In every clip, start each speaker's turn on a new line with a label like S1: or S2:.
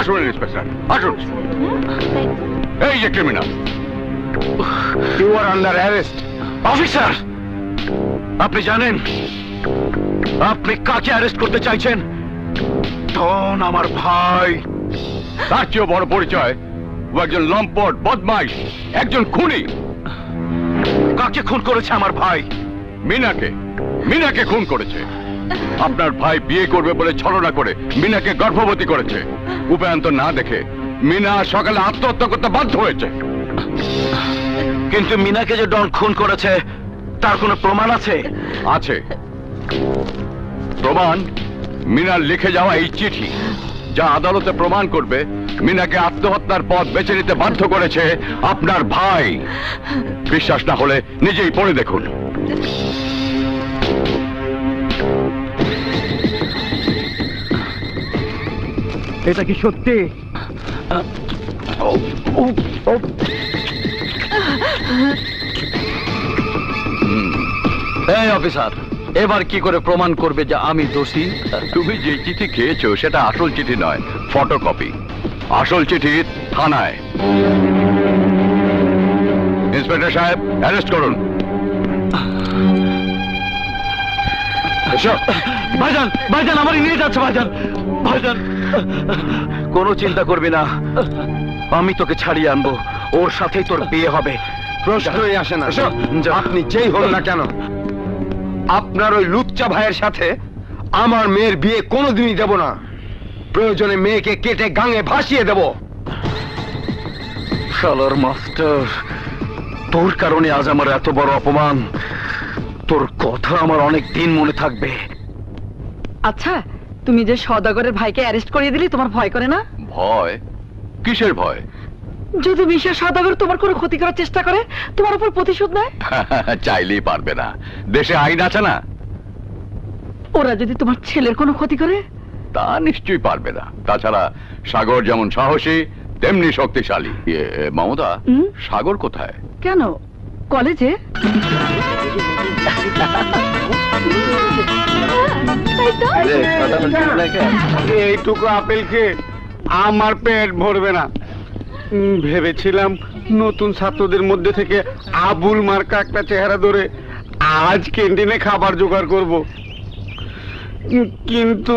S1: আসুন ইন্সপেক্টর, আসুন। এই যে criminal,
S2: you are under arrest.
S1: Officer, আপনি জানেন আপনি কাকে অ্যারেস্ট করতে চাইছেন? ডন আমার ভাই। তার চেয়েও বড় পরিচয়, ও একজন লম্পট, বদমাইশ, একজন খুনি। কাকে খুন করেছে আমার ভাই? মিনাকে। মিনাকে খুন করেছে। আপনার ভাই বিয়ে করবে বলে ছলনা করে মিনাকে গর্ভবতী করেছে। উপায়ন্তর না দেখে মিনা সকালে আত্মহত্যা করতে বাধ্য হয়েছে। কিন্তু মিনাকে যে ডন খুন করেছে তার কোনো প্রমাণ আছে? আছে প্রমাণ। মিনার লিখে যাওয়া এই চিঠি, যা আদালতে প্রমাণ করবে মিনাকে আত্মহত্যার পথ বেছে নিতে বাধ্য করেছে আপনার ভাই। বিশ্বাস না হলে নিজেই পড়ে দেখুন।
S2: এটা কি সত্যি?
S1: এই অফিসার, এবার কি করে প্রমাণ করবে যে আমি দোষী? তুমি যে চিঠি খেয়েছো সেটা আসল চিঠি নয়, ফটোকপি। আসল চিঠি থানায়। ইন্সপেক্টর সাহেব, অ্যারেস্ট করুন। ভাইজান, ভাইজান আমারই নিয়ে যাচ্ছে। ভাইজান, ভাইজান কোনো চিন্তা করবি না, আমি তোকে ছাড়িয়ে আনবো। ওর সাথেই তোর বিয়ে হবে,
S2: প্রশ্নই আসে না। আপনি যেই হন না কেন, আপনার ওই লুচ্চা ভাইয়ের সাথে আমার মেয়ের বিয়ে কোনোদিনই দেব না। প্রয়োজনে মেয়েকে কেটে গাঙে ভাসিয়ে দেব।
S1: শালার মাস্টার, তোর কারণে আজ আমার এত বড় অপমান। তোর কথা আমার অনেক দিন মনে থাকবে।
S3: আচ্ছা, তুমি যে সওদাগরের ভাইকে অ্যারেস্ট করিয়ে দিলি, তোমার ভয় করে না?
S1: ভয়? কিসের ভয়?
S3: যদি বিশেষ সওদাগর তোমার কোনো ক্ষতি করার চেষ্টা করে, তোমার উপর প্রতিশোধ নেয়?
S1: চাইলেই পারবে না, দেশে আইন আছে না।
S3: ওরা যদি তোমার ছেলের কোনো ক্ষতি করে?
S1: তা নিশ্চয়ই পারবে না। তাছাড়া সাগর যেমন সাহসী তেমনি শক্তিশালী। মমতা, সাগর কোথায়?
S3: কেন, কলেজে?
S2: এইটুকু আপেল খেয়ে আমার পেট ভরবে না। ভেবেছিলাম নতুন ছাত্রদের মধ্যে থেকে আবুল মার্কা একটা চেহারা ধরে আজ ক্যান্টিনে খাবার জোগাড় করব, কিন্তু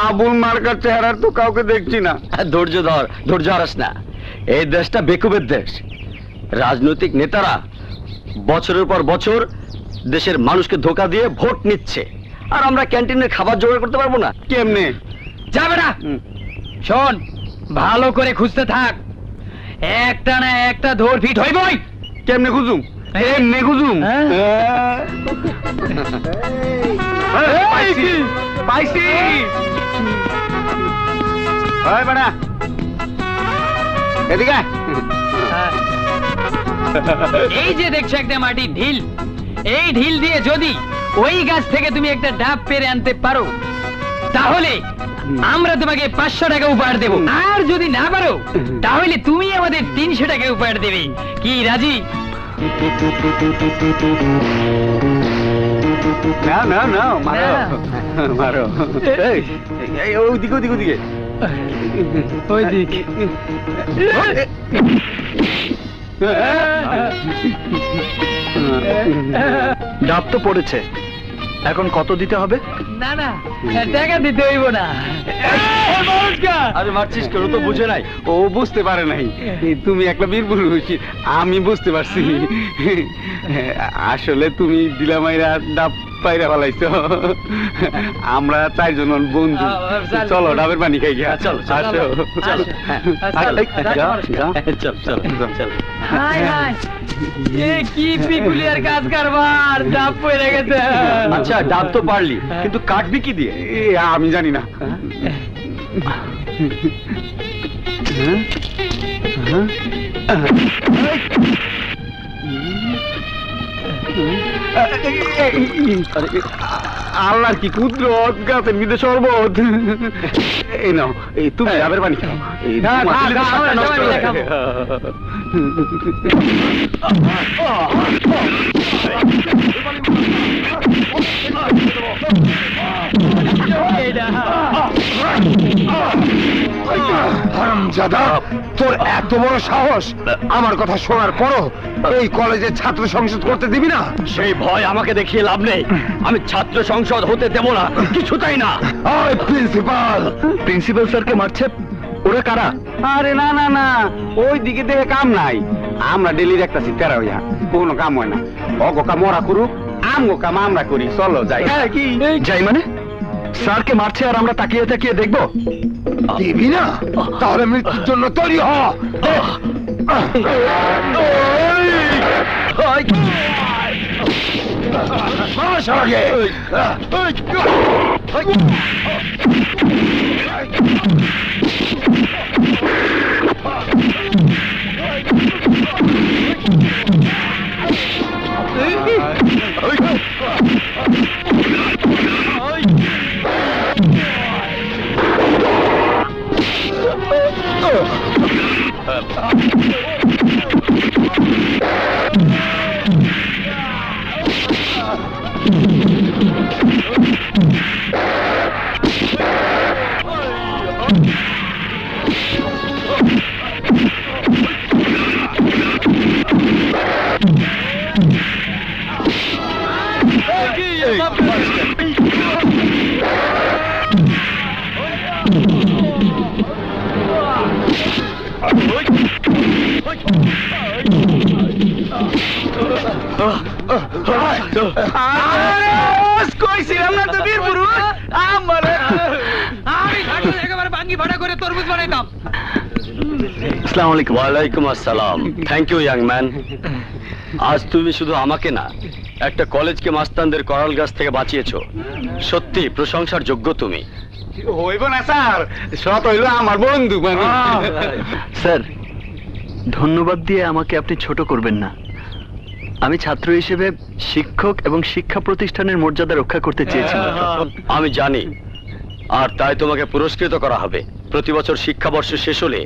S2: আবুল মার্কার চেহারার তো কাউকে দেখছি না।
S4: ধৈর্য ধর, ধৈর্য হারাস না। এই দেশটা বেকুবের দেশ। রাজনৈতিক নেতারা বছরের পর বছর দেশের মানুষকে ধোঁকা দিয়ে ভোট নিচ্ছে, আর আমরা ক্যান্টিনের খাবার জোগাড় করতে পারবো না।
S2: কেমনে
S4: যাবে না? শোন, ভালো করে খুঁজতে থাক, একটা না একটা ধর ফিট হইবই।
S2: কেমনে খুঁজুম? এমনে খুঁজুম? পাইছি পাইছি। হয় বেটা, এদিকে
S4: এই যে দেখছো একটা মাটির ঢিল, এই ঢিল দিয়ে যদি ওই গাছ থেকে তুমি একটা ডাব পেরে আনতে পারো, তাহলে আমরা তোমাকে 500 টাকা উপহার দেব। আর যদি না পারো, তাহলে তুমি আমাদের 300 টাকা উপহার দেবে। কি রাজি?
S2: না না না, মারো মারো। ওদিকে ওদিকে ওদিকে
S4: ওই দিক।
S1: ডাব তো পড়েছে, এখন কত দিতে হবে?
S4: না না, টাকা দিতে হইব না।
S1: আরে মারছিস কেন? তো বুঝে নাই।
S2: ও বুঝতে পারে নাই, তুমি একটা বীর পুরুষ, আমি বুঝতে পারছি। আসলে তুমি দিলামাইরা ডাব পাইরা ফেলাইছো। আমরা 4 জন বন্ধু, চলো ডাবের পানি খাই গিয়া।
S4: চলো কি পিকুলিয়ার কাজ কারবার, ডাব পড়ে গেছে।
S1: আচ্ছা, ডাব তো পারলি, কিন্তু কাটবি কি দিয়ে?
S2: আমি জানি না। আল্লাহর কি কুদরত, গাছের মধ্যে শরবত। এই নাও, এই তুমি ডাবের পানি খাও। নষ্ট হারামজাদা, তোর এত বড় সাহস! আমার কথা শোনার পরও এই কলেজে ছাত্র সংসদ করতে দিবি না?
S1: সেই ভয় আমাকে দেখিয়ে লাভ নেই। আমি ছাত্র সংসদ হতে দেব না, কিছুতেই না।
S2: ওই প্রিন্সিপাল!
S1: প্রিন্সিপাল স্যারকে মারছে, ওরা কারা?
S2: আরে না না না, ওই দিকে দেখে কাম নাই। আমরা ডেলি দেখতাছি তেরা হইয়া, কোনো কাম হয় না। অগো কাম ওরা করুক, আমগো কাম আমরা করি। চলো যাই।
S1: যাই মানে? স্যারকে মারছে আর আমরা তাকিয়ে তাকিয়ে দেখবো?
S2: দিবি না? তাহলে মৃত্যুর জন্য তৈরি হ।
S4: কইছিলাম না তো বীর পুরুষ, আমারে আমি ঘাটে একেবারে ভাঙ্গি ফাটা করে তরমুজ বানাইতাম।
S1: আসসালামু আলাইকুম। ওয়ালাইকুম আসসালাম। Thank you young man. আজ তুমি শুধু আমাকে না, একটা কলেজকে মাস্তানদের করাল গাছ থেকে বাঁচিয়েছো। সত্যি প্রশংসার যোগ্য তুমি।
S2: হইব না স্যার, সৎ হইল আমার বন্ধু।
S5: স্যার, ধন্যবাদ দিয়ে আমাকে আপনি ছোট করবেন না। আমি ছাত্র হিসেবে শিক্ষক এবং শিক্ষা প্রতিষ্ঠানের মর্যাদা রক্ষা করতে চেয়েছিলাম।
S1: আমি জানি, আর তাই তোমাকে পুরস্কৃত করা হবে। প্রতি বছর শিক্ষাবর্ষ শেষ হলে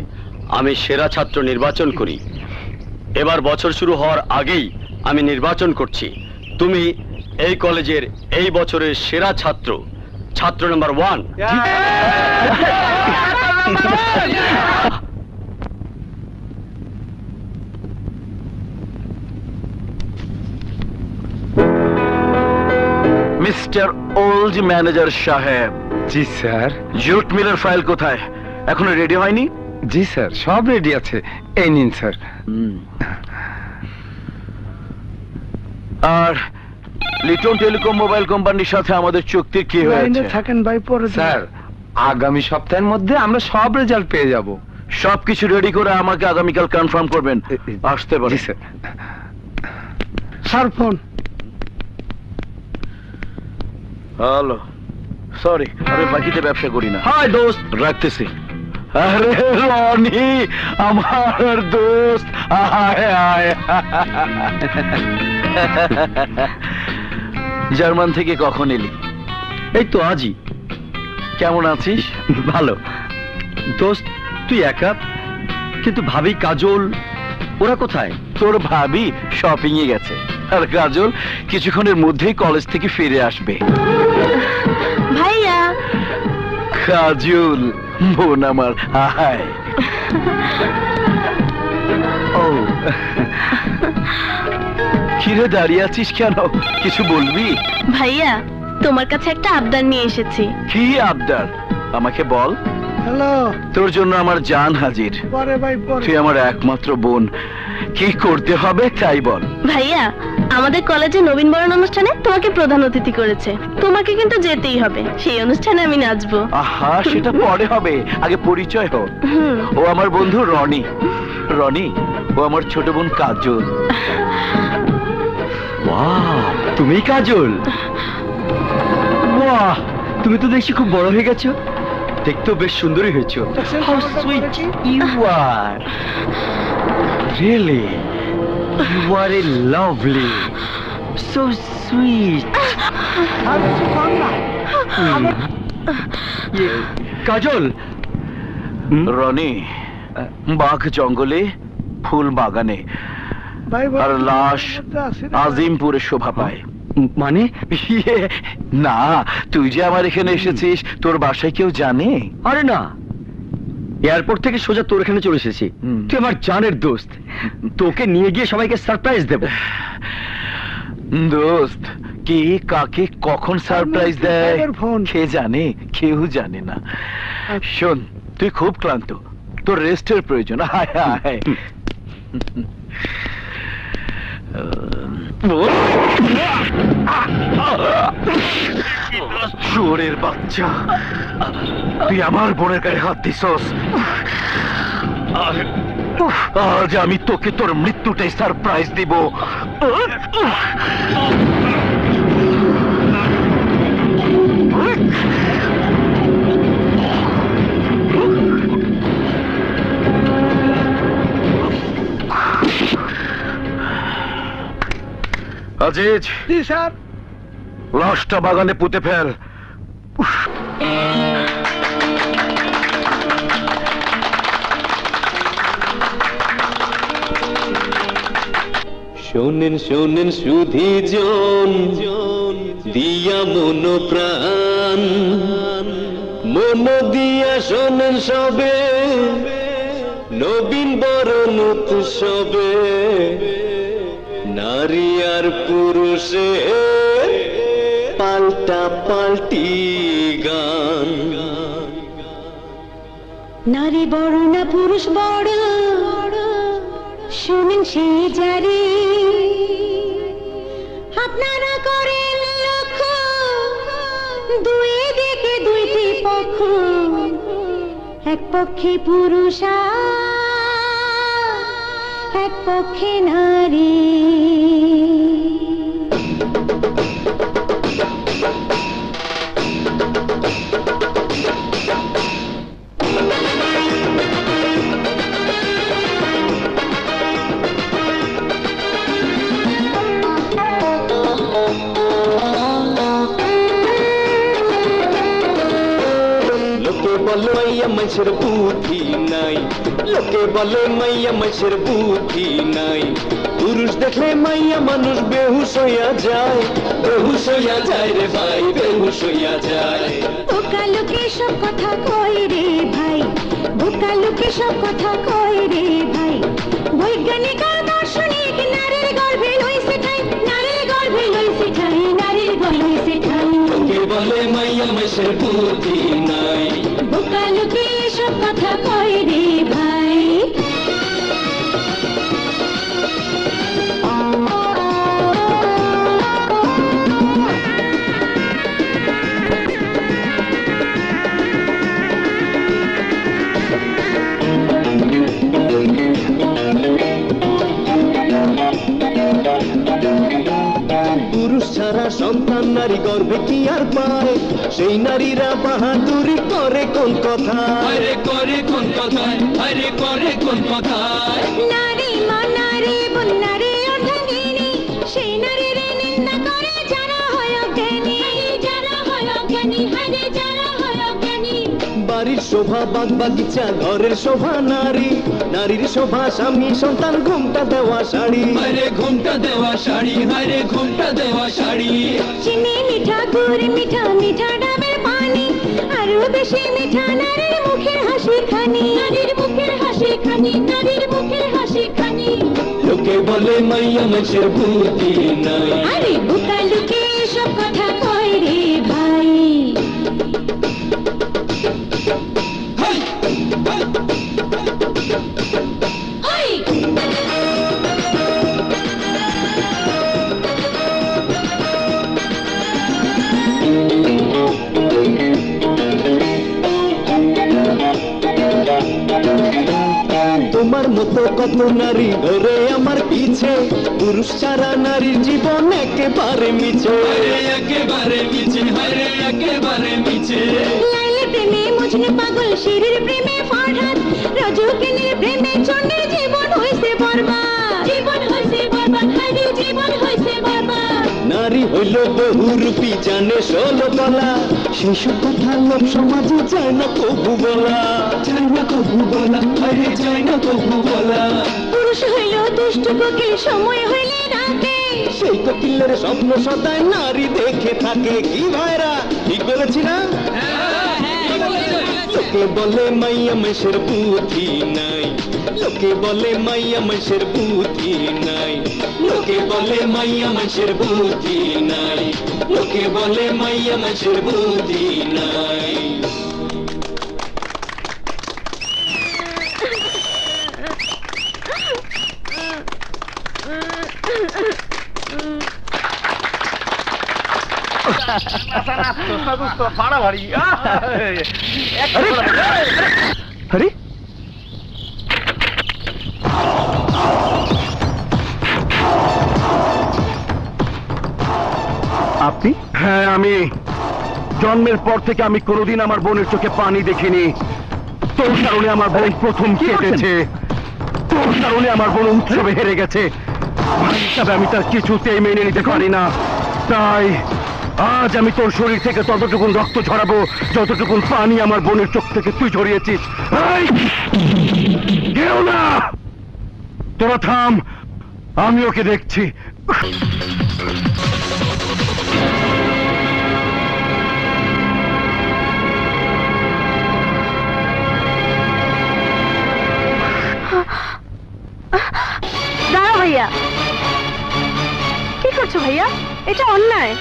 S1: আমি সেরা ছাত্র নির্বাচন করি। এবার বছর শুরু হওয়ার আগেই আমি নির্বাচন করছি। তুমি এই কলেজের এই বছরের সেরা ছাত্র, ছাত্র নাম্বার 1। মিস্টার ওল্ড ম্যানেজার সাহেব।
S2: জি স্যার।
S1: জুট মিলের ফাইল কোথায়? এখনো রেডি হয়নি?
S2: জি স্যার, সব রেডি আছে। এই নিন স্যার।
S1: আর লিটন টেলিকম মোবাইল কোম্পানির সাথে আমাদের চুক্তি কি হয়েছে?
S2: থাকেন ভাই, পরে স্যার আগামী সপ্তাহের মধ্যে আমরা সব রেজাল্ট পেয়ে যাব।
S1: সবকিছু রেডি করে আমাকে আগামীকাল কনফার্ম করবেন। আসতে পারি?
S2: জি sir. Sir phone.
S1: Hello, sorry, আমি বাকিতে ব্যবসা করি না।
S5: হাই দোস্ত।
S1: রাখতেছি। আরে রনি, আমার দোস্ত, আয় আয়। জার্মান থেকে কখন এলি?
S5: এই তো আজই।
S1: কেমন আছিস?
S5: ভালো। দোস্ত, তুই একা, কিন্তু ভাবি কাজল ওরা কোথায়?
S1: তোর ভাবি শপিং এ গেছে, আর কাজল কিছুক্ষণের মধ্যেই কলেজ থেকে ফিরে আসবে।
S6: ভাইয়া,
S1: কাজল বোন আমার, হাই।
S5: ও
S1: কিরে দাঁড়িয়ে আছিস কেন? কিছু বলবি?
S6: ভাইয়া, তোমার কাছে একটা আবদার নিয়ে এসেছি।
S1: কি আবদার? আমাকে বল।
S2: হ্যালো।
S1: তোর জন্য আমার জান হাজির।
S2: পরে ভাই, পরে।
S1: তুই আমার একমাত্র বোন, কি করতে হবে তাই বল।
S6: ভাইয়া, আমাদের কলেজে নবীনবরণ অনুষ্ঠানে তোমাকে প্রধান অতিথি করেছে। তোমাকে কিন্তু যেতেই হবে। সেই অনুষ্ঠানে আমি নাচবো।
S1: আহা, সেটা পরে হবে, আগে পরিচয় হোক। ও আমার বন্ধু রনি। রনি, ও আমার ছোট বোন কাজল।
S5: বাহ, তুমি কাজল? বাহ, তুমি তো দেখছি খুব বড় হয়ে গেছো। দেখতেও বেশ সুন্দরী হয়েছো। How sweet you are. Really, you are a lovely, so sweet. কাজল।
S1: রনি, বাঘ জঙ্গলে, ফুল বাগানে, আর লাশ আজিমপুরে শোভা পায়।
S5: মানে?
S1: না, তুই যে আমার এখানে এসেছিস, তোর বাসায় কেউ জানে?
S5: আরে না, এয়ারপোর্ট থেকে সোজা তোর এখানে চলে এসেছি। তুই আমার জানের দোস্ত, তোকে নিয়ে গিয়ে সবাইকে সারপ্রাইজ দেব।
S1: দোস্ত, কে কাকে কখন সারপ্রাইজ দেয় কে জানে? কেউ জানে না। শোন, তুই খুব ক্লান্ত, তোর রেস্টের প্রয়োজন। হায় হায়, চোরের বাচ্চা, তুই আমার বোনের গায়ে হাত দিছস। আজ আমি তোকে তোর মৃত্যুটাই সারপ্রাইজ দিব। আজিজ,
S2: জি স্যার।
S1: লাশটা বাগানে পুঁতে ফেল।
S7: শোনেন শোনেন সুধী জন, দিয়া মন প্রাণ, মন দিয়া শোনেন সবে, নবীন বরণ উৎসবে, নারী আর পুরুষে পাল্টা পাল্টি গান।
S8: নারী বড় না পুরুষ বড়, শুনেন সেই জারি, আপনারা করেন লক্ষ্য, দুই দিকে দুইটি পক্ষ, এক পক্ষে পুরুষ এক পক্ষে নারী।
S7: বলে মাইয়া মানুষের বুদ্ধি নাই, লোকে বলে মাইয়া মানুষের বুদ্ধি নাই, পুরুষ দেখলে মাইয়া মানুষ বেহুশ হইয়া যায়, বেহুশ হইয়া যায় রে ভাই, বেহুশ হইয়া যায়।
S8: বোকা লোকে সব কথা কয় রে ভাই, বোকা লোকে সব কথা কয় রে ভাই, বৈজ্ঞানিক আর দার্শনিক নারীর গর্ভে লইছে ঠাই, নারীর গর্ভে লইছে ঠাই, নারীর গর্ভে লইছে ঠাই।
S7: লোকে বলে মাইয়া মানুষের বুদ্ধি নাই,
S8: বোকা লোকে সব কথা কয় রে ভাই।
S7: পুরুষ ছাড়া সন্তান নারী গর্ভে কি আর পায়, সেই নারীরা বাহাদুরি করে কোন কথায়, করে কোন কথায়, আরে করে কোন কথায়।
S8: নারী মা নারী বোন নারী অর্ধাঙ্গিনী, সেই নারীর নিন্দা করে যারা হয় অজ্ঞানী, যারা হয় অজ্ঞানী, হারে যারা হয় অজ্ঞানী।
S7: বাড়ির শোভা বাগ বাগিচা, ঘরের শোভা নারী, নারীর শোভা স্বামী সন্তান ঘুমটা দেওয়া শাড়ি, আরে ঘুমটা দেওয়া শাড়ি, আরে ঘুমটা দেওয়া শাড়ি।
S8: চিনি মিঠা গুড় মিঠা, মিঠা ডাবের পানি, আরো বেশি মিঠা নারীর মুখের হাসি খানি, নারীর মুখের হাসি খানি, নারীর মুখের হাসি খানি।
S7: লোকে বলে মাইয়া মানুষের বুদ্ধি নাই,
S8: আরে বোকা লোকে সব কথা কয় রে ভাই।
S7: তোমার মতো কত নারী ধরে আমার পিছে, পুরুষ ছাড়া নারীর জীবন একেবারে মিছে, একেবারে মিছে, হরে একেবারে মিছে।
S8: লাইলে প্রেমে মজনু পাগল, শিরির প্রেমে ফরহাদ, রজকিনীর প্রেমে চন্ডীর জীবন হইছে বরবাদ, জীবন হইছে বরবাদ, হারি জীবন হইছে বরবাদ।
S7: নারী হইল বহুরূপী, জানে 16 কলা, শিশু কথা লোক সমাজে যায় না কবু বলা, যায় না কবু বলা, আরে যায় না কবু বলা।
S8: পুরুষ হইল দুষ্ট কোকিল, সময় হইলে ডাকে,
S7: সেই কোকিলের স্বপ্ন সদায় নারী দেখে থাকে। কি ভাইরা ঠিক বলেছি না? লোকে বলে মাইয়া মানুষের বুদ্ধি নাই, লোকে বলে মাইয়া মানুষের বুদ্ধি নাই, লোকে বলে মাইয়া মানুষের বুদ্ধি নাই, লোকে বলে মাইয়া মানুষের বুদ্ধি নাই।
S5: আরে আপনি?
S1: হ্যাঁ আমি। জন্মের পর থেকে আমি কোনোদিন আমার বোনের চোখে পানি দেখিনি। তোর কারণে আমার বোন প্রথম কেটেছে, তোর কারণে আমার বোন উৎসবে হেরে গেছে। ভাই হিসাবে আমি তার কিছুতেই মেনে নিতে পারি না। তাই আজ আমি তোর শরীর থেকে ততটুকুন রক্ত ঝরাবো যতটুকুন পানি আমার বোনের চোখ থেকে তুই ঝরিয়েছিস। কেউ না, তোরা থাম, আমি ওকে দেখছি।
S6: দাঁড়া ভাইয়া, কি করছো ভাইয়া? এটা অন্যায়।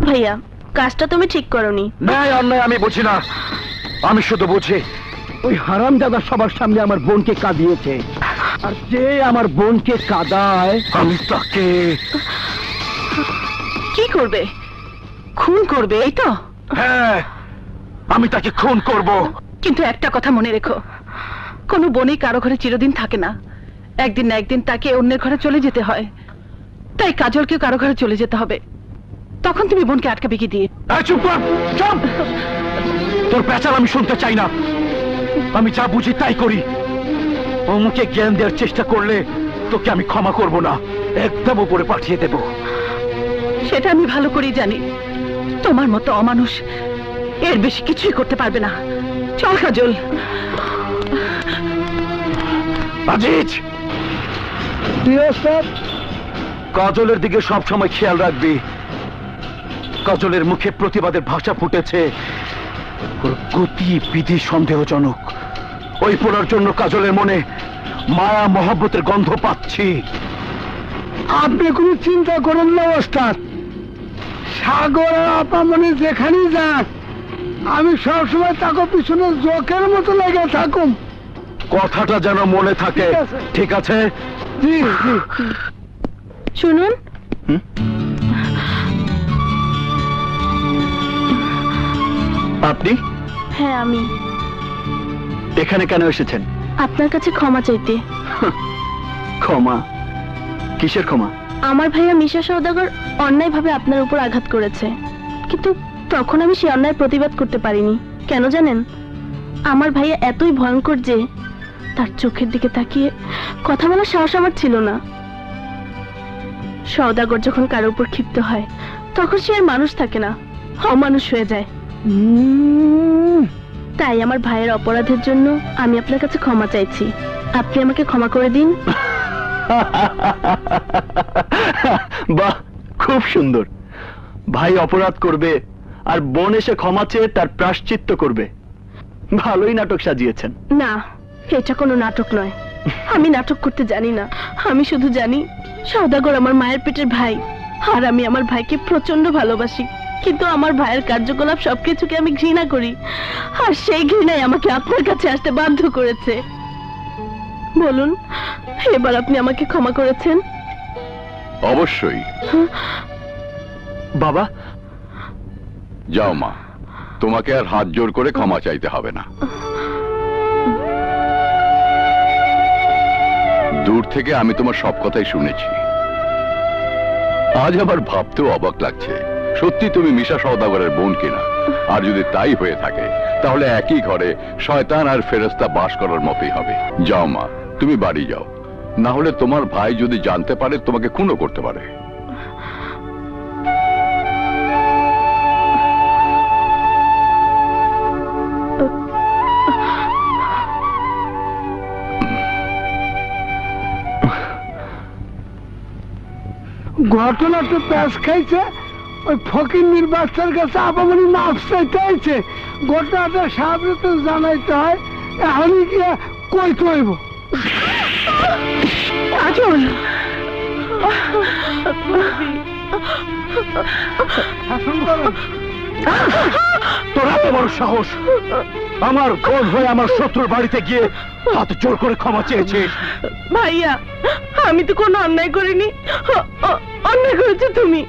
S6: ভাইয়া, কাজটা তুমি ঠিক করোনি।
S1: ন্যায় অন্যায় আমি বুঝি না, আমি শুধু বুঝি ওই হারামজাদা সবার সামনে আমার বোনকে কাঁদিয়েছে, আর যে আমার বোনকে কাঁদায় আমি তাকে
S3: কি করবে? খুন করবে, এই তো?
S1: হ্যাঁ, আমি তাকে খুন করব।
S3: কিন্তু একটা কথা মনে রেখো, কোনো বোনই কারো ঘরে চিরদিন থাকে না। একদিন না একদিন তাকে অন্যের ঘরে চলে যেতে হয়। তাই কাজলকেও কারো ঘরে চলে যেতে হবে। তখন তুমি বোনকে আটকাবে কি দিয়ে?
S1: চুপ কর, চুপ! তোর পেঁচাল আমি শুনতে চাই না। আমি যা বুঝি তাই করি। ও মুখে জ্ঞান দেওয়ার চেষ্টা করলে তোকে আমি ক্ষমা করব না, একদম উপরে পাঠিয়ে দেব।
S3: সেটা আমি ভালো করেই জানি। তোমার মতো অমানুষ এর বেশি কিছুই করতে পারবে না। চল কাজল।
S1: আজিজ, কাজলের দিকে সব সময় খেয়াল রাখবি। কাজলের মুখে প্রতিবাদের ভাষা ফুটেছে, ওর গতি বিধি সন্দেহজনক। ওই পোড়ার জন্য কাজলের মনে মায়া মহব্বতের গন্ধ পাচ্ছি।
S2: আপনি কোনো চিন্তা করেন না ওস্তাদ। সাগর আর আপামনি যেখানেই যাক, আমি সবসময় তাকে পিছনে জোকের মতো লেগে থাকুম।
S1: কথাটা যেন মনে থাকে, ঠিক আছে?
S2: জি জি।
S6: শুনুন,
S5: আপনি
S6: হ্যাঁ আমি
S5: এখানে কেন এসেছেন?
S6: আপনার কাছে ক্ষমা চাইতে।
S5: ক্ষমা? কিসের ক্ষমা?
S6: আমার ভাইয়া মিশা সওদাগর অন্যায়ভাবে আপনার উপর আঘাত করেছে, কিন্তু তখন আমি সেই অন্যায় প্রতিবাদ করতে পারিনি। কেন জানেন? আমার ভাইয়া এতই ভয়ঙ্কর যে তার চোখের দিকে তাকিয়ে কথা বলার সাহস আমার ছিল না। সওদাগর যখন কারো উপর ক্ষিপ্ত হয় তখন সে আর মানুষ থাকে না, অমানুষ হয়ে যায়। তাই আমার ভাইয়ের অপরাধের জন্য আমি আপনার কাছে ক্ষমা চাইছি। আপনি আমাকে ক্ষমা করে দিন।
S5: বাহ, খুব সুন্দর। ভাই অপরাধ করবে আর বোন এসে ক্ষমা চেয়ে তার প্রায়শ্চিত্ত করবে। ভালোই নাটক সাজিয়েছেন।
S6: না, এটা কোনো নাটক নয়। আমি নাটক করতে জানি না। আমি শুধু জানি সওদাগর আমার মায়ের পেটের ভাই, আর আমি আমার ভাইকে প্রচন্ড ভালোবাসি। কিন্তু আমার ভাইয়ের কার্যকলাপ সবকিছুকে আমি ঘৃণা করি, আর সেই ঘৃণাই আমাকে আপনার কাছে আসতে বাধ্য করেছে। বলুন, এবার আপনি আমাকে ক্ষমা করেছেন?
S1: অবশ্যই।
S5: বাবা,
S1: যাও মা, তোমাকে আর হাত জোর করে ক্ষমা চাইতে হবে না। দূর থেকে আমি তোমার সব কথাই শুনেছি। আজ আবার ভাবতেও অবাক লাগছে, সত্যি তুমি মিশা সওদাগরের বোন কিনা। আর যদি তাই হয়ে থাকে তাহলে একই ঘরে শয়তান আর ফেরেশতা বাস করার মতোই হবে। যাও মা, তুমি বাড়ি যাও, না হলে তোমার ভাই যদি জানতে পারে তোমাকে খুনও করতে পারে।
S2: ঘটনাটা প্যাঁচ খাইছে, ওই ফকিন্নির বাচ্চার কাছে আপামনি মাপ চাইতে আইছে। ঘটনাটা সাহেবরে তো জানাইতে হয়, এখনই গিয়া কইতে হইব।
S3: কাজল,
S1: তোরা তো বড় সাহস, আমার বোন হয়ে আমার শত্রুর বাড়িতে গিয়ে হাত জোর করে ক্ষমা চেয়েছিস।
S6: ভাইয়া, আমি তো কোনো অন্যায় করিনি। অন্যায় করেছো তুমি।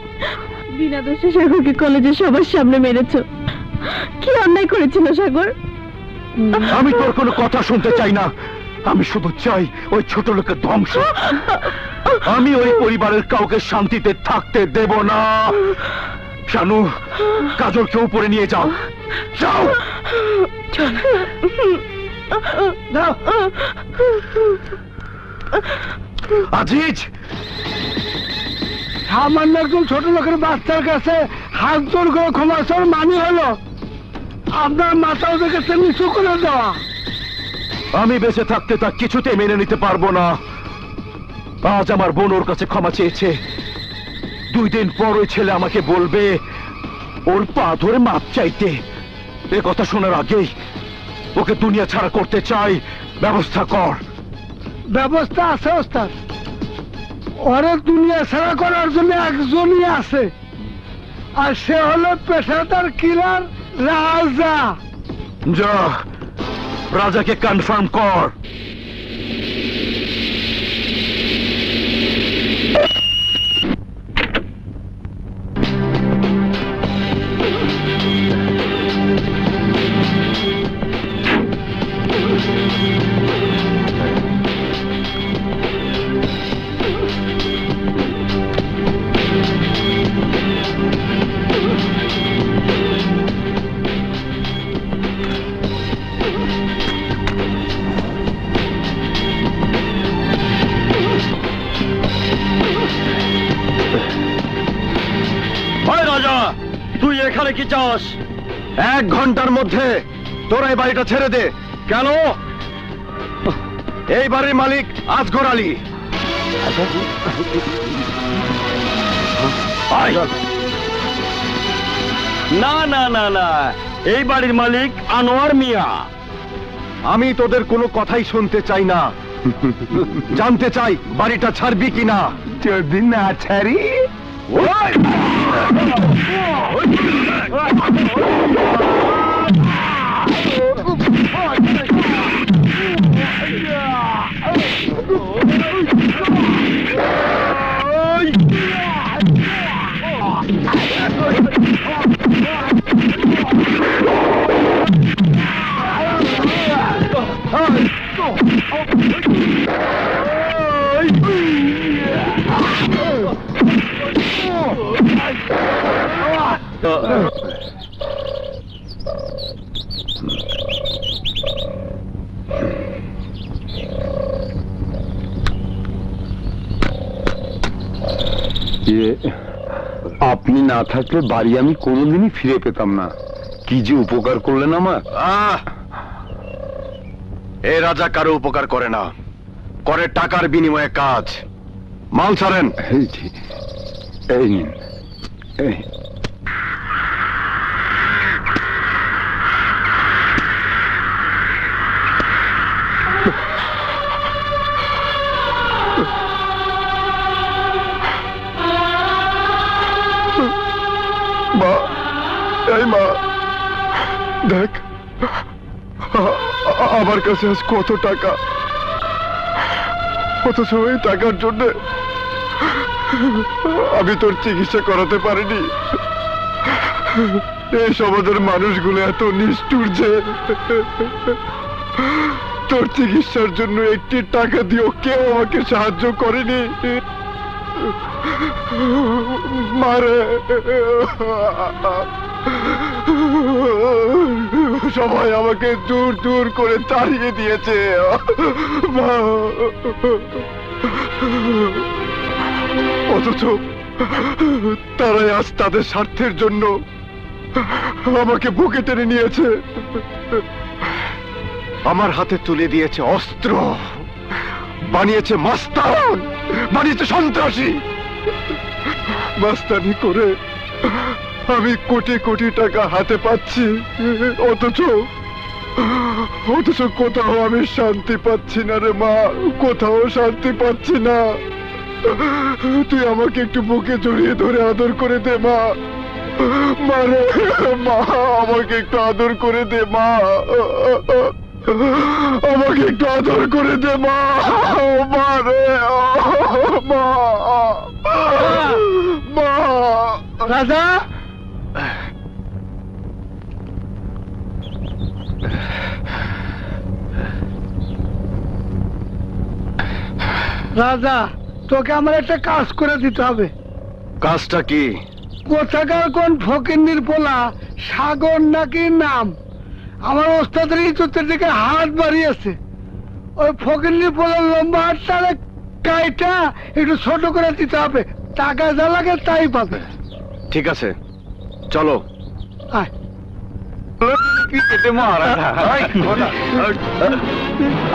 S6: বিনা দোষে সাগরকে কলেজে সবার সামনে মেরেছো। কি অন্যায় করেছিল সাগর?
S1: আমি তোর কোনো কথা শুনতে চাই না, আমি শুধু চাই ওই ছোট লোকের ধ্বংস। আমি ওই পরিবারের কাউকে শান্তিতে থাকতে দেব না। শানু, কাজলকে উপরে নিয়ে যাও, যাও। আজিজ,
S2: সামান্য একজন ছোট লোকের বাচ্চার কাছে হাত জোর করে ক্ষমা চাওয়ার মানে হলো আপনার মাথা ওদের কাছে নিচু করে দেওয়া।
S1: আমি বেঁচে থাকতে তা কিছুতে মেনে নিতে পারবো না। আজ আমার বোন ওর কাছে ক্ষমা চেয়েছে, 2 দিন পর ওই ছেলে আমাকে বলবে ওর পা ধরে মাপ চাইতে। এ কথা শোনার আগেই ওকে দুনিয়া ছাড়া করতে চাই, ব্যবস্থা কর।
S2: ব্যবস্থা আছে ওস্তাদ, ওরে দুনিয়া ছাড়া করার জন্য একজনই আছে, আর সে হলো পেশাদার কিলার রাজা।
S1: যা, রাজাকে কনফার্ম কর। তুই এখানে কি চাস? 1 ঘন্টার মধ্যে তোরা এই বাড়িটা ছেড়ে দে। কেন? এই বাড়ির মালিক আজগর আলী। না না না না, এই বাড়ির মালিক আনোয়ার মিয়া। আমি তোদের কোনো কথাই শুনতে চাই না, জানতে চাই বাড়িটা ছাড়বি কিনা।
S2: যদি না ছাড়ি
S9: আপনি না থাকলে বাড়ি আমি কোনোদিনই ফিরে পেতাম না। কি যে উপকার করলেন আমার।
S1: এ রাজা কারো উপকার করে না, করে টাকার বিনিময়ে কাজ। মাল ছাড়েন।
S9: এই নিন।
S1: মা, এই মা, দেখ আমার কাছে আজ কত টাকা, অথচ এই টাকার জন্য আমি তোর চিকিৎসা করাতে পারিনি। এই সমাজের মানুষগুলো এত নিষ্ঠুর যে তোর চিকিৎসার জন্য একটি টাকা দিয়েও কেউ আমাকে সাহায্য করেনি। মারে, সবাই আমাকে দূর দূর করে তাড়িয়ে দিয়েছে। অথচ তারাই আজ তাদের স্বার্থের জন্য আমাকে বুকে টেনে নিয়েছে, আমার হাতে তুলে দিয়েছে অস্ত্র, বানিয়েছে মাস্তান, বানিয়েছে সন্ত্রাসী।
S2: মাস্তানি করে আমি কোটি কোটি টাকা হাতে পাচ্ছি, অথচ কোথাও আমি শান্তি পাচ্ছি না রে মা, কোথাও শান্তি পাচ্ছি না। তুই আমাকে একটু বুকে জড়িয়ে ধরে আদর করে দে মা, মারে মা, আমাকে একটু আদর করে দে মা, আমাকে একটু আদর করে দে মা, মারে মা, মা।
S5: রাজা,
S2: রাজা, তোকে আমার একটা কাজ করে দিতে হবে।
S1: কাজটা কি?
S2: কোথাকার কোন ফকিন্নির পোলা সাগর নাকি নাম, আমার ওস্তাদের ইজ্জতের দিকে হাত বাড়িয়েছে। ওই ফকিন্নির পোলার লম্বা হাতটা কাইটা একটু ছোট করে দিতে হবে, টাকা যা লাগে তাই পাবে।
S1: ঠিক আছে, চলো।
S2: আয়।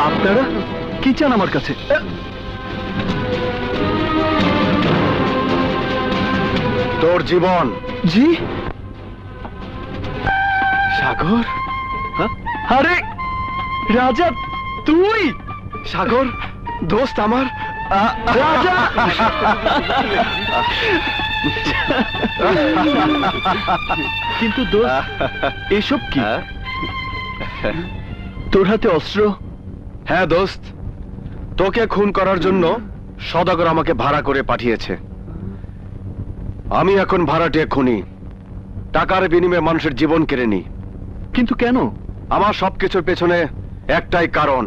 S5: আপনারা কি চান আমার কাছে?
S1: তোর জীবন।
S5: জি সাগর, আরে রাজা তুই? সাগর দোস্ত আমার। রাজা কিন্তু দোস্ত এসব কি? তোর হাতে অস্ত্র?
S1: হ্যাঁ দোস্ত, তোকে খুন করার জন্য সওদাগর আমাকে ভাড়া করে পাঠিয়েছে। আমি এখন ভাড়াটিয়া খুনি, টাকার বিনিময়ে মানুষের জীবন কেড়ে নি।
S5: কিন্তু কেন?
S1: আমার সবকিছুর পেছনে একটাই কারণ,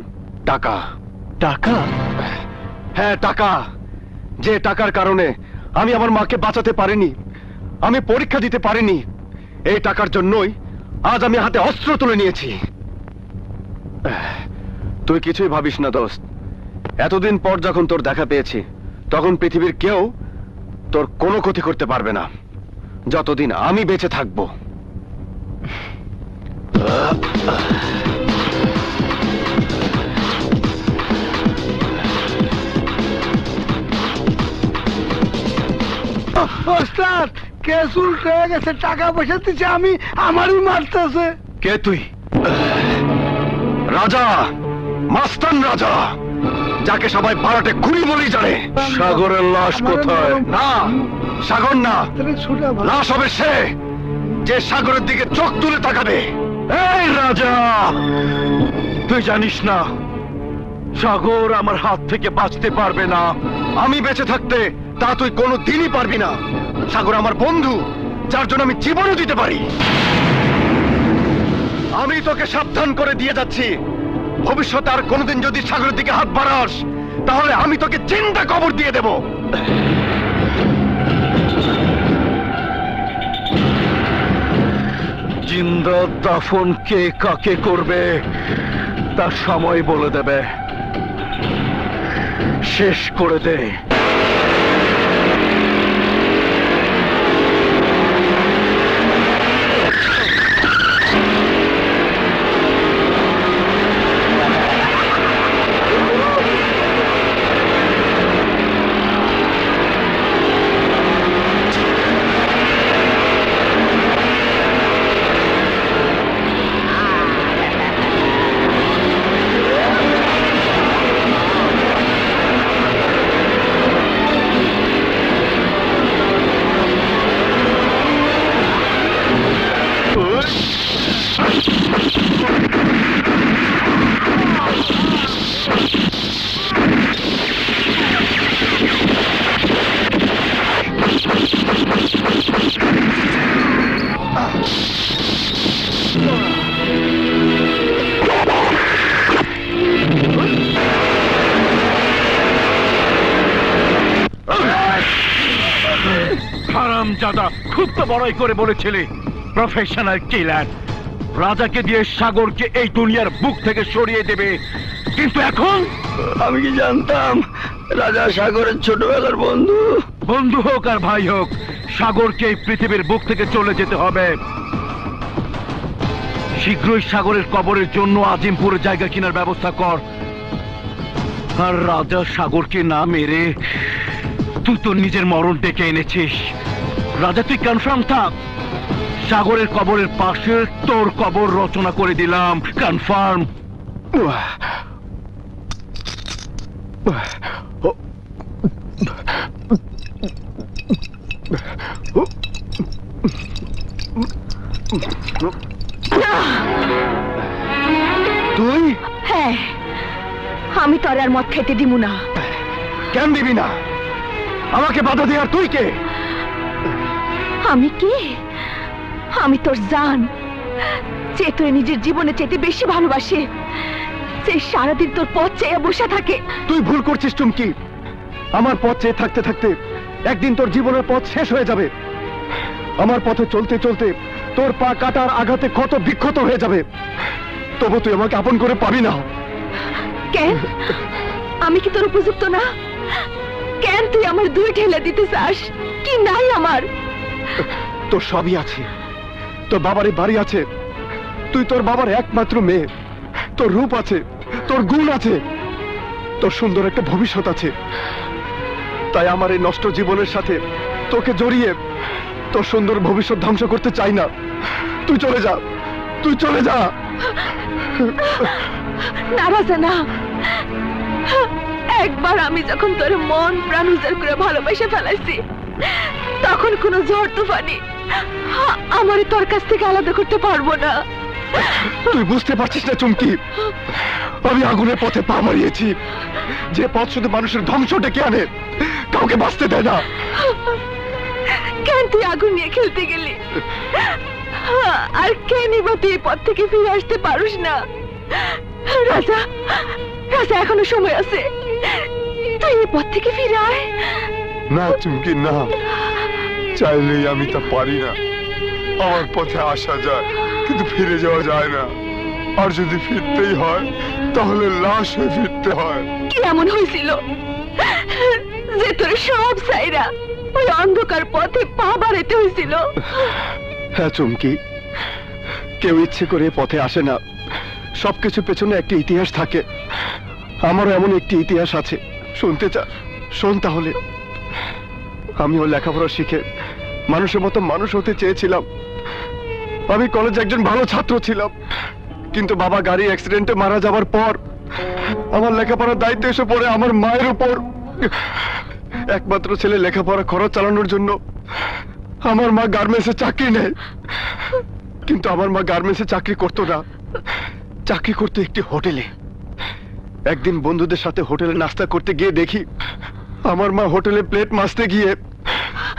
S1: টাকা।
S5: টাকা?
S1: হ্যাঁ টাকা, যে টাকার কারণে আমি আমার মাকে বাঁচাতে পারিনি, আমি পরীক্ষা দিতে পারিনি। এই টাকার জন্যই আজ আমি হাতে অস্ত্র তুলে নিয়েছি। তুই কিছুই ভাবিস না দোস্ত, এতদিন পর যখন তোর দেখা পেয়েছি তখন পৃথিবীর কেউ তোর কোনো ক্ষতি করতে পারবে না, যতদিন আমি বেঁচে থাকবো।
S2: ওস্তাদ, কেস উল্টে হয়ে গেছে, টাকা পয়সা দিচ্ছে আমি, আমারই মারতেছে।
S1: কে তুই? রাজা, মাস্তান রাজা, যাকে সবাই ভাড়াটে খুনি বলেই জানে। সাগরের লাশ কোথায়? না, সাগর না, লাশ হবে সে যে সাগরের দিকে চোখ তুলে তাকাবে। এই রাজা, তুই জানিস না সাগর আমার হাত থেকে বাঁচতে পারবে না। আমি বেঁচে থাকতে তা তুই কোনো দিনই পারবি না। সাগর আমার বন্ধু, যার জন্য আমি জীবনও দিতে পারি। আমি তোকে সাবধান করে দিয়ে যাচ্ছি, ভবিষ্যতে আর কোনোদিন যদি সাগরের দিকে হাত বাড়াস তাহলে আমি তোকে জিন্দা কবর দিয়ে দেব। জিন্দা দাফন কে কাকে করবে তার সময় বলে দেবে। শেষ করে দে। হারামজাদা, খুব তো বড়াই করে বলেছিলি প্রফেশনাল কিলার। রাজাকে দিয়ে সাগরকে এই দুনিয়ার বুক থেকে সরিয়ে দেবে, কিন্তু এখন
S5: আমি কি জানতাম রাজা সাগরের ছোটবেলার বন্ধু।
S1: বন্ধু হোক আর ভাই হোক, সাগরকে এই পৃথিবীর বুক থেকে চলে যেতে হবে। শীঘ্রই সাগরের কবরের জন্য আজিমপুরে জায়গা কেনার ব্যবস্থা কর। আর রাজা সাগরকে না মেরে তুই তোর নিজের মরণ ডেকে এনেছিস। রাজা তুই কনফার্ম থাক, সাগরের কবরের পাশে তোর কবর রচনা করে দিলাম, কনফার্ম।
S2: তুই?
S6: হ্যাঁ, আমি তোর আর মদ খাইতে দিব না।
S2: কেন দিবি না? আমাকে বাধা দেওয়ার তুই কে?
S6: আমি কে? আমি তোর জান, যে তোর নিজের জীবনে চেয়ে বেশি ভালোবাসে, যে সারাদিন তোর পথ চেয়ে বসে থাকে।
S2: তুই ভুল করছিস চুমকি। আমার পথ চেয়ে থাকতে থাকতে একদিন তোর জীবনের পথ শেষ হয়ে যাবে। আমার পথে চলতে চলতে তোর পা কাটার আঘাতে ক্ষত বিক্ষত হয়ে যাবে, তবু তুই আমাকে আপন করে পাবি না।
S6: কেন? আমি কি তোর উপযুক্ত না? কেন তুই আমার দুই ঠেলে দিতে চাস? কি নাই আমার?
S2: তোর সবই আছে, তোর বাবারই বাড়ি আছে, তুই তোর বাবার একমাত্র মেয়ে, তোর রূপ আছে, তোর গুণ আছে, তোর সুন্দর একটা ভবিষ্যৎ আছে। তাই আমার এই নষ্ট জীবনের সাথে তোকে জড়িয়ে তোর সুন্দর ভবিষ্যৎ ধ্বংস করতে চাই না। তুই চলে যা, তুই চলে যা।
S6: নারাজ না, একবার আমি যখন তোর মন প্রাণ উজাড় করে ভালোবেসে ফেলাইছি, তখন কোন ঝড় তুফানি আমারে তোর কাছ থেকে আলাদা করতে পারবো না।
S2: তুই বুঝতে পারছিস না চুমকি, আমি আগুনের পথে পা মারিয়েছি, যে পথ শুধু মানুষের ধ্বংস ডেকে আনে, কাউকে বাঁচতে দেয় না।
S6: কেন তুই আগুন নিয়ে খেলতে গেলি? আর কেনই বা তুই এই পথ থেকে ফিরে আসতে পারিস না? রাজা, রাজা এখনো সময় আছে, তুই এই পথ থেকে ফিরে আয়।
S9: না চুমকি না, চাইলেই আমি তা পারি না। আমার পথে আসা যায়, কিন্তু ফিরে যাওয়া যায় না। আর যদি ফিরতেই হয় তাহলে লাশ হয়ে ফিরতে হয়।
S6: কি এমন হয়েছিল যে তোর সব সাইরা ওই অন্ধকার পথে পা বাড়াতে হয়েছিল?
S2: হ্যাঁ চুমকি, কেউ ইচ্ছে করে পথে আসে না, সবকিছু পেছনে একটি ইতিহাস থাকে। আমারও এমন একটি ইতিহাস আছে, শুনতে চা? শোন তাহলে। আমিও লেখাপড়া শিখে মানুষের মতো মানুষ হতে চেয়েছিলাম। আমি কলেজে একজন ভালো ছাত্র ছিলাম, কিন্তু বাবা গাড়ি অ্যাক্সিডেন্টে মারা যাওয়ার পর আমার লেখাপড়ার দায়িত্ব এসে পড়ে আমার মায়ের উপর। একমাত্র ছেলে লেখাপড়া খরচ চালানোর জন্য আমার মা গার্মেন্টসে চাকরি নেয়, কিন্তু আমার মা গার্মেন্টসে চাকরি করতো না, চাকরি করতো একটি হোটেলে। একদিন বন্ধুদের সাথে হোটেলে নাস্তা করতে গিয়ে দেখি আমার মা হোটেলে প্লেট মাজতে গিয়ে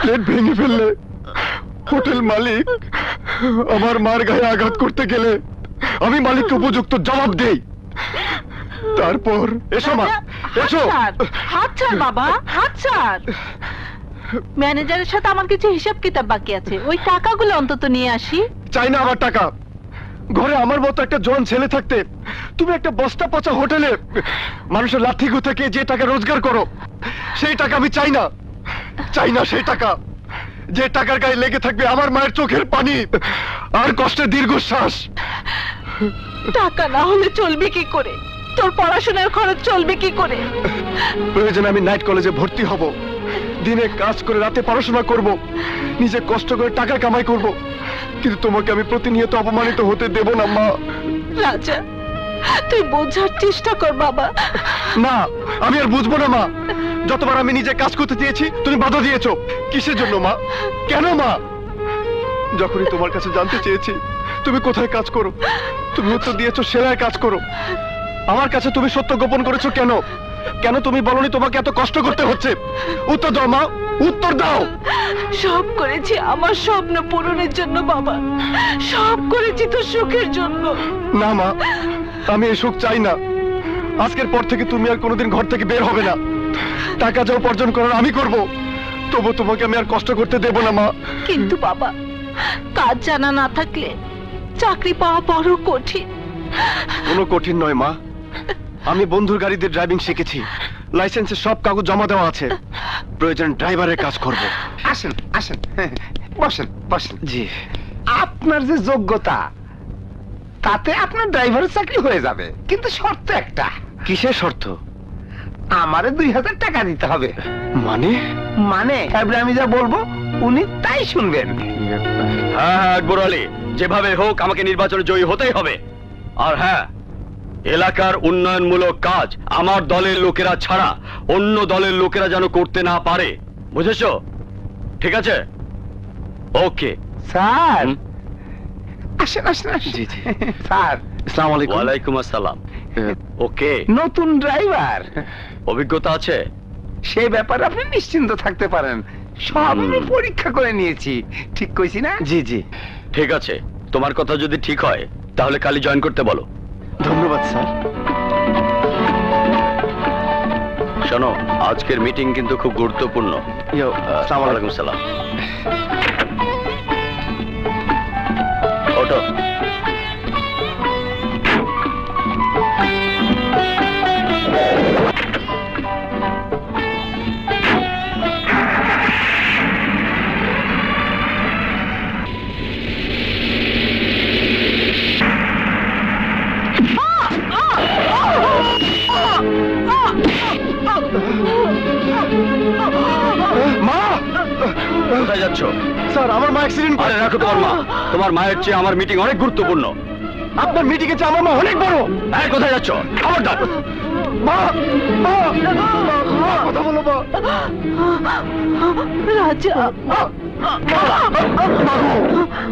S2: প্লেট ভেঙে ফেললে হোটেল মালিক আমার মার গায়ে আঘাত করতে গেলে আমি মালিককে উপযুক্ত জবাব দেই। তারপর এসো মা, এসো।
S3: হাত ছাড় বাবা, হাত ছাড়। ম্যানেজারের সাথে আমার কিছু হিসাব কিতাব বাকি আছে, ওই টাকাগুলো অন্তত নিয়ে আসি।
S2: চাই না আমার টাকা। ঘরে আমার মতো একটা জোয়ান ছেলে থাকতে তুমি একটা বস্তা পচা হোটেলে মানুষের লাথি থেকে যে টাকা রোজগার করো, সেই টাকা আমি চাই না। চাই না সেই টাকা, যে টাকার গায়ে লেগে থাকবে আমার মায়ের চোখের পানি আর কষ্টের দীর্ঘশ্বাস।
S3: টাকা না হলে চলবে কি করে? তোর পড়াশোনার খরচ চলবে কি করে?
S2: প্রয়োজনে আমি নাইট কলেজে ভর্তি হব, দিনে কাজ করে রাতে পড়াশোনা করব, নিজে কষ্ট করে টাকা কামাই করব, কিন্তু তোমাকে আমি প্রতিনিয়ত অপমানিত হতে দেব না মা।
S3: রাজা, তুই বোঝার চেষ্টা কর বাবা।
S2: না, আমি আর বুঝবো না মা। যতবার আমি নিজে কাজ করতে চেয়েছি তুমি বাধা দিয়েছো। কিসের জন্য মা? কেন মা? যখনই তোমার কাছে জানতে চেয়েছি তুমি কোথায় কাজ করো, তুমি উত্তর দিয়েছো সেলাইয়ের কাজ করো। আমার কাছে তুমি সত্য গোপন করেছো কেন? কেন তুমি বলনি তোমাকে এত কষ্ট করতে হচ্ছে? উত্তর দাও মা, উত্তর দাও।
S3: সব করেছি আমার স্বপ্ন পূরণের জন্য বাবা, সব করেছি তোর সুখের জন্য।
S2: না মা, আমি এই সুখ চাই না। আজকের পর থেকে তুমি আর কোনোদিন ঘর থেকে বের হবে না। টাকা যা উপার্জন করার আমি করব, তবু তোমাকে আমি আর কষ্ট করতে দেব না মা।
S3: কিন্তু বাবা, কাজ জানা না থাকলে চাকরি পাওয়া বড় কঠিন।
S2: কোনো কঠিন নয় মা, আমি বন্ধুর গাড়িতে ড্রাইভিং শিখেছি, লাইসেন্সের সব কাগজ জমা দেওয়া আছে। প্রয়োজন ড্রাইভারের কাজ করব।
S10: আসেন আসেন, বসেন বসেন।
S2: জি।
S10: আপনার যে যোগ্যতা তাতে আপনার ড্রাইভারের চাকরি হয়ে যাবে, কিন্তু শর্ত একটা।
S2: কিসের শর্ত?
S10: আমারে 2000 টাকা দিতে হবে।
S2: মানে?
S10: মানে এবারে আমি যা বলবো উনি তাই শুনবেন।
S5: হ্যাঁ হ্যাঁ আকবর আলী, যেভাবে হোক আমাকে নির্বাচনে জয়ী হতেই হবে। আর হ্যাঁ, এলাকার উন্নয়নমূলক কাজ আমার দলের লোকেরা ছাড়া অন্য দলের লোকেরা যেন করতে না পারে, বুঝেছো? ঠিক আছে, ওকে।
S10: স্যার আসেন আসেন আসেন।
S5: জি জি।
S10: স্যার
S5: আসসালামু আলাইকুম। ওয়ালাইকুম আসসালাম। ওকে,
S10: নতুন ড্রাইভার,
S5: অভিজ্ঞতা আছে?
S10: সেই ব্যাপারে আপনি নিশ্চিন্ত থাকতে পারেন, সব আমি পরীক্ষা করে নিয়েছি। ঠিক কইছি না?
S5: জি জি, ঠিক আছে। তোমার কথা যদি ঠিক হয় তাহলে কালই জয়েন করতে বলো।
S10: ধন্যবাদ স্যার।
S5: শোনো, আজকের মিটিং কিন্তু খুব গুরুত্বপূর্ণ। আসসালামু আলাইকুম। সালাম। ওঠো।
S9: মা!
S5: কোথায় যাচ্ছ?
S9: স্যার, আমার মা অ্যাক্সিডেন্ট
S5: আরে রাখো তোমার মা। তোমার মায়ের চেয়ে আমার মিটিং অনেক গুরুত্বপূর্ণ।
S9: আপনার মিটিং এ আমার মা অনেক বড়।
S5: হ্যাঁ, কোথায় যাচ্ছ? খবরদার।
S9: মা! মা! মা, কথা বলো মা।
S3: রাজা,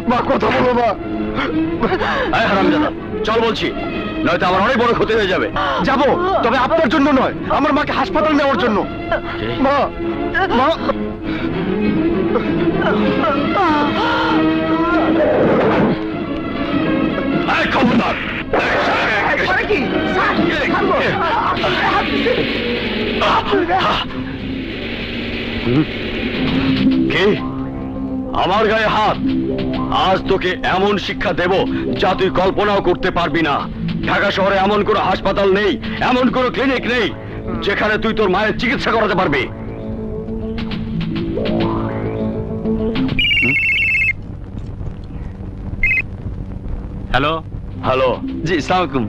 S9: মা, কথা বলো মা।
S5: এই হারামজাদা, চল বলছি, নয়তো আমার অনেক বড় ক্ষতি হয়ে যাবে।
S9: যাবো, তবে আপনার জন্য নয়, আমার মাকে হাসপাতাল নেওয়ার জন্য। মা! মা!
S5: এই খবরদার।
S10: কি
S5: কে আমার গায়ে হাত? আজ তোকে এমন শিক্ষা দেব যা তুই কল্পনাও করতে পারবি না। ঢাকা শহরে এমন কোনো হাসপাতাল নেই, এমন কোনো ক্লিনিক নেই যেখানে তুই তোর মায়ের চিকিৎসা করাতে পারবি। হ্যালো হ্যালো, জি আসসালামু আলাইকুম।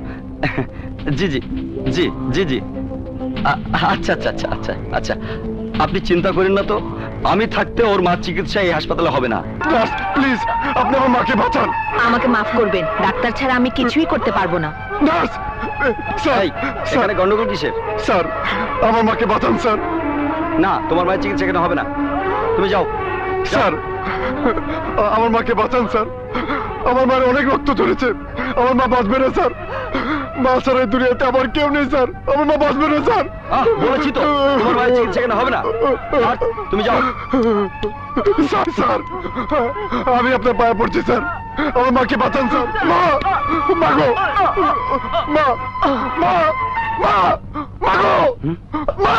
S5: জি জি জি জি জি, আচ্ছা আচ্ছা আচ্ছা আচ্ছা আচ্ছা, আপনি চিন্তা করেন না তো, আমি থাকতে ওর মার চিকিৎসা এই হাসপাতালে হবে না।
S9: প্লিজ, আপনি আমার মাকে বাঁচান।
S11: আমাকে মাফ করবেন, ডাক্তার ছাড়া আমি কিছুই করতে পারবো না।
S9: নার্স! স্যার,
S5: এখানে গন্ডগোল কিসের?
S9: স্যার, আমার মাকে বাঁচান স্যার।
S5: না, তোমার মায়ের চিকিৎসা এখানে হবে না, তুমি যাও।
S9: স্যার, আমার মাকে বাঁচান স্যার। আমার মায়ের অনেক রক্ত ঝরেছে, আমার মা বাঁচবে না স্যার। মা স্যার, এই দুনিয়াতে আমার কেউ নেই স্যার, আমার মা বাঁচবে না স্যার।
S5: বলেছি তো, তোমার মায়ের চিকিৎসা এখানে হবে না, তুমি যাও।
S9: স্যার, স্যার, আমি আপনার পায়ে পড়ছি স্যার, আমার মাকে বাঁচান স্যার। মা! মা গো! মা! মা! মা! মা গো! মা!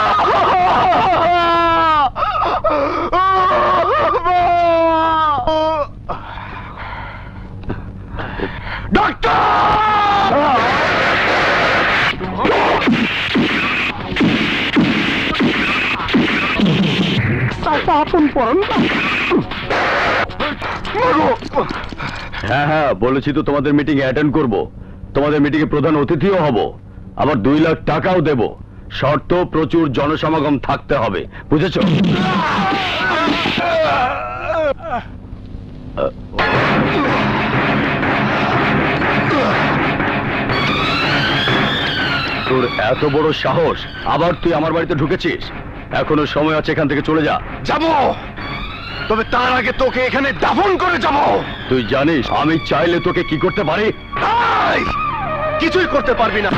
S5: হ্যাঁ হ্যাঁ, বলেছি তো তোমাদের মিটিং এ অ্যাটেন্ড করব, তোমাদের মিটিং এ প্রধান অতিথিও হব, আবার 2 লাখ টাকাও দেব। শর্ত, প্রচুর জনসমাগম থাকতে হবে, বুঝেছো? তোর এত বড় সাহস, আবার তুই আমার বাড়িতে ঢুকেছিস? এখনো সময় আছে, এখান থেকে চলে যা।
S9: যাবো, তবে তার আগে তোকে এখানে দাফন করে যাব।
S5: তুই জানিস আমি চাইলে তোকে কি করতে পারি?
S9: কিছুই করতে পারবি না।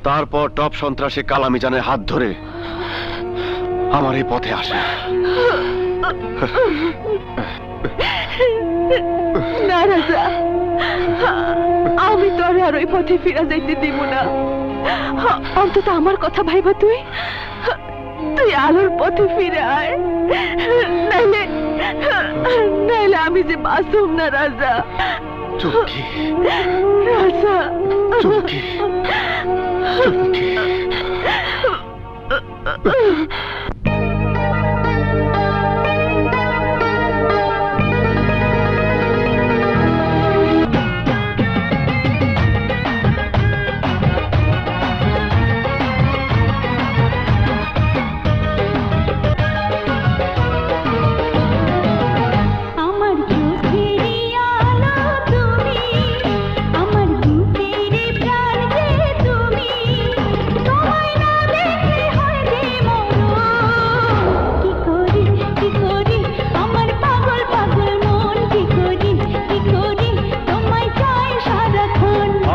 S1: তারপর টপ সন্ত্রাসী কালামিজানের হাত ধরে আমার এই পথে আসে।
S6: না রাজা, আমি তোর আর ওই পথে ফিরা যাইতে দিব না। অন্তত আমার কথা ভাইবা, তুই আলোর পথে ফিরে আয়, নাইলে নাইলে আমি যে বাঁচুম না রাজা।
S1: চুমকি,
S6: রাজা,
S1: চুমকি, চুমকি।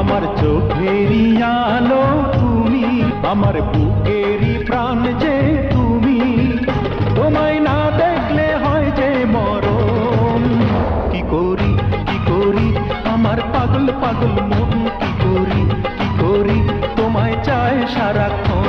S12: আমার চোখেরই আলো তুমি, আমার বুকেরই প্রাণ যে তুমি, তোমায় না দেখলে হয় যে মরণ। কি করি কি করি আমার পাগল পাগল মন, কি করি কি করি তোমায় চায় সারাক্ষণ।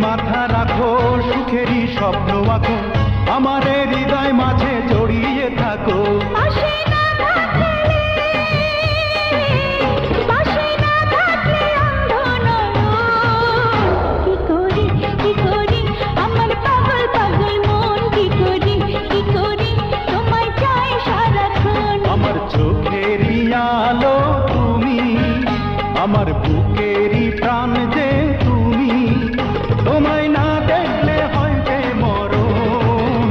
S12: মাথা রাখো, সুখেরই স্বপ্ন আঁকো, আমার হৃদয় মাঝে জড়িয়ে থাকো। আমার চোখেরই আলো তুমি, আমার বুকেরই প্রাণ যে তুমি, তোমায় না দেখলে হয় যে মরণ।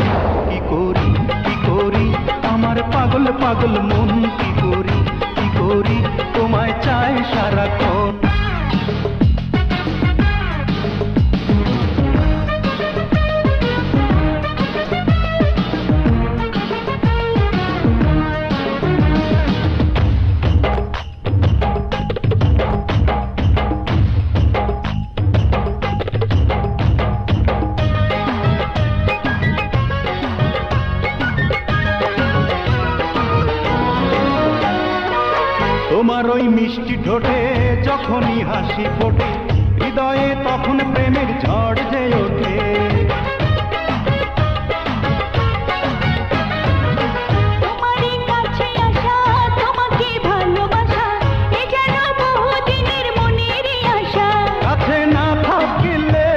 S12: কি করি কি করি আমার পাগল পাগল মন, কি করি কি করি তোমায় চায় সারাক্ষণ। তোমার ওই মিষ্টি ঠোঁটে যখনই হাসি ফোটে, হৃদয়ে তখন প্রেমের ঝড় যে ওঠে। কাছে না থাকলে,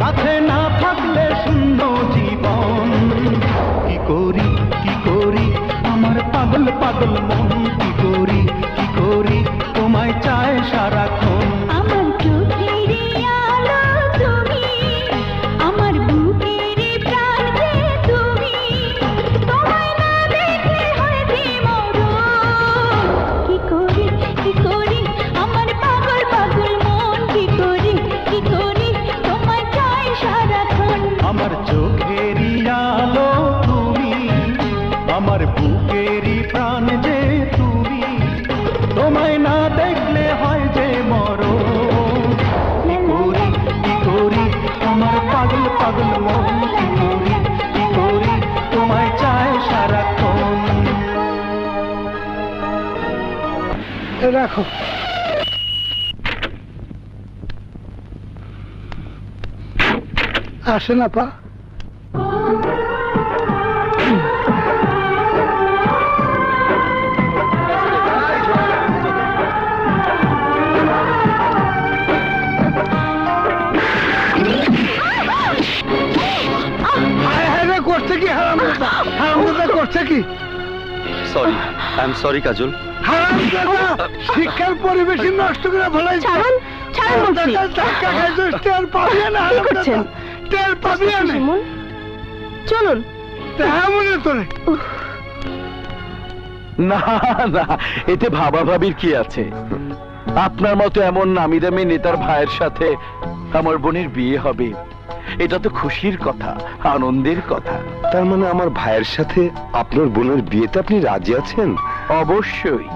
S12: কাছে না থাকলে শূন্য জীবন। কি করি কি করি আমার পাগল পাগল মন, কি করি কি করি তোমায় চায় সারাক্ষণ।
S8: আমার চোখেরই আলো তুমি, আমার বুকেরই প্রাণ যে তুমি, তোমায় না দেখলে হয় যে মরণ। কি করি কি করি আমার পাগল পাগল মন, কি করি কি করি তোমায় চাই সারাক্ষণ।
S12: আমার চোখেরই আলো তুমি, আমার বুকেরই প্রাণ যে তুমি, তোমায় না দেখলে হয় যে মরণ। কি করি কি করি আমার পাগল পাগল মন, কি করি কি করি তোমায় চায় সারাক্ষণ।
S2: রাখো। আসে না পা। করছে কি হারামজাদা? হারামজাদা করছে কি?
S5: সরি, আই এম সরি কাজল।
S2: হারামজাদা শিক্ষার পরিবেশ নষ্ট করে ফেলাইছে।
S6: ছাড়ুন বলছি।
S2: টের পাবি না
S6: কি করছেন?
S2: টের পাবি না
S6: শিমুল, চলুন।
S2: মনে তোরে
S1: না না, এতে ভাবা ভাবির কি আছে? আপনার মতো এমন নামি দামি নেতার ভাইয়ের সাথে আমার বোনের বিয়ে হবে, এটা তো খুশির কথা, আনন্দের কথা।
S9: তার মানে আমার ভাইয়ের সাথে আপনার বোনের বিয়েতে আপনি রাজি আছেন?
S1: অবশ্যই।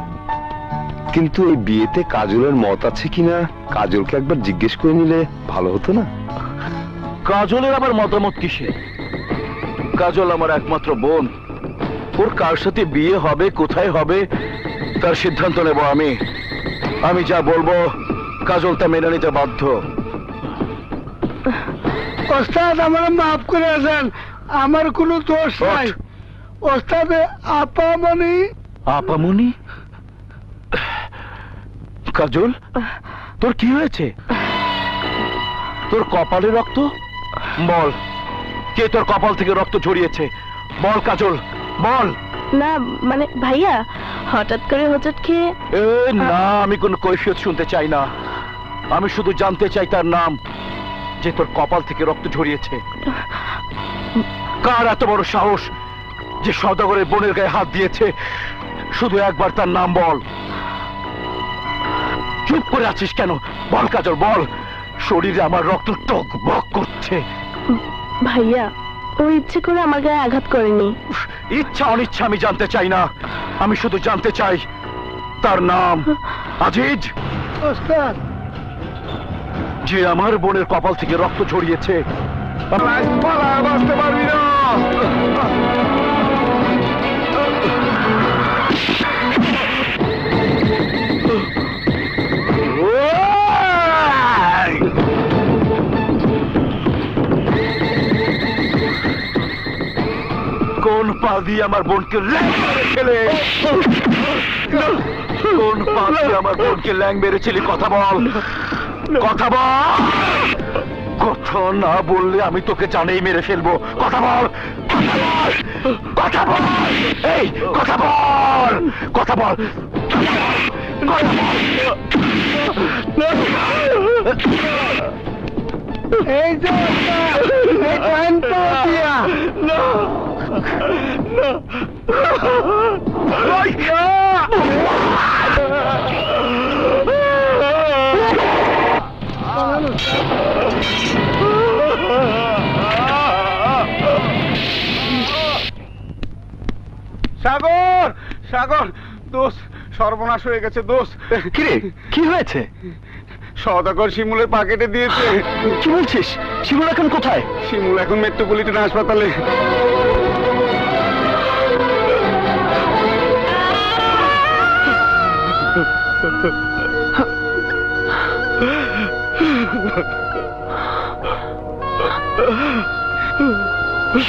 S9: কিন্তু এই বিয়েতে কাজলের মত আছে কিনা কাজলকে একবার জিজ্ঞেস করে নিলে ভালো হতো না?
S1: কাজলের আবার মতামত কিসে? কাজল আমার একমাত্র বোন, ওর কার সাথে বিয়ে হবে, কোথায় হবে, তার সিদ্ধান্ত নেব আমি। আমি যা বলবো কাজল তা মেনে নিতে বাধ্য।
S2: ওস্তাদ আমার মাফ করে দেন, আমার কোনো দোষ নাই। ওস্তাদ আপামনি।
S1: আপামনি? কাজল, তোর কি হয়েছে? তোর কপালে রক্ত? বল, কে তোর কপাল থেকে রক্ত ঝরিয়েছে? বল কাজল, বল।
S6: না মানে ভাইয়া হঠাৎ করে হোঁচট খেয়ে।
S1: না, আমি কোনো কৈফিয়ত শুনতে চাই না। আমি শুধু জানতে চাই তার নাম, যে তোর কপাল থেকে রক্ত ঝরিয়েছে। কার এত বড় সাহস যে সওদাগরের বোনের গায়ে হাত দিয়েছে? শুধু একবার তার নাম বল। চুপ করে আছিস কেন? বল কাজল, বল। শরীরে আমার রক্ত টক বক করছে।
S6: ভাইয়া ও ইচ্ছে করে আমার গায়ে আঘাত করেনি।
S1: ইচ্ছা অনিচ্ছা আমি জানতে চাই না, আমি শুধু জানতে চাই তার নাম। আজিজ,
S2: ওস্তাদ
S1: যে আমার বোনের কপাল থেকে রক্ত ঝরিয়েছে।
S2: বাঁচতে পারবি না।
S1: কোন পা দিয়ে আমার বোনকে ল্যাং মেরেছিলে? কোন পা দিয়ে আমার বোনকে ল্যাং মেরেছিলি? কথা বল, কথা বল। কথা না বললে আমি তোকে জানেই মেরে ফেলবো। কথা বল, কথা বল, এই কথা বল, কথা বল, কথা বল।
S2: এই যে এই টাইম তো দিয়া না না সাগর, সাগর দোষ, সর্বনাশ হয়ে গেছে দোষ।
S1: কিরে, কি হয়েছে?
S2: সওদাগর শিমুলের পাকেটে দিয়েছে।
S1: কি বলছিস? শিমুল এখন কোথায়?
S2: শিমুল এখন মেট্রোপলিটন হাসপাতালে।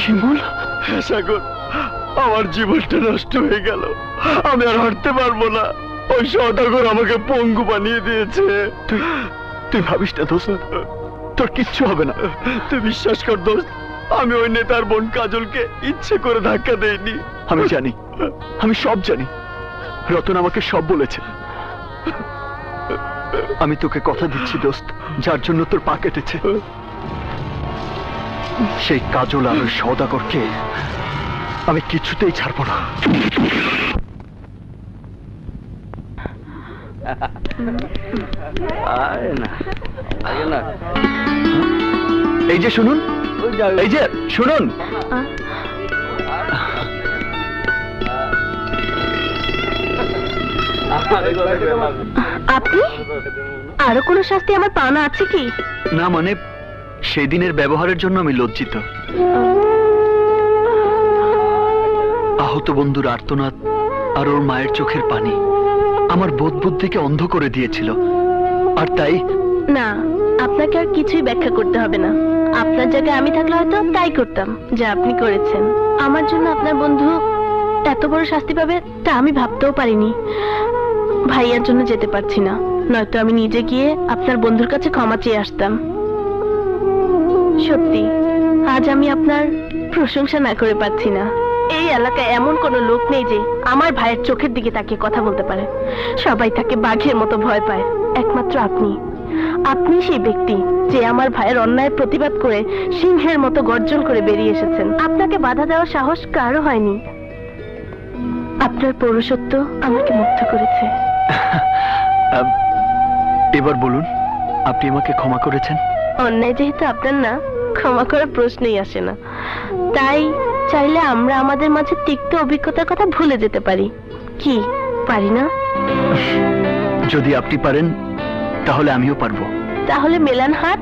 S1: শিমুল? হ্যাঁ সাগর, আমার জীবনটা নষ্ট হয়ে গেল, আমি আর হাঁটতে পারবো না। ওই সওদাগর আমাকে পঙ্গু বানিয়ে দিয়েছে। তুই ভাবিস না দোস্ত, তোর কিচ্ছু হবে না। তুই বিশ্বাস কর দোস্ত, আমি ওই নেতার বোন কাজলকে ইচ্ছে করে ধাক্কা দেইনি। আমি জানি, আমি সব জানি। রতন আমাকে সব বলেছে। আমি তোকে কথা দিচ্ছি দোস্ত, যার জন্য তোর পা কেটেছে সেই কাজল আর ওই সওদাগরকে আমি কিছুতেই ছাড়বো না। এই যে শুনুন, এই যে শুনুন,
S6: আপনি আরো কোনো শাস্তি আমার পাওনা আছে কি?
S1: না মানে সেই দিনের ব্যবহারের জন্য আমি লজ্জিত। আহত বন্ধুর আর্তনাদ আর ওর মায়ের চোখের পানি আমার বোধ বুদ্ধিকে অন্ধ করে দিয়েছিল। আর তাই
S6: না, আপনাকে আর কিছুই ব্যাখ্যা করতে হবে না। আপনার জায়গায় আমি থাকলে হয়তো তাই করতাম যা আপনি করেছেন। আমার জন্য আপনার বন্ধু এত বড় শাস্তি পাবে তা আমি ভাবতেও পারিনি। ভাইয়ার জন্য যেতে পারছি না, নয়তো আমি নিজে গিয়ে আপনার বন্ধুর কাছে ক্ষমা চেয়ে আসতাম। সত্যি আজ আমি আপনার প্রশংসা না করে পাচ্ছি না। এই এলাকায় এমন কোনো লোক নেই যে আমার ভাইয়ের চোখের দিকে তাকিয়ে কথা বলতে পারে। সবাই তাকে বাঘের মতো ভয় পায়, একমাত্র আপনি। আপনি সেই ব্যক্তি যে আমার ভাইয়ের অন্যায়ের প্রতিবাদ করে সিংহের মতো গর্জন করে বেরিয়ে এসেছেন। আপনাকে বাধা দেওয়ার সাহস কারো হয়নি। আপনার পৌরুষত্ব আমাকে মুগ্ধ করেছে।
S5: এবার বলুন, আপনি আমাকে ক্ষমা করেছেন?
S6: অন্যায় যেহেতু আপনার না, ক্ষমা করার প্রশ্নই আসে না। তাই চাইলে আমরা আমাদের মাঝে তিক্ত অভিজ্ঞতার কথা ভুলে যেতে পারি। কি পারি না?
S5: যদি আপনি পারেন তাহলে আমিও পারবো।
S6: তাহলে মেলান হাত।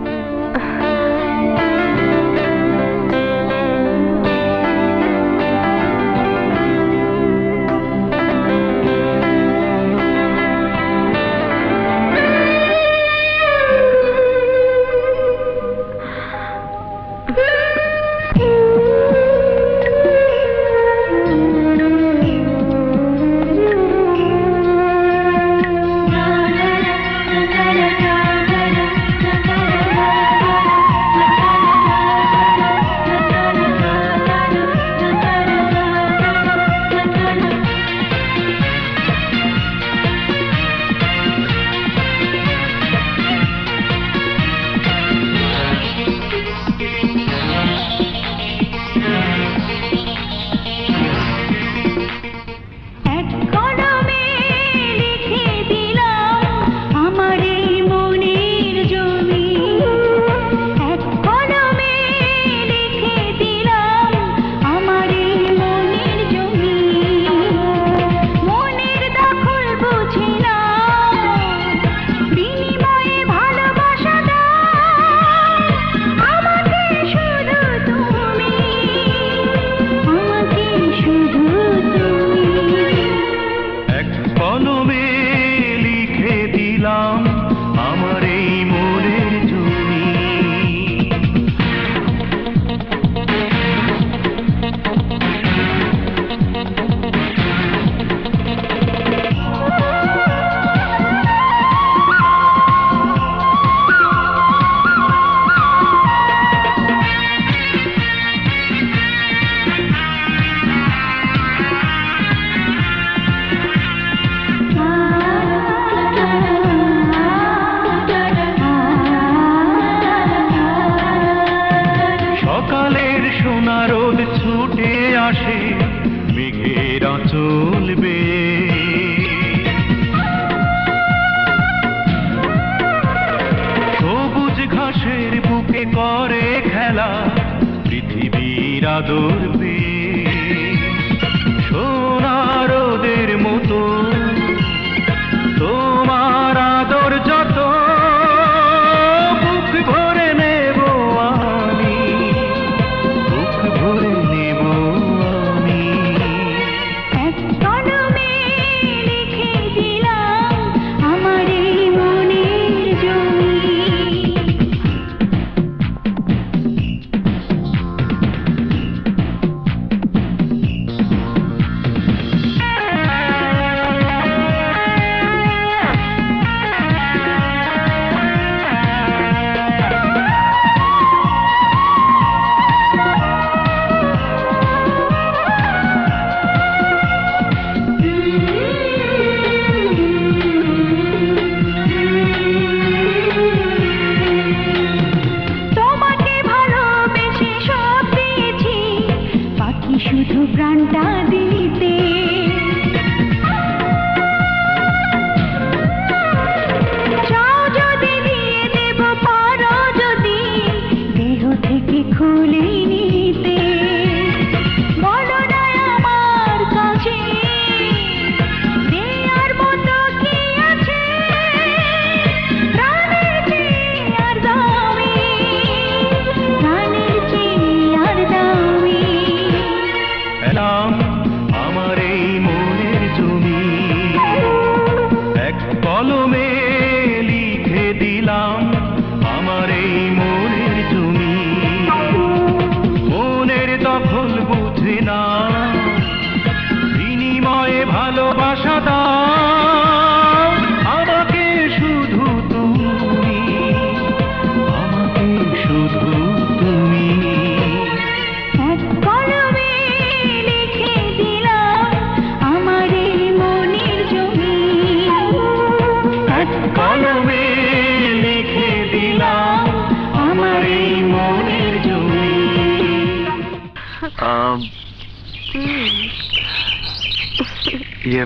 S5: ये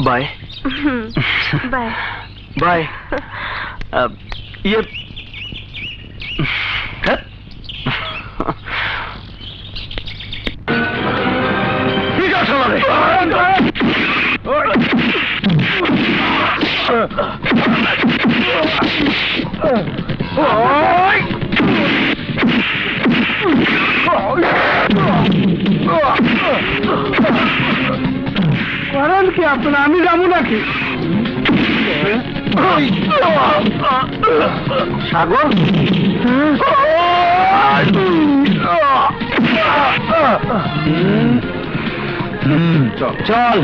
S5: बाय
S6: बाय
S5: बाय ये
S2: করেন কি আপনারা? আমি যাবো নাকি? সাগর
S5: চল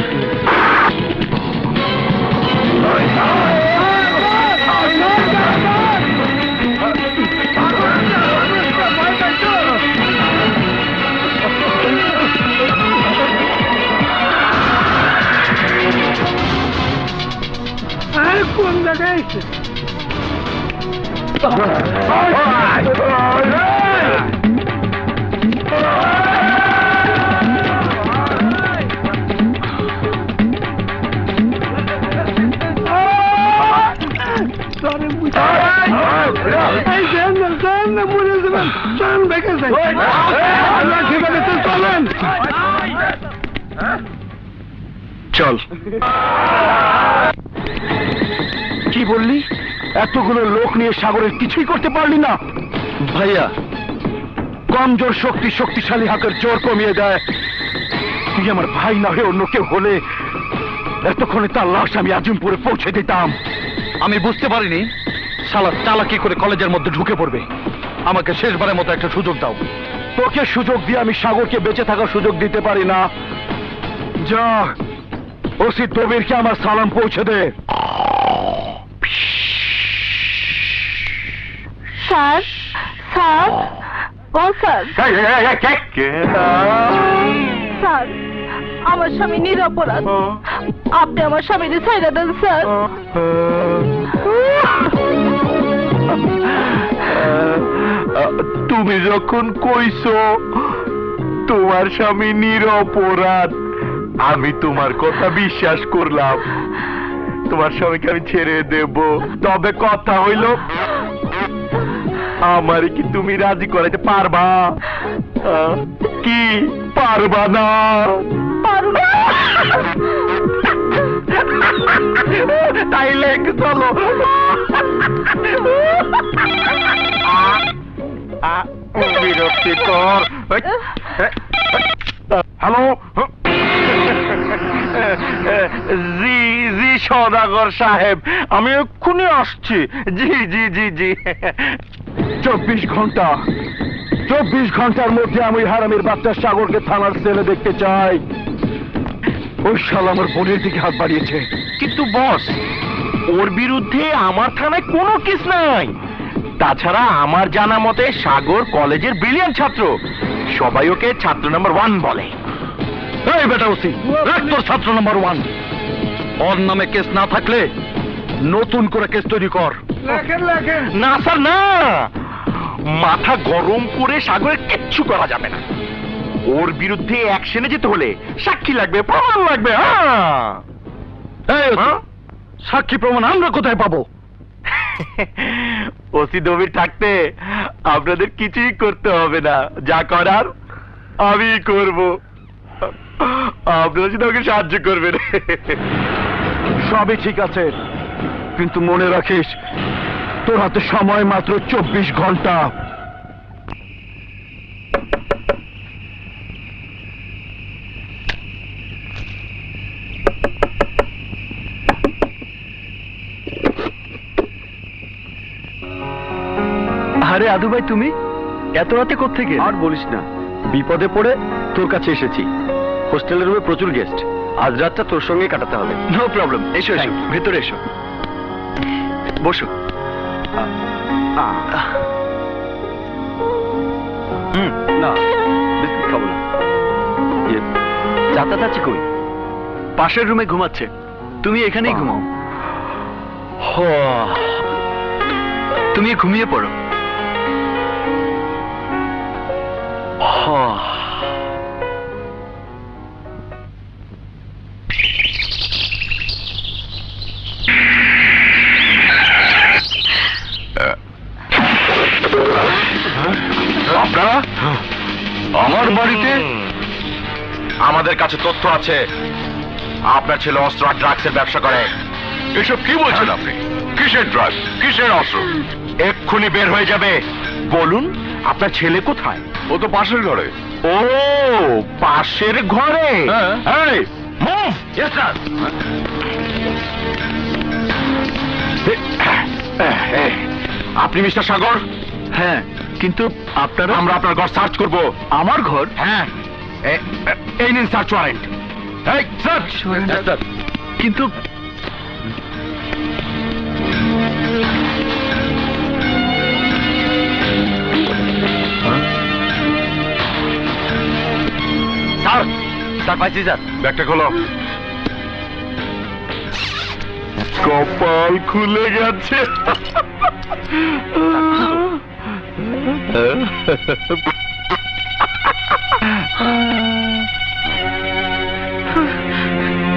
S2: কোন জায়গায়?
S5: চল কি বললি? এতগুলো লোক নিয়ে সাগরের কিছুই করতে পারলি না? ভাইয়া, কমজোর শক্তিশালী হাতের জোর কমিয়ে দেয়। তুই আমার ভাই না হয়ে অন্য কেউ হলে এতক্ষণে তার লাশ আমি আজিমপুরে পৌঁছে দিতাম। আমি বুঝতে পারিনি শালা চালাকি করে কলেজের মধ্যে ঢুকে পড়বে। আমাকে শেষবারের মতো একটা সুযোগ দাও। তোকে সুযোগ দিয়ে আমি সাগরকে বেঁচে থাকার সুযোগ দিতে পারি না। যা ওসি দবিরকে আমার সালাম পৌঁছে দে।
S6: স্যার স্যার ও স্যার স্যার, আমার স্বামী নিরপরাধ, আপনি আমার স্বামীকে ছাইড়া দেন স্যার।
S9: তুমি যখন কইছো তোমার স্বামী নিরপরাধ, আমি তোমার কথা বিশ্বাস করলাম। তোমার স্বামীকে আমি ছেড়ে দেব, তবে কথা হইল আমার কি তুমি রাজি করাইতে পারবা? কি পারবা না? তাইলে চলো। বিরক্তিকর। হ্যালো, জি জি সওদাগর সাহেব, আমি এক্ষুনি আসছি। জি জি জি জি
S5: 24 ঘন্টার মধ্যে আমি হারামির বাচ্চা সাগরকে থানার সেলে দেখতে চাই। ওই শালা আমার বোনের দিকে হাত বাড়িয়েছে।
S9: কিন্তু বস, ওর বিরুদ্ধে আমার থানায় কোনো কেস নাই। তাছাড়া আমার জানা মতে সাগর কলেজের ব্রিলিয়ান্ট ছাত্র, সবাই ওকে ছাত্র নাম্বার 1 বলে।
S5: এই বেটা ওসি, রাখ তোর ছাত্র নাম্বার 1। ওর নামে কেস না থাকলে নতুন করে কেস তৈরি কর।
S9: না স্যার না, মাথা গরম করে সাগরের কিচ্ছু করা যাবে না। ওর বিরুদ্ধে অ্যাকশনে যেতে হলে সাক্ষী লাগবে, প্রমাণ লাগবে।
S5: সাক্ষী প্রমাণ আমরা কোথায় পাবো?
S9: ওসি দবির থাকতে আপনাদের কিছুই করতে হবে না, যা করার আমি করব। আপনারা শুধু আমাকে সাহায্য করবেন।
S5: সবই ঠিক আছে, কিন্তু মনে রাখিস তোর হাতে সময় মাত্র 24 ঘন্টা। আরে আদু ভাই, তুমি এত রাতে কোত্থেকে? আর বলিস না, বিপদে পড়ে তোর কাছে এসেছি। হোস্টেলের রুমে প্রচুর গেস্ট, আজ রাতটা তোর সঙ্গে কাটাতে হবে। নো প্রবলেম, এসো এসো, ভেতরে এসো, বসো। না বিস্কুট খাবো না। চাচা চাচি কই? পাশের রুমে ঘুমাচ্ছে, তুমি এখানেই ঘুমাও। তুমি ঘুমিয়ে পড়ো,
S1: আপনারা আমার বাড়িতে? আমাদের কাছে তথ্য আছে আপনার ছেলে অস্ত্র আর ড্রাগসের ব্যবসা করে। এসব কি বলছেন আপনি? কিসের ড্রাগ, কিসের অস্ত্র? এক্ষুনি বের হয়ে যাবে। বলুন আপনার ছেলে কোথায়? ও তো পাশের ঘরে। ও পাশের ঘরে? এই মুভ। Yes sir. আপনি মিস্টার সাগর?
S5: হ্যাঁ, কিন্তু আপনারা?
S1: আমরা আপনার ঘর সার্চ করব।
S5: আমার ঘর?
S1: হ্যাঁ, এই নিন সার্চ ওয়ারেন্ট। এই সার্চ। স্যার
S5: কিন্তু
S1: স্যার, স্যার পাইছি স্যার। ব্যাগটা খোলো। কপাল খুলে গেছে।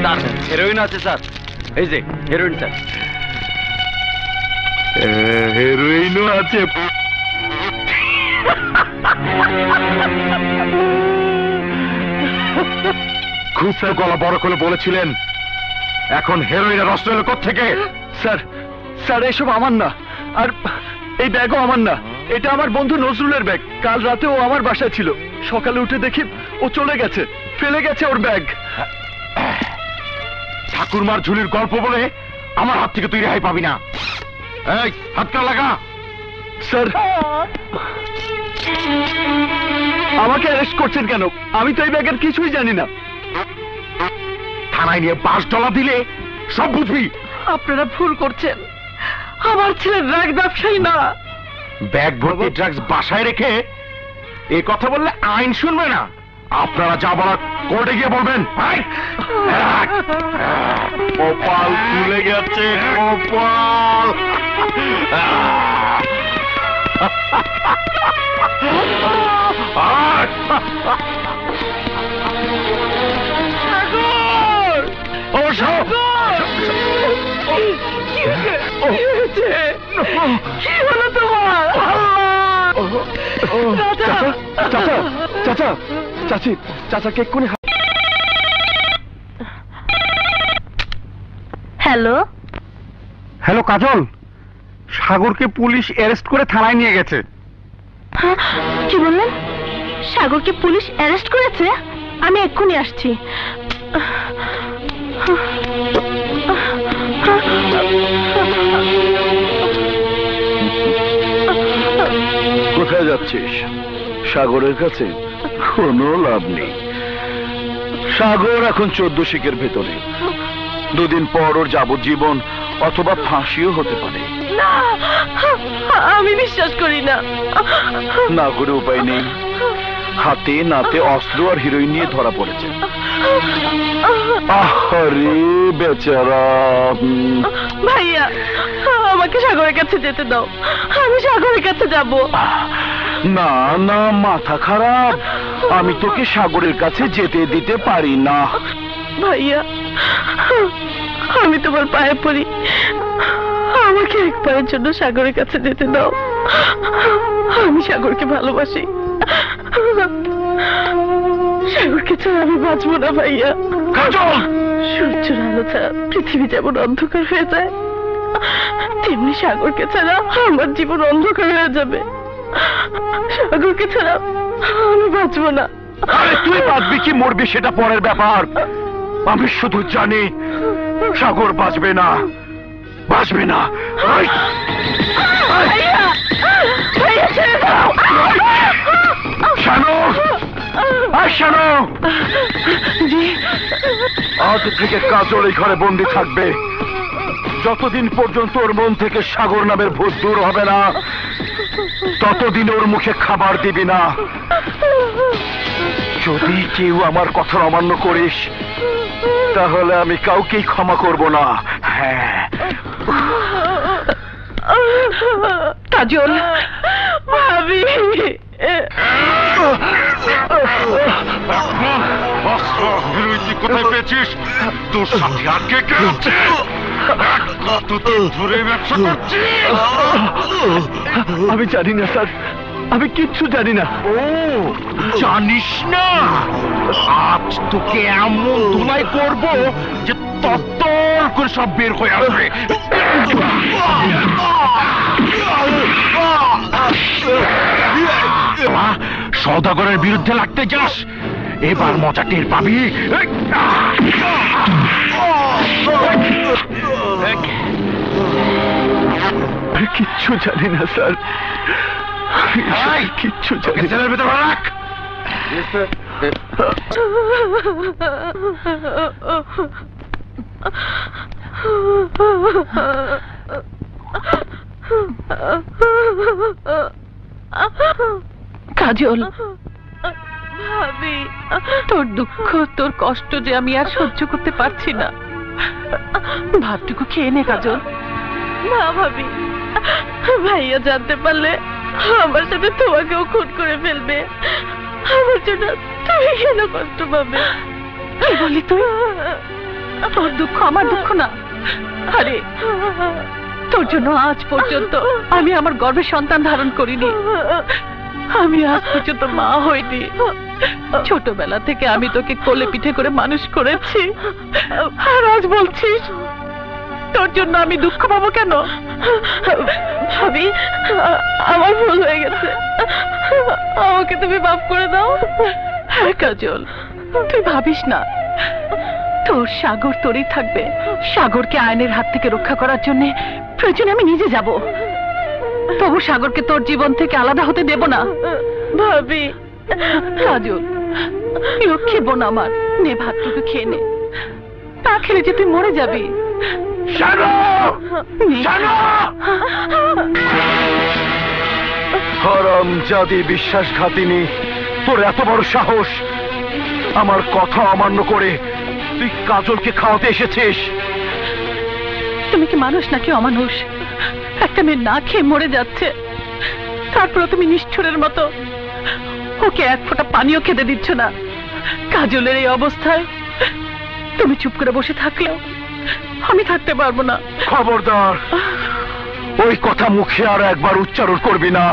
S5: স্যার হেরোইন আছে স্যার। এই যে হেরোইন স্যার।
S1: হেরোইনও আছে। খুব তো গলা বড় করে বলেছিলেন, এখন হেরোইনের অস্ত্র এলো কোত্থেকে?
S5: স্যার, স্যার এসব আমার না, আর এই ব্যাগও আমার না। এটা আমার বন্ধু নজরুলের ব্যাগ। কাল রাতে ও আমার বাসায় ছিল, সকালে উঠে দেখি ও চলে গেছে, ফেলে গেছে ওর ব্যাগ।
S1: ঠাকুরমার ঝুলির গল্প বলে আমার হাত থেকে তুই রেহাই পাবি না। এই হাতটা লাগা।
S5: স্যার আমাকে অ্যারেস্ট করছেন কেন? আমি তো এই ব্যাগের কিছুই জানি না।
S1: থানায় নিয়ে $5 দিলে সব বুঝবি।
S3: আপনারা ভুল করছেন, আমার ছেলে ড্রাগ ব্যবসায়ী না।
S1: ব্যাগ ভর্তি ড্রাগস বাসায় রেখে এ কথা বললে আইন শুনবে না। আপনারা যা বলার কোর্টে গিয়ে বলবেন। কপাল খুলে গেছে, কপাল।
S3: কি হলো তোমার?
S5: চাচা, চাচা, চাচি, চাচাকে এক্ষুনি।
S6: হ্যালো
S2: হ্যালো কাজল, সাগরকে পুলিশ অ্যারেস্ট করে থানায় নিয়ে গেছে।
S6: কি বললেন? সাগরকে পুলিশ অ্যারেস্ট করেছে? আমি এক্ষুনি আসছি।
S5: কোথায় যাচ্ছিস? সাগরের কাছে? কোনো লাভ নেই। সাগর এখন 14 শিকের ভেতরে। দুদিন পর ওর যাবজ্জীবন অথবা ফাঁসিও হতে পারে।
S6: না, আমি বিশ্বাস করি না।
S5: না করে উপায় নেই। হাতে নাতে অস্ত্র আর হিরোইন নিয়ে ধরা পড়েছে। আরে বেচারা।
S6: ভাইয়া, আমাকে সাগরের কাছে যেতে দাও। আমি সাগরের কাছে যাব।
S5: না না, মাথা খারাপ। আমি তোকে সাগরের কাছে যেতে দিতে পারি না।
S6: ভাইয়া, আমি তোমার পায়ে পড়ি, আমাকে একবারের জন্য সাগরের কাছে যেতে দাও। আমি সাগরকে ভালোবাসি। সাগরকে ছাড়া আমি বাঁচবো না ভাইয়া। সূর্যের আলো ছাড়া পৃথিবী যেমন অন্ধকার হয়ে যায়, তেমনি সাগরকে ছাড়া আমার জীবন অন্ধকার হয়ে যাবে। সাগরকে ছাড়া আমি বাঁচবো না।
S1: আরে তুই বাঁচবি কি মরবি সেটা পরের ব্যাপার। আমি শুধু জানি সাগর বাঁচবে না, বাঁচবে না। শানু, শানু, আজ থেকে কাজল এই ঘরে বন্দি থাকবে। যতদিন পর্যন্ত ওর মন থেকে সাগর নামের ভূত দূর হবে না, ততদিন ওর মুখে খাবার দিবি না। যদি কেউ আমার কথা অমান্য করিস, তাহলে আমি কাউকেই ক্ষমা করব না। হ্যাঁ।
S3: কাজল,
S6: ভাবি,
S1: কোথায় পেয়েছিস? তোর সাথে আর কে কে আছে? কতদিন ধরে ব্যবসা করছিস?
S5: আমি জানি না স্যার, আমি কিচ্ছু জানি না।
S1: ও জানিস না? আজ তোকে এমন ধুলাই করব যে তত্তর করে সব বের হয়ে আসবে। সওদাগরের বিরুদ্ধে লাগতে যাস, এবার মজা টের পাবি।
S5: কিচ্ছু জানি না স্যার, কিচ্ছু জানি না।
S1: ছেলের ভেতরে রাখ।
S3: কাজল, তোর দুঃখ, তোর কষ্ট যে আমি আর সহ্য করতে পারছি না। ভাতটুকু খেয়ে নে কাজল।
S6: না ভাবি, ভাইয়া জানতে পারলে আমার সাথে তোমাকেও খুন করে ফেলবে। আমার জন্য তুমি কেন কষ্ট পাবে?
S3: কি বলি তুই? তোর দুঃখ আমার দুঃখ না। আরে তোর জন্য আজ পর্যন্ত আমি আমার গর্ভে সন্তান ধারণ করিনি, আমি আজ পর্যন্ত মা হইনি। ছোটবেলা থেকে আমি তোকে কোলে পিঠে করে মানুষ করেছি, আর আজ বলছিস তোর জন্য আমি দুঃখ পাবো কেন?
S6: ভাবি, আমার ভুল হয়ে গেছে, আমাকে তুমি মাফ করে দাও।
S3: হ্যাঁ কাজল, তুই ভাবিস না, তোর সাগর তোরই থাকবে। সাগরকে আইনের হাত থেকে রক্ষা করার জন্য প্রয়োজনে আমি নিজে যাব, তবু সাগরকে তোর জীবন থেকে আলাদা হতে দেব না।
S6: ভাবি,
S3: কাজল লক্ষ্মী বোন আমার, নে ভাতটুকু খেয়ে নে, তা খেলে যে তুই মরে যাবি।
S1: হারামজাদি বিশ্বাসঘাতিনী, তোর এত বড় সাহস! আমার কথা অমান্য করে তুই কাজলকে খাওয়াতে এসেছিস?
S3: তুমি কি মানুষ নাকি অমানুষ? একটা মেয়ে না খেয়ে মরে যাচ্ছে, তারপরে তুমি নিষ্ঠুরের মতো ওকে এক ফোঁটা পানিও খেতে দিচ্ছ না। কাজলের এই অবস্থায় তুমি চুপ করে বসে থাকলেও আমি থাকতে পারবো না।
S1: খবরদার, ওই কথা মুখে আর একবার উচ্চারণ করবি না,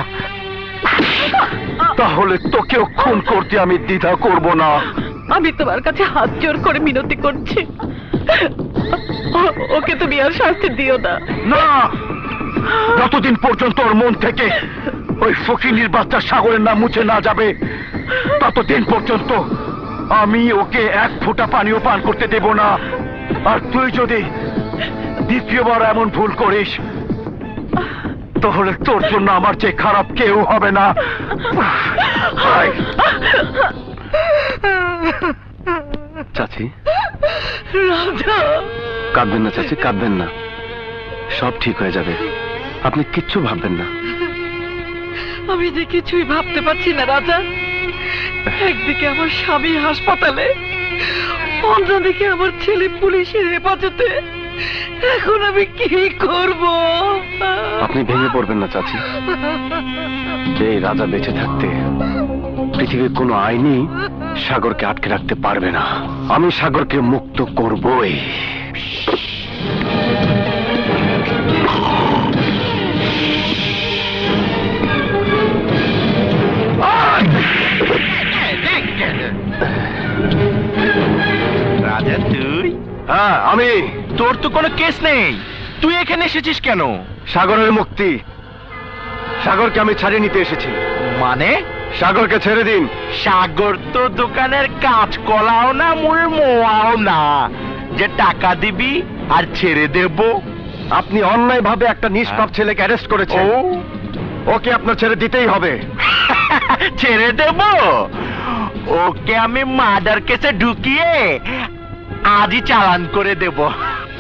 S1: তাহলে তোকেও খুন করতে আমি দ্বিধা করব না।
S3: আমি তোমার কাছে হাত জোর করে মিনতি করছি, ওকে তুমি আর শাস্তি দিও না।
S1: না, যতদিন পর্যন্ত ওর মন থেকে ওই ফকিনীর বাচ্চা সাগরের নাম মুছে না যাবে, ততদিন পর্যন্ত আমি ওকে এক ফোঁটা পানিও পান করতে দেব না। আর তুই যদি দ্বিতীয়বার এমন ভুল করিস, তাহলে তোর জন্য আমার চেয়ে খারাপ কেউ হবে না।
S5: চাচি,
S3: রাজা,
S5: কাঁদবেন না চাচি, কাঁদবেন না, সব ঠিক হয়ে যাবে, আপনি কিচ্ছু ভাববেন না।
S3: আমি যে কিছুই ভাবতে পারছি না রাজা। একদিকে আমার স্বামী হাসপাতালে, অন্যদিকে আমার ছেলে পুলিশের হেফাজতে, এখন আমি কি করব?
S5: আপনি ভেঙে পড়বেন না চাচি, এই রাজা বেঁচে থাকতে পৃথিবীর কোনো আইনই সাগরকে আটকে রাখতে পারবে না। আমি সাগরকে মুক্ত করবই।
S1: রাজা তুই? হ্যাঁ আমি। তোর তো কোনো কেস নেই, তুই এখানে এসেছিস কেন?
S5: সাগরের মুক্তি, সাগরকে আমি ছাড়িয়ে নিতে এসেছি।
S1: মানে?
S5: সাগরকে ছেড়ে দিন।
S1: সাগর তো দোকানের কাজ কলাও না, মূল মোয়াও না যে টাকা দিবি আর ছেড়ে দেব।
S5: আপনি অন্যায় ভাবে একটা নিষ্পাপ ছেলেকে অ্যারেস্ট করেছেন, ওকে আপনার ছেড়ে দিতেই হবে।
S1: ছেড়ে দেব? ওকে আমি মার্ডার কেসে ঢুকিয়ে আজই চালান করে দেব।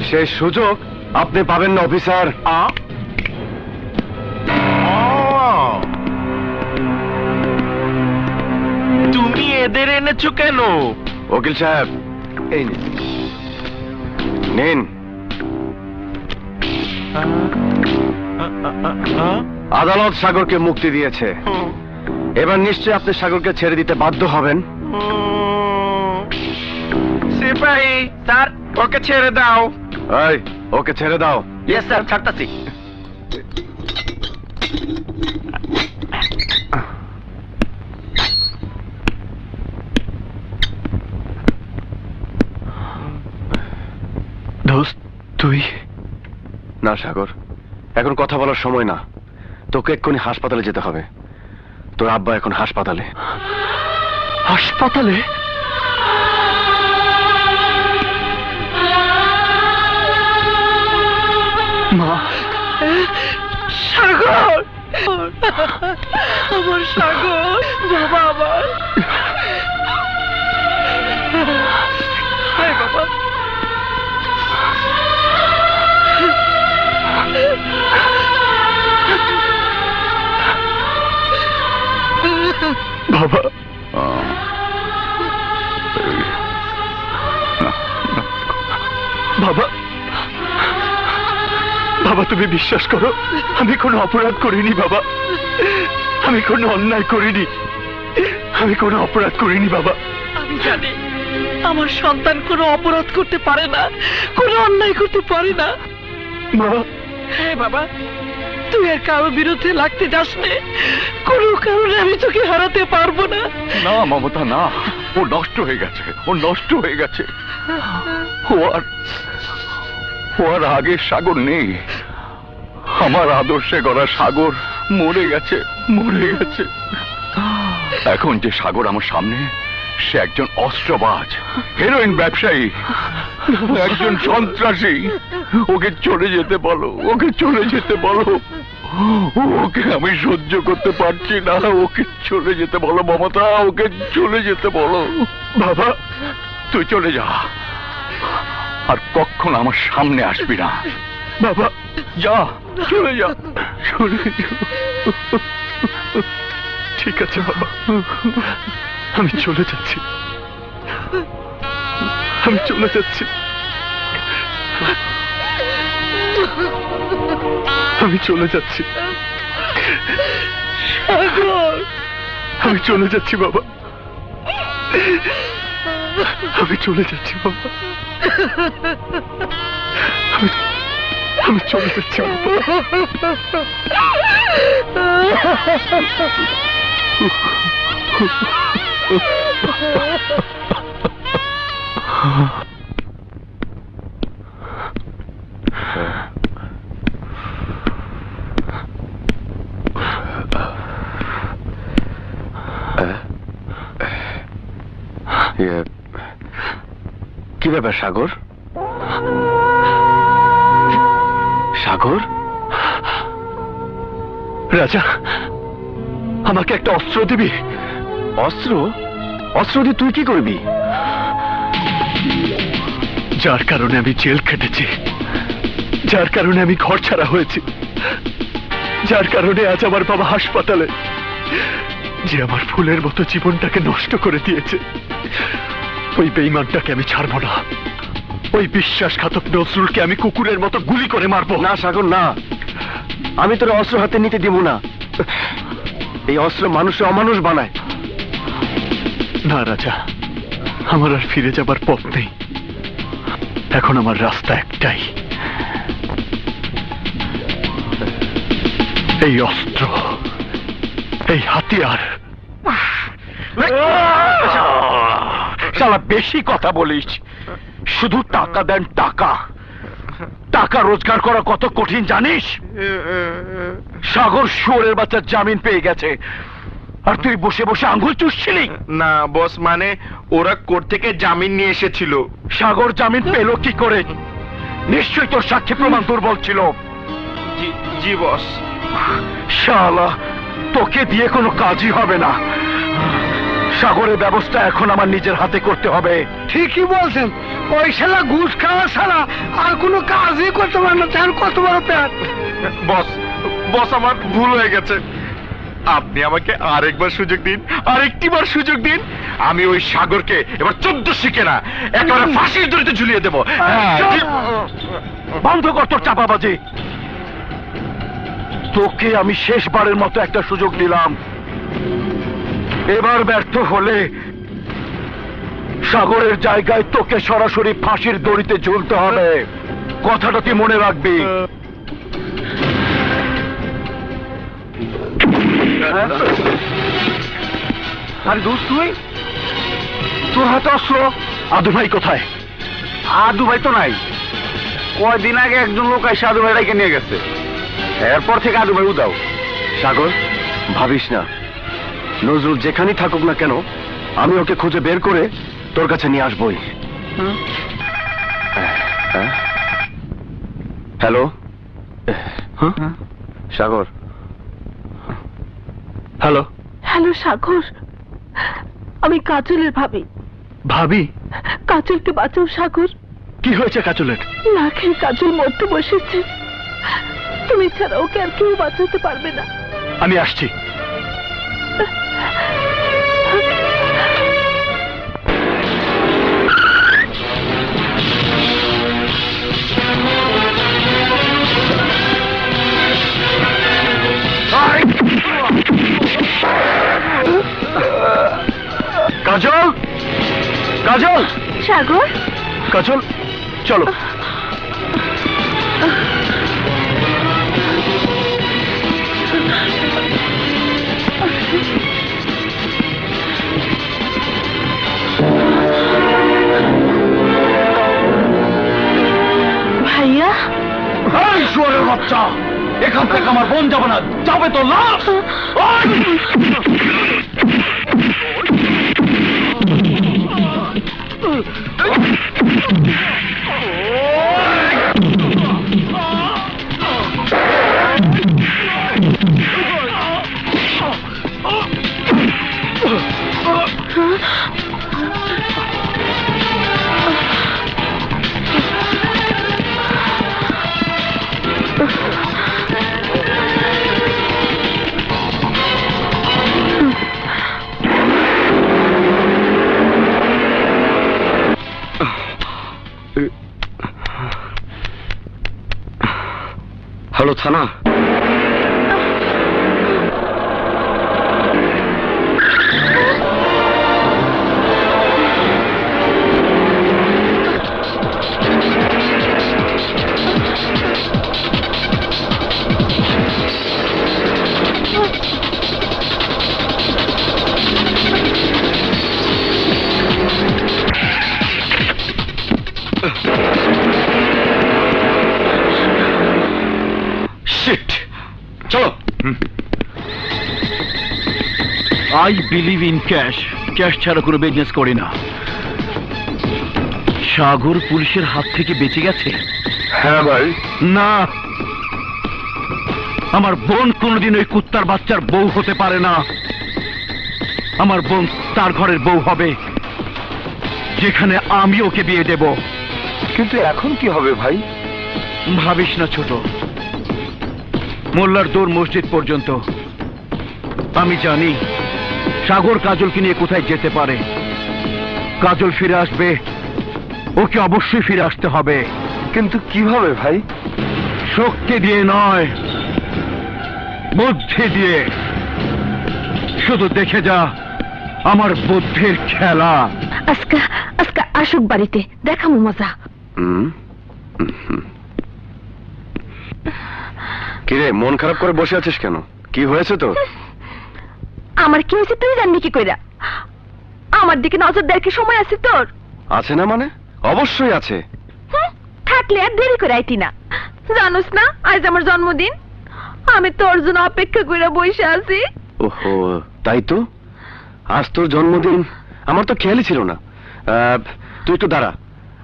S5: সেই সুযোগ আপনি পাবেন না অফিসার।
S1: তুমি এদের এনেছো কেন?
S5: উকিল সাহেব, এই নিন। আদালত সাগরকে মুক্তি দিয়েছে,
S1: এবার নিশ্চয়ই আপনি সাগরকে ছেড়ে দিতে বাধ্য হবেন।
S2: সিপাহী স্যার, ওকে ছেড়ে দাও।
S1: এই, ওকে ছেড়ে দাও।
S2: ইয়েস স্যার, ছাড়তাছি।
S1: দোস্ত, তুই? না সাগর, এখন কথা বলার সময় না। তোকে এক্ষুনি হাসপাতালে যেতে হবে। তোর আব্বা এখন হাসপাতালে। হাসপাতালে? মা,
S3: সাগর, আমার সাগর, বাবা আমার। হায় বাবা।
S1: বাবা, বাবা, বাবা তুমি বিশ্বাস করো, আমি কোনো অপরাধ করিনি বাবা। আমি কোনো অন্যায় করিনি, আমি কোনো অপরাধ করিনি বাবা।
S3: আমি জানি আমার সন্তান কোনো অপরাধ করতে পারে না, কোনো অন্যায় করতে পারে না।
S1: মা,
S3: হ্যাঁ বাবা, তুই আর কারোর বিরুদ্ধে লাগতে যাস না। কোনো কারণে আমি তোকে হারাতে পারবো না।
S1: না মমতা, না, ও নষ্ট হয়ে গেছে, ও নষ্ট হয়ে গেছে। ও আর আগের সাগর নেই। আমার আদর্শে গড়া সাগর মরে গেছে, মরে গেছে। এখন যে সাগর আমার সামনে, সে একজন অস্ত্রবাজ, হেরোইন ব্যবসায়ী, একজন সন্ত্রাসী। ওকে চলে যেতে বলো, ওকে চলে যেতে বলো। ওকে আমি সহ্য করতে পারছি না, ওকে চলে যেতে বলো মমতা, ওকে চলে যেতে বলো। বাবা, তুই চলে যা, আর কখনো আমার সামনে আসবি না। বাবা যা, চলে যা, চলে যা। ঠিক আছে বাবা, আমি চলে যাচ্ছি, আমি চলে যাচ্ছি, আমি চলে যাচ্ছি, আমি চলে যাচ্ছি বাবা, আমি চলে যাচ্ছি বাবা, আমি চলে যাচ্ছি বাবা। কি ব্যাপার সাগর? সাগর, রাজা আমাকে একটা অস্ত্র দিবি? অস্ত্র? অস্ত্র দিয়ে তুই কি করবি? যার কারণে আমি জেল খেটেছি, যার কারণে আমি ঘর ছাড়া হয়েছি, যার কারণে আজ আমার বাবা হাসপাতালে, যে আমার ফুলের মতো জীবনটাকে নষ্ট করে দিয়েছে, ওই বেঈমানটাকে আমি ছাড়বো না। ওই বিশ্বাসঘাতক নজরুলকে আমি কুকুরের মতো গুলি করে মারবো। না সাগর, না, আমি তোর অস্ত্র হাতে নিতে দিব না। এই অস্ত্র মানুষে অমানুষ বানায়। না রাজা, আমার আর ফিরে যাবার পথ নেই। এখন আমার রাস্তা একটাই, এই অস্ত্র, এই হাতিয়ার। শালা বেশি কথা বলিস, শুধু টাকা দেন টাকা। টাকা রোজগার করা কত কঠিন জানিস? সাগর শুয়োরের বাচ্চার জামিন পেয়ে গেছে, আর তুই বসে বসে আঙ্গুল চুষছিলি।
S2: না বস, মানে ওরা কোর্ট থেকে জামিন নিয়ে এসেছিল।
S1: সাগর জামিন পেল কি করে? নিশ্চয়ই তোর সাক্ষী প্রমাণ দুর্বল ছিল।
S2: জি বস।
S1: শালা, তোকে দিয়ে কোনো কাজই হবে না। সাগরের ব্যবস্থা এখন আমার নিজের হাতে করতে হবে।
S2: ঠিকই বলছেন, ওই শালা ঘুষ খাওয়া ছাড়া আর কোনো কাজই করতে পারে না। তার কত বড় পেট। বস, বস আমার ভুল হয়ে গেছে। আপনি আমাকে আরেকবার সুযোগ দিন, আরেকটিবার সুযোগ দিন। আমি ওই সাগরকে এবার 14 শিখে না, একেবারে ফাঁসির দড়িতে ঝুলিয়ে দেবো।
S1: বন্ধ কর তোর চাপাবাজি। তোকে আমি শেষবারের মতো একটা সুযোগ দিলাম। এবার ব্যর্থ হলে সাগরের জায়গায় তোকে সরাসরি ফাঁসির দড়িতে ঝুলতে হবে। কথাটা তুই মনে রাখবি।
S2: আরে দোস্ত তুই, তোর হাতে অস্ত্র?
S1: আদু ভাই কোথায়?
S2: আদু ভাই তো নাই। কয়দিন আগে একজন লোক এসে আদু ভাই ডাইকে নিয়ে গেছে, এরপর থেকে আদু ভাই উদাও।
S1: সাগর, ভাবিস না, নজরুল যেখানেই থাকুক না কেন আমি ওকে খুঁজে বের করে তোর কাছে নিয়ে আসবই। হ্যালো, সাগর। হ্যালো।
S6: হ্যালো সাগর, আমি কাজলের ভাবি।
S1: ভাবি?
S6: কাজলকে বাঁচাও সাগর।
S1: কি হয়েছে কাজলের?
S6: না খেয়ে কাজল মরতে বসেছে, তুমি ছাড়া ওকে আর কেউ বাঁচাতে পারবে না।
S1: আমি আসছি। কাজল, কাজল।
S6: সাগর।
S1: কাজল, চলো।
S6: ভাইয়া।
S1: এই শুয়োরের বাচ্চা, এখান থেকে আমার বোন যাবে না, যাবে তো লাশ।
S2: হ্যালো থানা।
S1: চলো। I believe in cash. Cash ছাড়া কোনো বিজনেস করি না। সাগর পুলিশের হাত থেকে বেঁচে গেছে?
S9: হ্যাঁ ভাই।
S1: না, আমার বোন কোনোদিন ওই কুত্তার বাচ্চার বউ হতে পারে না। আমার বোন তার ঘরের বউ হবে, যেখানে আমি ওকে বিয়ে দেব।
S9: কিন্তু এখন কি হবে ভাই?
S1: ভাবিস না ছোট, মোল্লার দৌড় মসজিদ পর্যন্ত। আমি জানি সাগর কাজলকে নিয়ে কোথায় যেতে পারে। কাজল ফিরে আসবে, ওকে অবশ্যই ফিরে আসতে হবে।
S9: কিন্তু কিভাবে ভাই?
S1: শক্তি দিয়ে নয়, বুদ্ধি দিয়ে। শুধু দেখে যা আমার বুদ্ধির খেলা।
S11: আজকা আজকা আসুক বাড়িতে, দেখামু মজা।
S1: কিরে, মন খারাপ করে বসে আছিস কেন? কি হয়েছে তো?
S11: আমার কি হয়েছে তুই জানবি কি কইরা? আমার দিকে নজর দেওয়ার কি সময় আছে তোর?
S1: আছে না মানে? অবশ্যই আছে।
S11: থাকলে আর দেরি করে আইতি না। জানোস না আজ আমার জন্মদিন, আমি তোর জন্য অপেক্ষা করে বসে আছি।
S1: ওহো, তাই তো। আজ তোর জন্মদিন, আমার তো খেয়ালই ছিল না। তুই একটু দাঁড়া,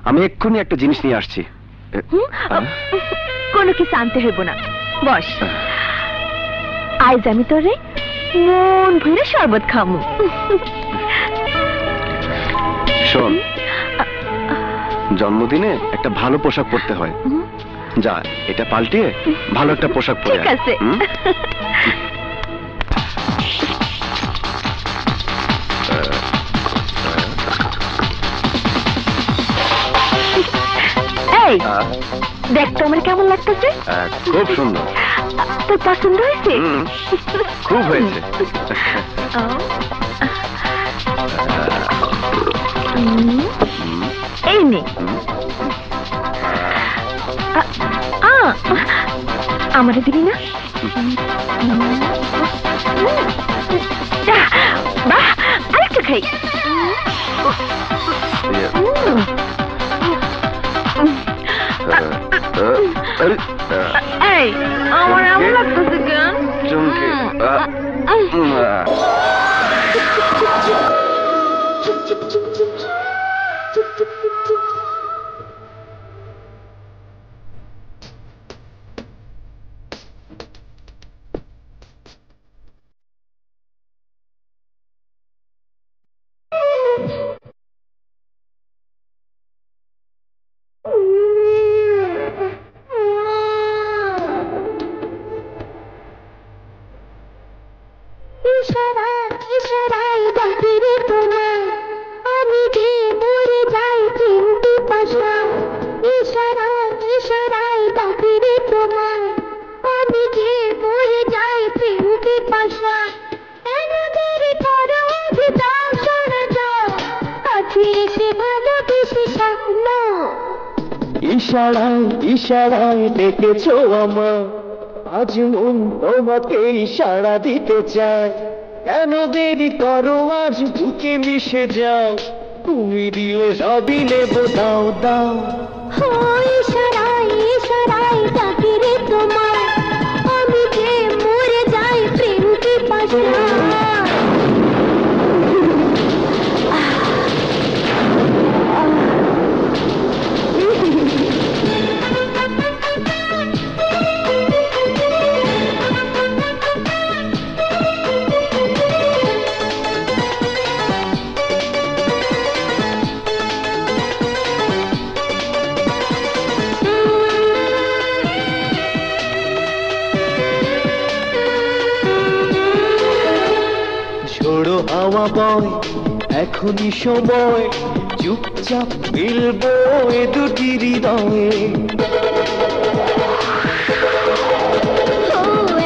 S1: আমি এক্ষুনি একটা জিনিস নিয়ে আসছি।
S11: কোনো কিছু আনতে হইব না, বস। আজ আমি তোরে মন ভরে শরবত খামু।
S1: শোন, জন্মদিনে একটা ভালো পোশাক পরতে হয়। যা, এটা পাল্টিয়ে ভালো একটা পোশাক পরে
S11: ঠিক আছে। এই দেখ তো আমার কেমন লাগতেছে?
S1: খুব সুন্দর।
S11: তোর পছন্দ হয়েছে?
S1: খুব হয়েছে।
S11: এই নে আমারে দিবি না? বাহ, আরেকটা খাই। এই আমার এমন লাগতেছে কেন?
S7: ইশারায় ইশারায় ডেকেছো আমার, আজ মন তোমাকে ইশারা দিতে চায়। কেন দেরি করো, আজ বুকে মিশে যাও, তুমি দিলে সবই নেব, দাও দাও।
S8: ইশারায় ইশারায় ডাকি রে তোমায়, আমি যে মরে যাই প্রেম পিপাসায়।
S7: ঝোড়ো হাওয়া বয়, এখনই সময় চুপচাপ মিলবো এ দুটি হৃদয়ে।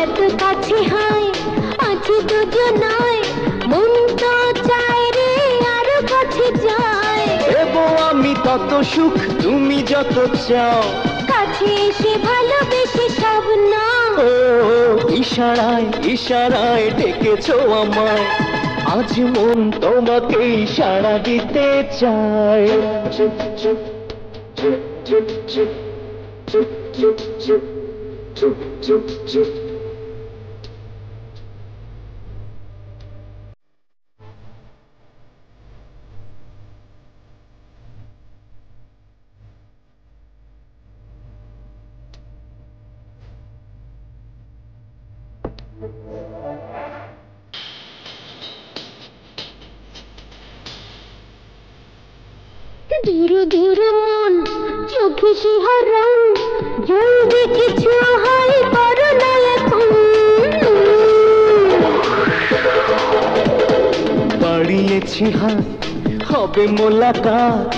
S8: এত কাছে হয় আছি দুজনায়, মন তো চায় রে আরো কাছে যায়।
S7: দেবো আমি তত সুখ তুমি যত চাও,
S8: কাছে এসে ভালোবেসে সব না।
S7: ও ইশারায় ইশারায় ডেকেছো আমায়, আজ মন তোমাকে ইশারা দিতে চায়। চুপ চুপ চুপ চুপ চুপ চুপ চুপ চুপ চুপ চুপ চুপ।
S8: ধীরে ধীরে মন চোখে শিহরণ, জলদি কিছু হয় করো না এখন।
S7: বাড়িয়েছি হাত, হবে মোলাকাত,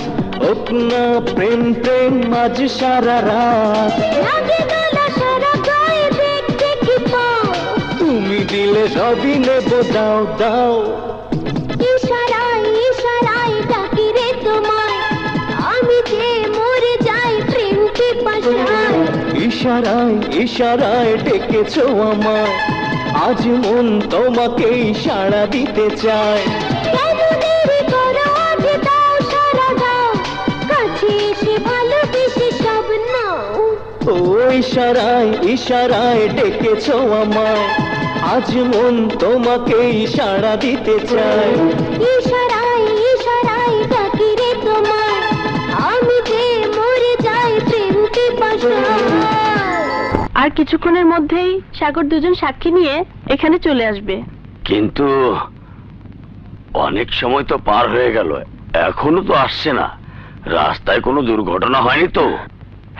S7: अपना प्रेम प्रेम আজ সারা রাত।
S8: লাগে গলা সারা গায়ে দেখতে কি পাও,
S7: তুমি দিলে সবই নেব, দাও দাও।
S8: ইশারায় ইশারায় ডাকি রে তোমায়, আমি যে মরে যাই প্রেম পিপাসায়।
S7: ইশারায় ইশারায় ডেকেছো আমায়, আজ মন তোমাকে ইশারা দিতে চায়।
S8: কেন দেরি করো, আজ দাও সারা দাও, কাছে এসে ভালোবেসে সব নাও।
S7: ও ইশারায় ইশারায় ডেকেছো আমায়, আজ মন তোমাকে ইশারা দিতে চায়।
S8: ইশারায় ইশারায় ডাকি রে তোমায়, আমি যে মরে যাই প্রেম পিপাসায়।
S6: আর কিছুক্ষণের মধ্যেই সাগর দুজন সাক্ষী নিয়ে এখানে চলে আসবে।
S1: কিন্তু অনেক সময় তো পার হয়ে গেল, এখনো তো আসছে না। রাস্তায় কোনো দুর্ঘটনা হয়নি তো?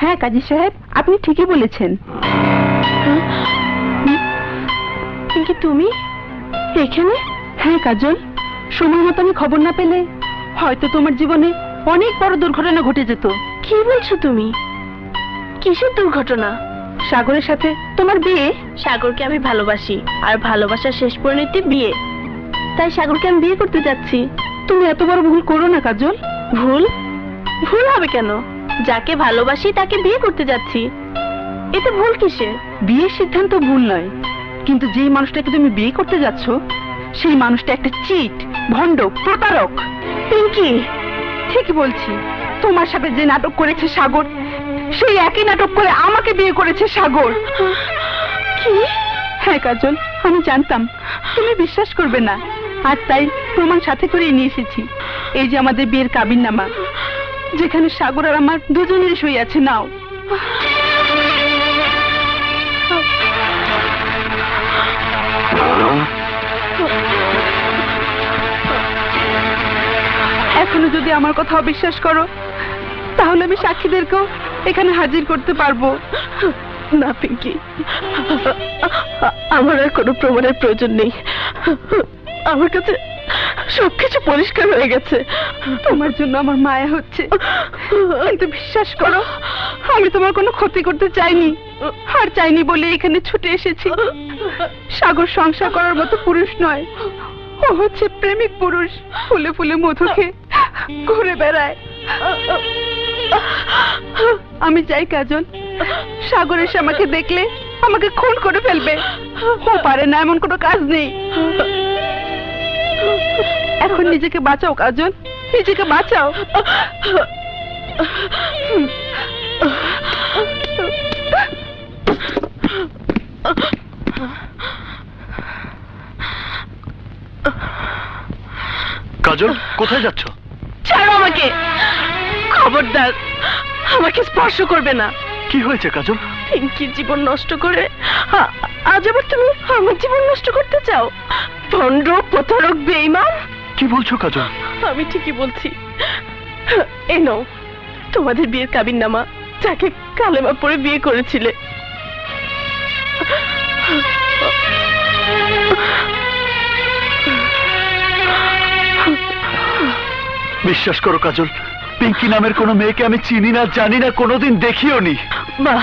S6: হ্যাঁ কাজী সাহেব, আপনি ঠিকই বলেছেন। কিন্তু তুমি এখানে? হ্যাঁ কাজল, সময় মতো আমি খবর না পেলে হয়তো তোমার জীবনে অনেক বড় দুর্ঘটনা ঘটে যেত। কি বলছো তুমি? কিসের দুর্ঘটনা? সাগরের সাথে তোমার বিয়ে। সাগরকে আমি ভালোবাসি, আর ভালোবাসার শেষ পরিণতি বিয়ে। তাই সাগরকে আমি বিয়ে করতে যাচ্ছি।
S3: তুমি এত বড় ভুল করো না কাজল।
S6: ভুল? ভুল হবে কেন? যাকে ভালোবাসি তাকে বিয়ে করতে যাচ্ছি, এতে ভুল কিসের?
S3: বিয়ের সিদ্ধান্ত ভুল নয়, কিন্তু যেই মানুষটাকে তুমি বিয়ে করতে যাচ্ছ সেই মানুষটা একটা চিট, ভণ্ড, প্রতারক।
S6: পিঙ্কি,
S3: ঠিকই বলছি। তোমার সাথে যে নাটক করেছে সাগর, সেই একই নাটক করে আমাকে বিয়ে করেছে সাগর।
S6: কি?
S3: হ্যাঁ কাজল, আমি জানতাম তুমি বিশ্বাস করবে না, আর তাই প্রমাণ সাথে করে নিয়ে এসেছি। এই যে আমাদের বিয়ের কাবিননামা, যেখানে সাগর আর আমার দুজনেরই সই আছে। নাও। এখনো যদি আমার কথা অবিশ্বাস করো, তাহলে আমি সাক্ষীদেরকেও এখানে হাজির করতে পারবো।
S6: না পিঙ্কি, আমার আর কোনো প্রমাণের প্রয়োজন নেই। আমার কাছে সবকিছু পরিষ্কার হয়ে গেছে।
S3: তোমার জন্য আমার মায়া হচ্ছে, কিন্তু বিশ্বাস করো আমি তোমার কোনো ক্ষতি করতে চাইনি, আর চাইনি বলে এখানে ছুটে এসেছি। সাগর সংসার করার মতো পুরুষ নয়, ও হচ্ছে প্রেমিক পুরুষ, ফুলে ফুলে মধু খেয়ে ঘুরে বেড়ায়। আমি চাই কাজল, সাগর এসে আমাকে দেখলে আমাকে খুন করে ফেলবে। ও পারে না, এমন কোনো কাজ নেই। এখন নিজেকে বাঁচাও কাজল, নিজেকে বাঁচাও।
S1: কাজল, কোথায় যাচ্ছ?
S6: ছাড়ো আমাকে, খবরদার আমাকে স্পর্শ করবে না।
S1: কি হয়েছে কাজল?
S6: পিঙ্কির জীবন নষ্ট করে আজ আবার তুমি আমার জীবন নষ্ট করতে চাও? ভণ্ড, প্রতারক, বেঈমান।
S1: কি বলছো কাজল?
S6: আমি ঠিকই বলছি। এই নাও তোমাদের বিয়ের কাবিননামা, যাকে কালেমা পড়ে বিয়ে করেছিলে।
S1: বিশ্বাস করো কাজল, পিঙ্কি নামের কোনো মেয়েকে আমি চিনি না, জানি না, কোনোদিন দেখিও নি।
S6: বাহ,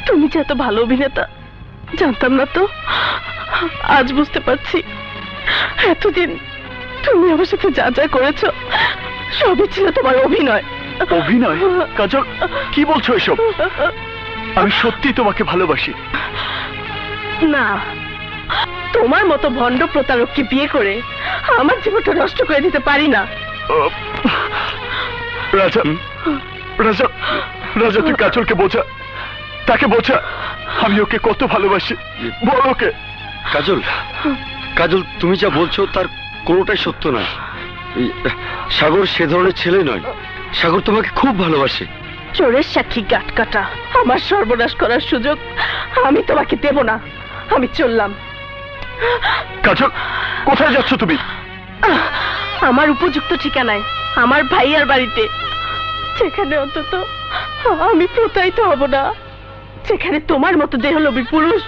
S6: তুমি যে এত ভালো অভিনেতা জানতাম না তো। আজ বুঝতে পারছি এতদিন তুমি আমার সাথে যা যা করেছো সবই ছিল তোমার অভিনয়।
S1: অভিনয়? কাজল, কি বলছো এসব? আমি সত্যি তোমাকে ভালোবাসি।
S6: না, তোমার মতো ভণ্ড প্রতারককে বিয়ে করে আমার জীবনটা নষ্ট করে দিতে পারি না।
S1: রাজা, রাজা, রাজা, তুই কাজলকে বোঝা, তাকে বোঝা আমি ওকে কত ভালোবাসি। বল ওকে।
S5: কাজল, কাজল, তুমি যা বলছো তার কোনোটাই সত্য নয়। সাগর সে ধরনের ছেলে নয়। সাগর তোমাকে খুব ভালোবাসে।
S6: চোরের সাক্ষী গাট কাটা, আমার সর্বনাশ করার সুযোগ আমি তোমাকে দেব না। আমি চললাম।
S1: কাজল, কোথায় যাচ্ছ তুমি?
S6: আমার উপযুক্ত ঠিকানায়, আমার ভাইয়ার বাড়িতে, যেখানে অন্তত আমি প্রতারিত হব না, যেখানে তোমার মতো দেহলোভী পুরুষ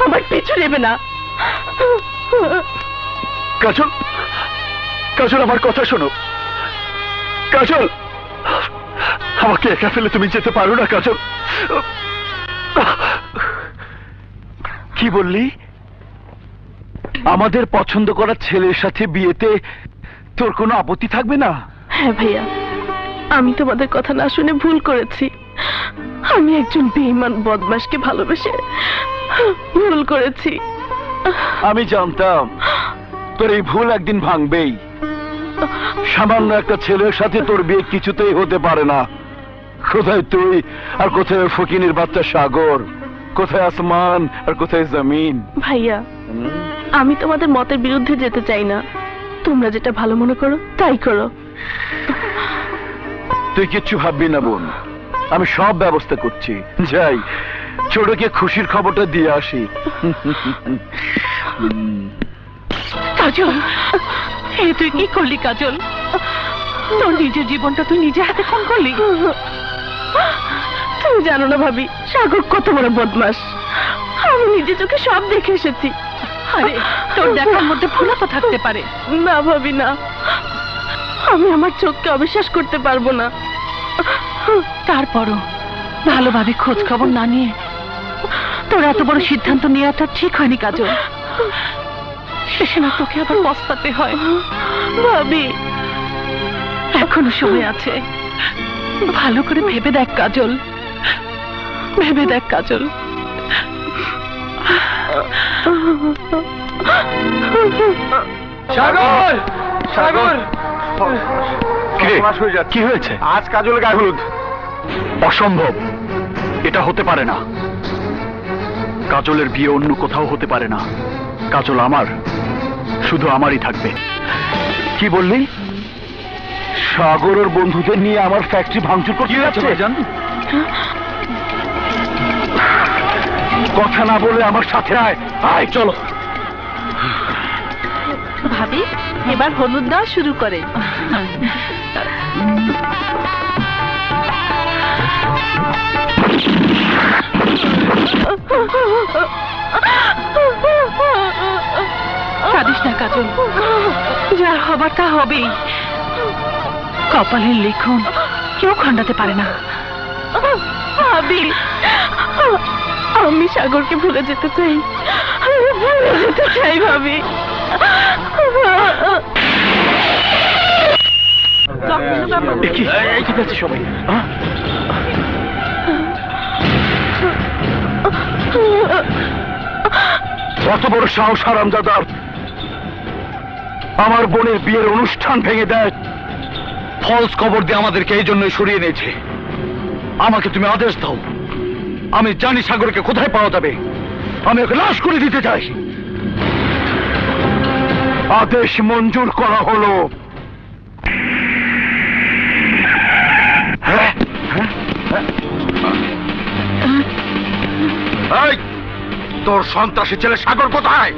S6: আমার পিছু নেবে না।
S1: কাজল, কাজল, আমার কথা শোনো। কাজল, আমাকে একা ফেলে তুমি যেতে পারো না কাজল। কি বললি? আমাদের পছন্দ করা ছেলের সাথে বিয়েতে তোর কোনো আপত্তি থাকবে না?
S6: হ্যাঁ ভাইয়া, আমি তোমাদের কথা না শুনে ভুল করেছি। আমি একজন বেঈমান বদমাশকে ভালোবেসে ভুল করেছি।
S1: আমি জানতাম তোর এই ভুল একদিন ভাঙবেই। সামান্য একটা ছেলের সাথে তোর বিয়ে কিছুতেই হতে পারে না। কোথায় তুই আর কোথায় ফকিনের বাচ্চা সাগর? কোথায় আসমান আর কোথায় জমিন?
S6: ভাইয়া, আমি তোমাদের মতের বিরুদ্ধে যেতে চাই না। তোমরা যেটা ভালো মনে করো তাই করো।
S1: তুই কিচ্ছু ভাববি না বোন, আমি সব ব্যবস্থা করছি। যাই, ছোটকে খুশির খবরটা দিয়ে আসি।
S3: কাজল, এ তুই কি করলি কাজল? তোর নিজের জীবনটা তুই নিজে হাতে খুন করলি।
S6: তুমি জানো না ভাবি, সাগর কত বড় বদমাস। আমি নিজে চোখে সব দেখে এসেছি।
S3: আরে তোর দেখার মধ্যে ভুলও তো থাকতে পারে।
S6: না ভাবি না, আমি আমার চোখকে অবিশ্বাস করতে পারবো না।
S3: তারপরও ভালোভাবে খোঁজ খবর না নিয়ে তোর এত বড় সিদ্ধান্ত নেওয়াটা ঠিক হয়নি কাজল। শেষে না তোকে আবার পস্তাতে হয়।
S6: ভাবি
S3: এখনো সময় আছে, ভালো করে ভেবে দেখ কাজল, ভেবে দেখ কাজল।
S2: সাগর, সাগর,
S1: কি হয়েছে?
S2: আজ কাজল গায়ে হলুদ।
S1: অসম্ভব, এটা হতে পারে না। কাজলের বিয়ে অন্য কোথাও হতে পারে না। কাজল আমার, শুধু আমারই থাকবে। কি বললি? সাগরের বন্ধুদের নিয়ে আমার ফ্যাক্টরি ভাঙচুর করতে যাচ্ছে? কথা না বলে আমার সাথে আয়। আয় চলো।
S6: ভাবি এবার হলুদ দেওয়া শুরু করেন।
S3: কাঁদিস না কাজল, যা হবার তা হবেই। কপালের লিখন কেউ খণ্ডাতে পারে না।
S6: ভাবি আমি সাগরকে ভুলে যেতে চাই, ভুলে যেতে চাই ভাবি।
S1: কি যাচ্ছে সবাই? কত বড় সাহস হারামজাদার, আমার বোনের বিয়ের অনুষ্ঠান ভেঙে দেয়। ফলস খবর দিয়ে আমাদেরকে এই জন্যই সরিয়ে নিয়েছে। আমাকে তুমি আদেশ দাও, আমি জানি সাগরকে কোথায় পাওয়া যাবে। আমি ওকে লাশ করে দিতে চাই। আদেশ মঞ্জুর করা হলো। তোর সন্ত্রাসী ছেলে সাগর কোথায়?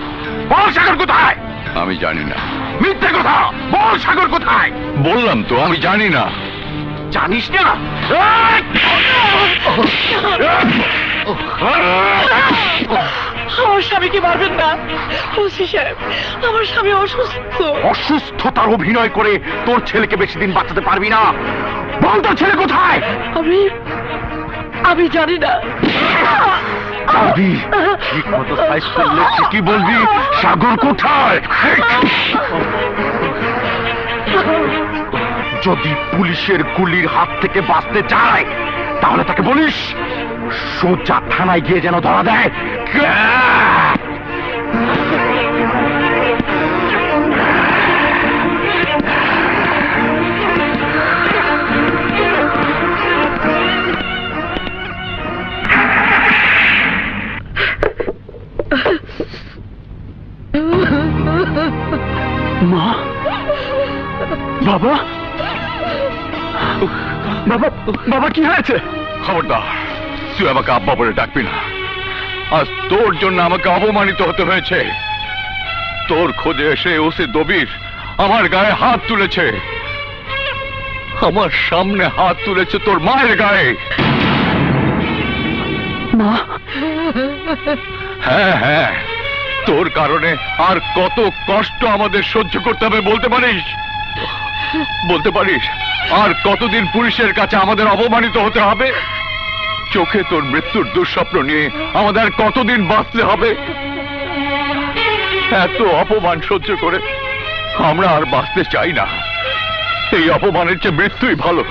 S1: বল সাগর কোথায়?
S9: আমি জানি না।
S1: মিথ্যে কথা বল, সাগর কোথায়?
S9: বললাম তো আমি জানি না।
S1: জানিস না?
S3: আমার স্বামীকে মারবেন না ওসি সাহেব, আমার স্বামী অসুস্থ।
S1: অসুস্থতার অভিনয় করে তোর ছেলেকে বেশি দিন বাঁচাতে পারবি না। বল তোর ছেলে কোথায়?
S3: আমি জানি না।
S1: ঠিক মতো সাইজ করলে ঠিকই বলবি সাগর কোথায়। যদি পুলিশের গুলির হাত থেকে বাঁচতে চায় তাহলে তাকে বলিস সোজা থানায় গিয়ে যেন ধরা দেয়। মা, বাবা, বাবা, বাবা কি হয়েছে?
S9: খবরদার, তুই আমাকে আব্বা বলে ডাকবি না। আজ তোর জন্য আমাকে অপমানিত হতে হয়েছে। তোর খোঁজে এসে ওসি দবির আমার গায়ে হাত তুলেছে। আমার সামনে হাত তুলেছে তোর মায়ের গায়ে।
S3: মা?
S9: হ্যাঁ হ্যাঁ, তোর কারণে আর কত কষ্ট আমাদের সহ্য করতে হবে বলতে পারিস? বলতে পারিস আর কতদিন পুলিশের কাছে আমাদের অপমানিত হতে হবে? চোখে তোর মৃত্যুর দুঃস্বপ্ন নিয়ে আমাদের আর কতদিন বাঁচতে হবে? এত অপমান সহ্য করে আমরা আর বাঁচতে চাই না। এই অপমানের চেয়ে মৃত্যুই ভালো।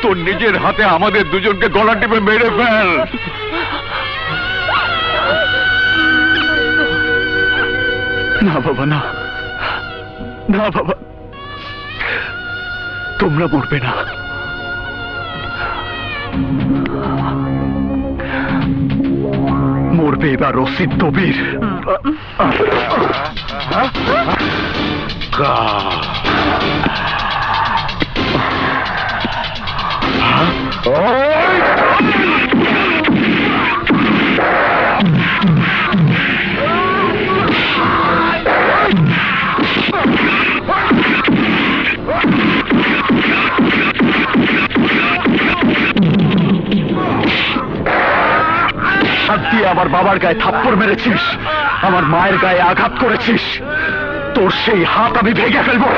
S9: তোর নিজের হাতে আমাদের দুজনকে গলা টিপে মেরে ফেল।
S1: না বাবা, না না বাবা, তোমরা মরবে না। মরবে এবার রশিদ দবির। দিয়ে আমার বাবার গায়ে থাপ্পড় মেরেছিস, আমার মায়ের গায়ে আঘাত করেছিস। তোর সেই হাত আমি ভেঙে ফেলবো।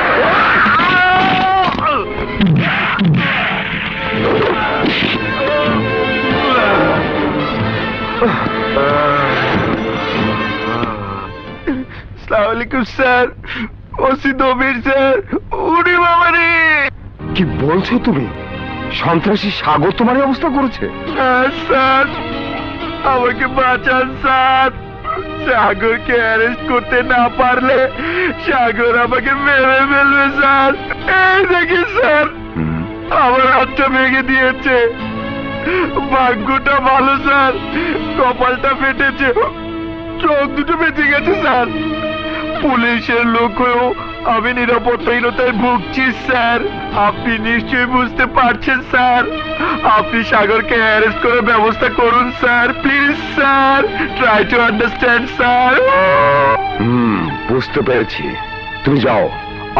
S2: আসসালামু আলাইকুম স্যার। OC Dabir sir. উনি বাবা রে!
S9: কি বলছো তুমি? সন্ত্রাসী সাগর তোমার এই অবস্থা করেছে?
S2: হ্যাঁ স্যার, আমাকে বাঁচান স্যার। সাগরকে অ্যারেস্ট করতে না পারলে সাগর আমাকে মেরে ফেলবে স্যার। এই দেখি স্যার, আমার হাতটা ভেঙে দিয়েছে। ভাগ্যটা ভালো স্যার, কপালটা ফেটেছে, চোখ দুটো বেঁচে গেছে স্যার। পুলিশের লোক হয়েও আমি নিরাপত্তাহীনতায় ভুগছি স্যার। আপনি নিশ্চয়ই বুঝতে পারছেন স্যার। আপনি সাগরকে অ্যারেস্ট করে ব্যবস্থা করুন sir, please sir. Try to understand sir.
S9: বুঝতে পেরেছি, তুমি যাও,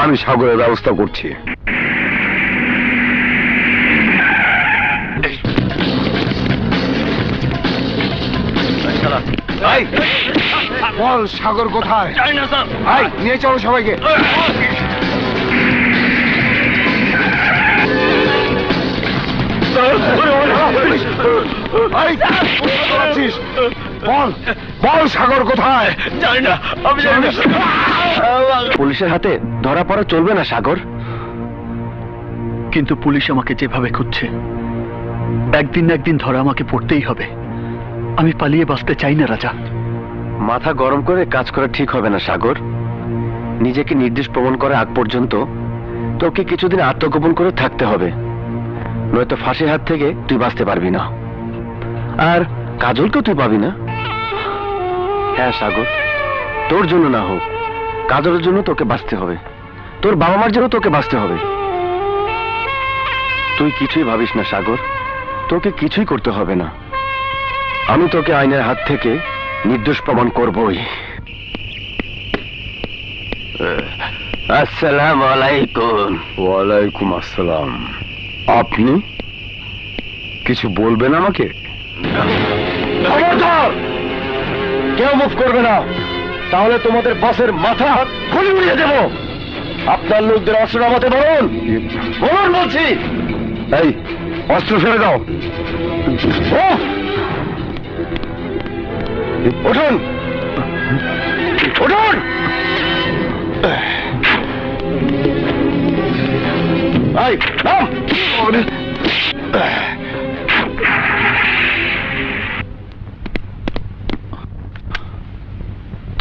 S9: আমি সাগরের ব্যবস্থা করছি। বল সাগর কোথায়? নিয়ে চলো সবাইকে। বল বল সাগর কোথায়?
S5: জানি না, আমি জানি না। পুলিশের হাতে ধরা পড়া চলবে না সাগর।
S13: কিন্তু পুলিশ আমাকে যেভাবে খুঁজছে, একদিন না একদিন ধরা আমাকে পড়তেই হবে। আমি পালিয়ে বাঁচতে চাই না রাজা।
S5: মাথা গরম করে কাজ করা ঠিক হবে না সাগর। নিজেকে নির্দোষ প্রমাণ করা আগ পর্যন্ত তোকে কিছুদিন আত্মগোপন করে থাকতে হবে, নয়তো ফাঁসির হাত থেকে তুই বাঁচতে পারবি না, আর কাজলকেও তুই পাবি না। হ্যাঁ সাগর, তোর জন্য না হোক, কাজলের জন্য তোকে বাঁচতে হবে, তোর বাবা মার জন্য তোকে বাঁচতে হবে। তুই কিছুই ভাবিস না সাগর, তোকে কিছুই করতে হবে না। আমি তোকে আইনের হাত থেকে নির্দোষ প্রমাণ করবই। আসসালামু আলাইকুম।
S9: ওয়ালাইকুম আসসালাম। আপনি কিছু বলবেন আমাকে?
S5: খবরদার! কেউ মুভ করবে না, তাহলে তোমাদের বসের মাথা খুলে উড়িয়ে দেব। আপনার লোকদের অস্ত্র নামাতে বলুন, বলুন বলছি।
S9: এই অস্ত্র ফেলে দাও।
S5: উঠুন উঠুন। এই নাম।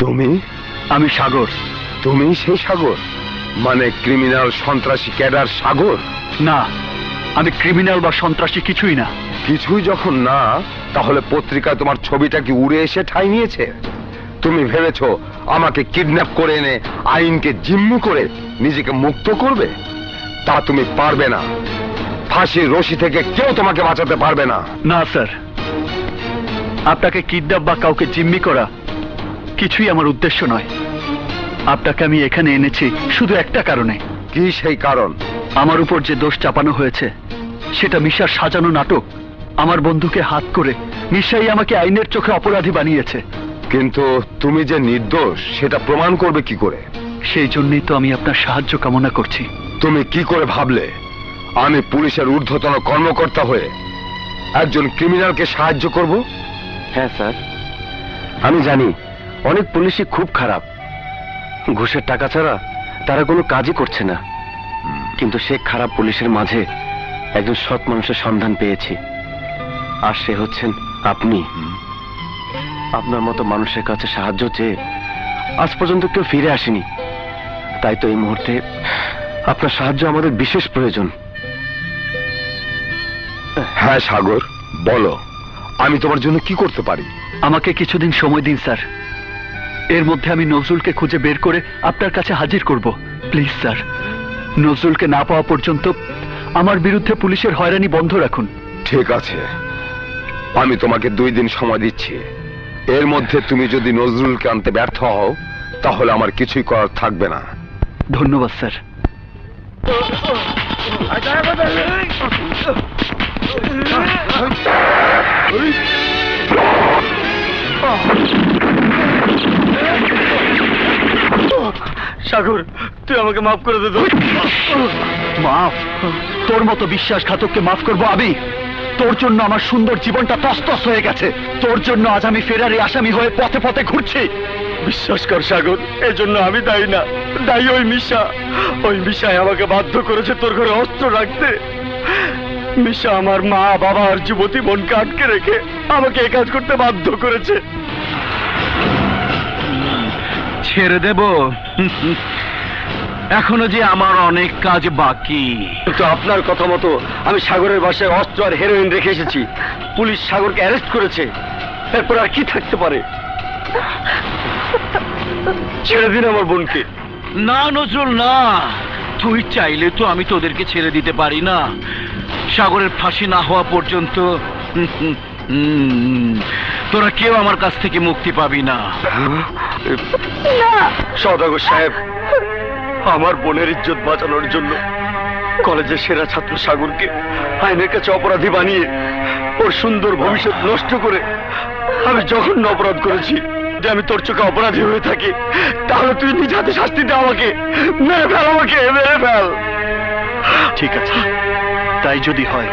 S9: তুমি?
S13: আমি সাগর।
S9: তুমি সেই সাগর? মানে ক্রিমিনাল সন্ত্রাসী ক্যাডার সাগর?
S13: না, আমি ক্রিমিনাল বা সন্ত্রাসী কিছুই না।
S9: কিছুই যখন না, তাহলে পত্রিকায় তোমার ছবিটা কি উড়ে এসে ঠাঁই নিয়েছে? তুমি ভেবেছো আমাকে কিডন্যাপ করে এনে আইনকে জিম্মি করে নিজেকে মুক্ত করবে? তা তুমি পারবে না। ফাঁসির রশি থেকে কেউ তোমাকে বাঁচাতে পারবে না।
S13: না স্যার, আপনাকে কিডন্যাপ বা কাউকে জিম্মি করা কিছুই আমার উদ্দেশ্য নয়। আপনাকে আমি এখানে এনেছি শুধু একটা কারণে।
S9: কি সেই কারণ?
S13: আমার উপর যে দোষ চাপানো হয়েছে সেটা মিশার সাজানো নাটক। আমার বন্ধুকে হাত করে মিশাই আমাকে আইনের চোখে অপরাধী বানিয়েছে।
S9: কিন্তু তুমি যে নির্দোষ সেটা প্রমাণ করবে কি করে?
S13: সেই জন্যই তো আমি আপনার সাহায্য কামনা করছি।
S9: তুমি কি করে ভাবলে আমি পুলিশের ঊর্ধ্বতন কর্মকর্তা হয়ে একজন ক্রিমিনালকে সাহায্য করব?
S5: হ্যাঁ স্যার, আমি জানি অনেক পুলিশই খুব খারাপ, ঘুষের টাকা ছাড়া তারা কোনো কাজই করছে না। কিন্তু সে খারাপ পুলিশের মাঝে একজন সৎ মানুষের সন্ধান পেয়েছি, আর সে হচ্ছেন আপনি। আপনার মতো মানুষের কাছে সাহায্য চেয়ে আজ পর্যন্ত কেউ ফিরে আসেনি, তাই তো এই মুহূর্তে আপনার সাহায্য আমাদের বিশেষ প্রয়োজন।
S9: হ্যাঁ সাগর, বলো আমি তোমার জন্য কি করতে পারি?
S13: আমাকে কিছুদিন সময় দিন স্যার, এর মধ্যে আমি নজরুলকে খুঁজে বের করে আপনার কাছে হাজির করব। প্লিজ স্যার, নজরুলকে না পাওয়া পর্যন্ত আমার বিরুদ্ধে পুলিশের হয়রানি বন্ধ রাখুন।
S9: ঠিক আছে, আমি তোমাকে 2 দিন সময় দিচ্ছি। এর মধ্যে তুমি যদি নজরুলকে আনতে ব্যর্থ হও তাহলে আমার কিছুই করার থাকবে না।
S13: ধন্যবাদ স্যার।
S5: সাগর, তুই আমাকে মাফ করে দে।
S13: মাফ? তোর মতো বিশ্বাসঘাতককে মাফ করবো আমি? তোর জন্য আমার সুন্দর জীবনটা তছতছ হয়ে গেছে। তোর জন্য আজ আমি ফেরারি আসামি হয়ে পথে পথে ঘুরছি।
S5: বিশ্বাস কর সাগর, এজন্য আমি দায়ী না, দায়ী ওই মিশা। ওই মিশাই আমাকে বাধ্য করেছে তোর ঘরে অস্ত্র রাখতে। মিশা আমার মা বাবা আর যুবতী বোনকে আটকে রেখে আমাকে এই কাজ করতে বাধ্য করেছে।
S1: ছেড়ে দেব? এখনো যে আমার অনেক কাজ বাকি।
S5: কিন্তু আপনার কথা মতো আমি সাগরের বাসায় অস্ত্র আর হেরোইন রেখে এসেছি। পুলিশ সাগরকে অ্যারেস্ট করেছে, এরপর আর কি থাকতে পারে? ছেড়ে দিন আমার বোনকে।
S1: না নজরুল না, তুই চাইলে তো আমি তোদেরকে ছেড়ে দিতে পারি না। সাগরের ফাঁসি না হওয়া পর্যন্ত তোরা কেউ আমার কাছ থেকে মুক্তি পাবি না।
S5: সওদাগর সাহেব, আমার বোনের ইজ্জত বাঁচানোর জন্য কলেজের সেরা ছাত্র সাগরকে আইনের কাছে অপরাধী বানিয়ে ওর সুন্দর ভবিষ্যৎ নষ্ট করে আমি জঘন্য অপরাধ করেছি। যে আমি তোর চোখে অপরাধী হয়ে থাকি, তাহলে তুই নিজ হাতে শাস্তি দে আমাকে। মেরে ফেল আমাকে, মেরে ফেল।
S13: ঠিক আছে, তাই যদি হয়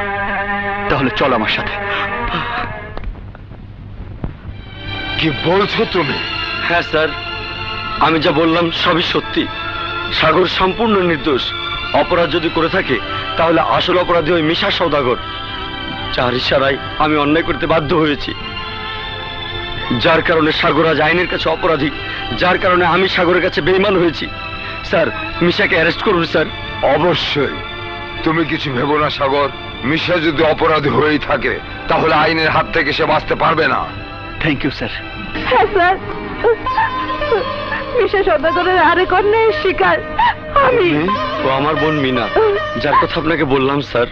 S13: তাহলে চল আমার সাথে।
S9: কি বলছো তুমি?
S5: হ্যাঁ স্যার, আমি যা বললাম সবই সত্যি। সাগর সম্পূর্ণ নির্দোষ। অপরাধ যদি করে থাকে তাহলে আসল অপরাধী ওই মিশা সওদাগর, যার ইশারায় আমি অন্যায় করতে বাধ্য হয়েছি, যার কারণে সাগর আজ আইনের কাছে অপরাধী, যার কারণে আমি সাগরের কাছে বেঈমান হয়েছি। স্যার, মিশাকে অ্যারেস্ট করুন স্যার।
S9: অবশ্যই। তুমি কিছু ভেবো না সাগর, মিশা যদি অপরাধী হয়েই থাকে তাহলে আইনের হাত থেকে সে বাঁচতে পারবে না।
S13: Thank you sir.
S6: হ্যাঁ স্যার, মিশা সওদাগরের আরেক অন্যায়ের শিকার আমি।
S5: ও আমার বোন মিনা, যার কথা আপনাকে বললাম স্যার।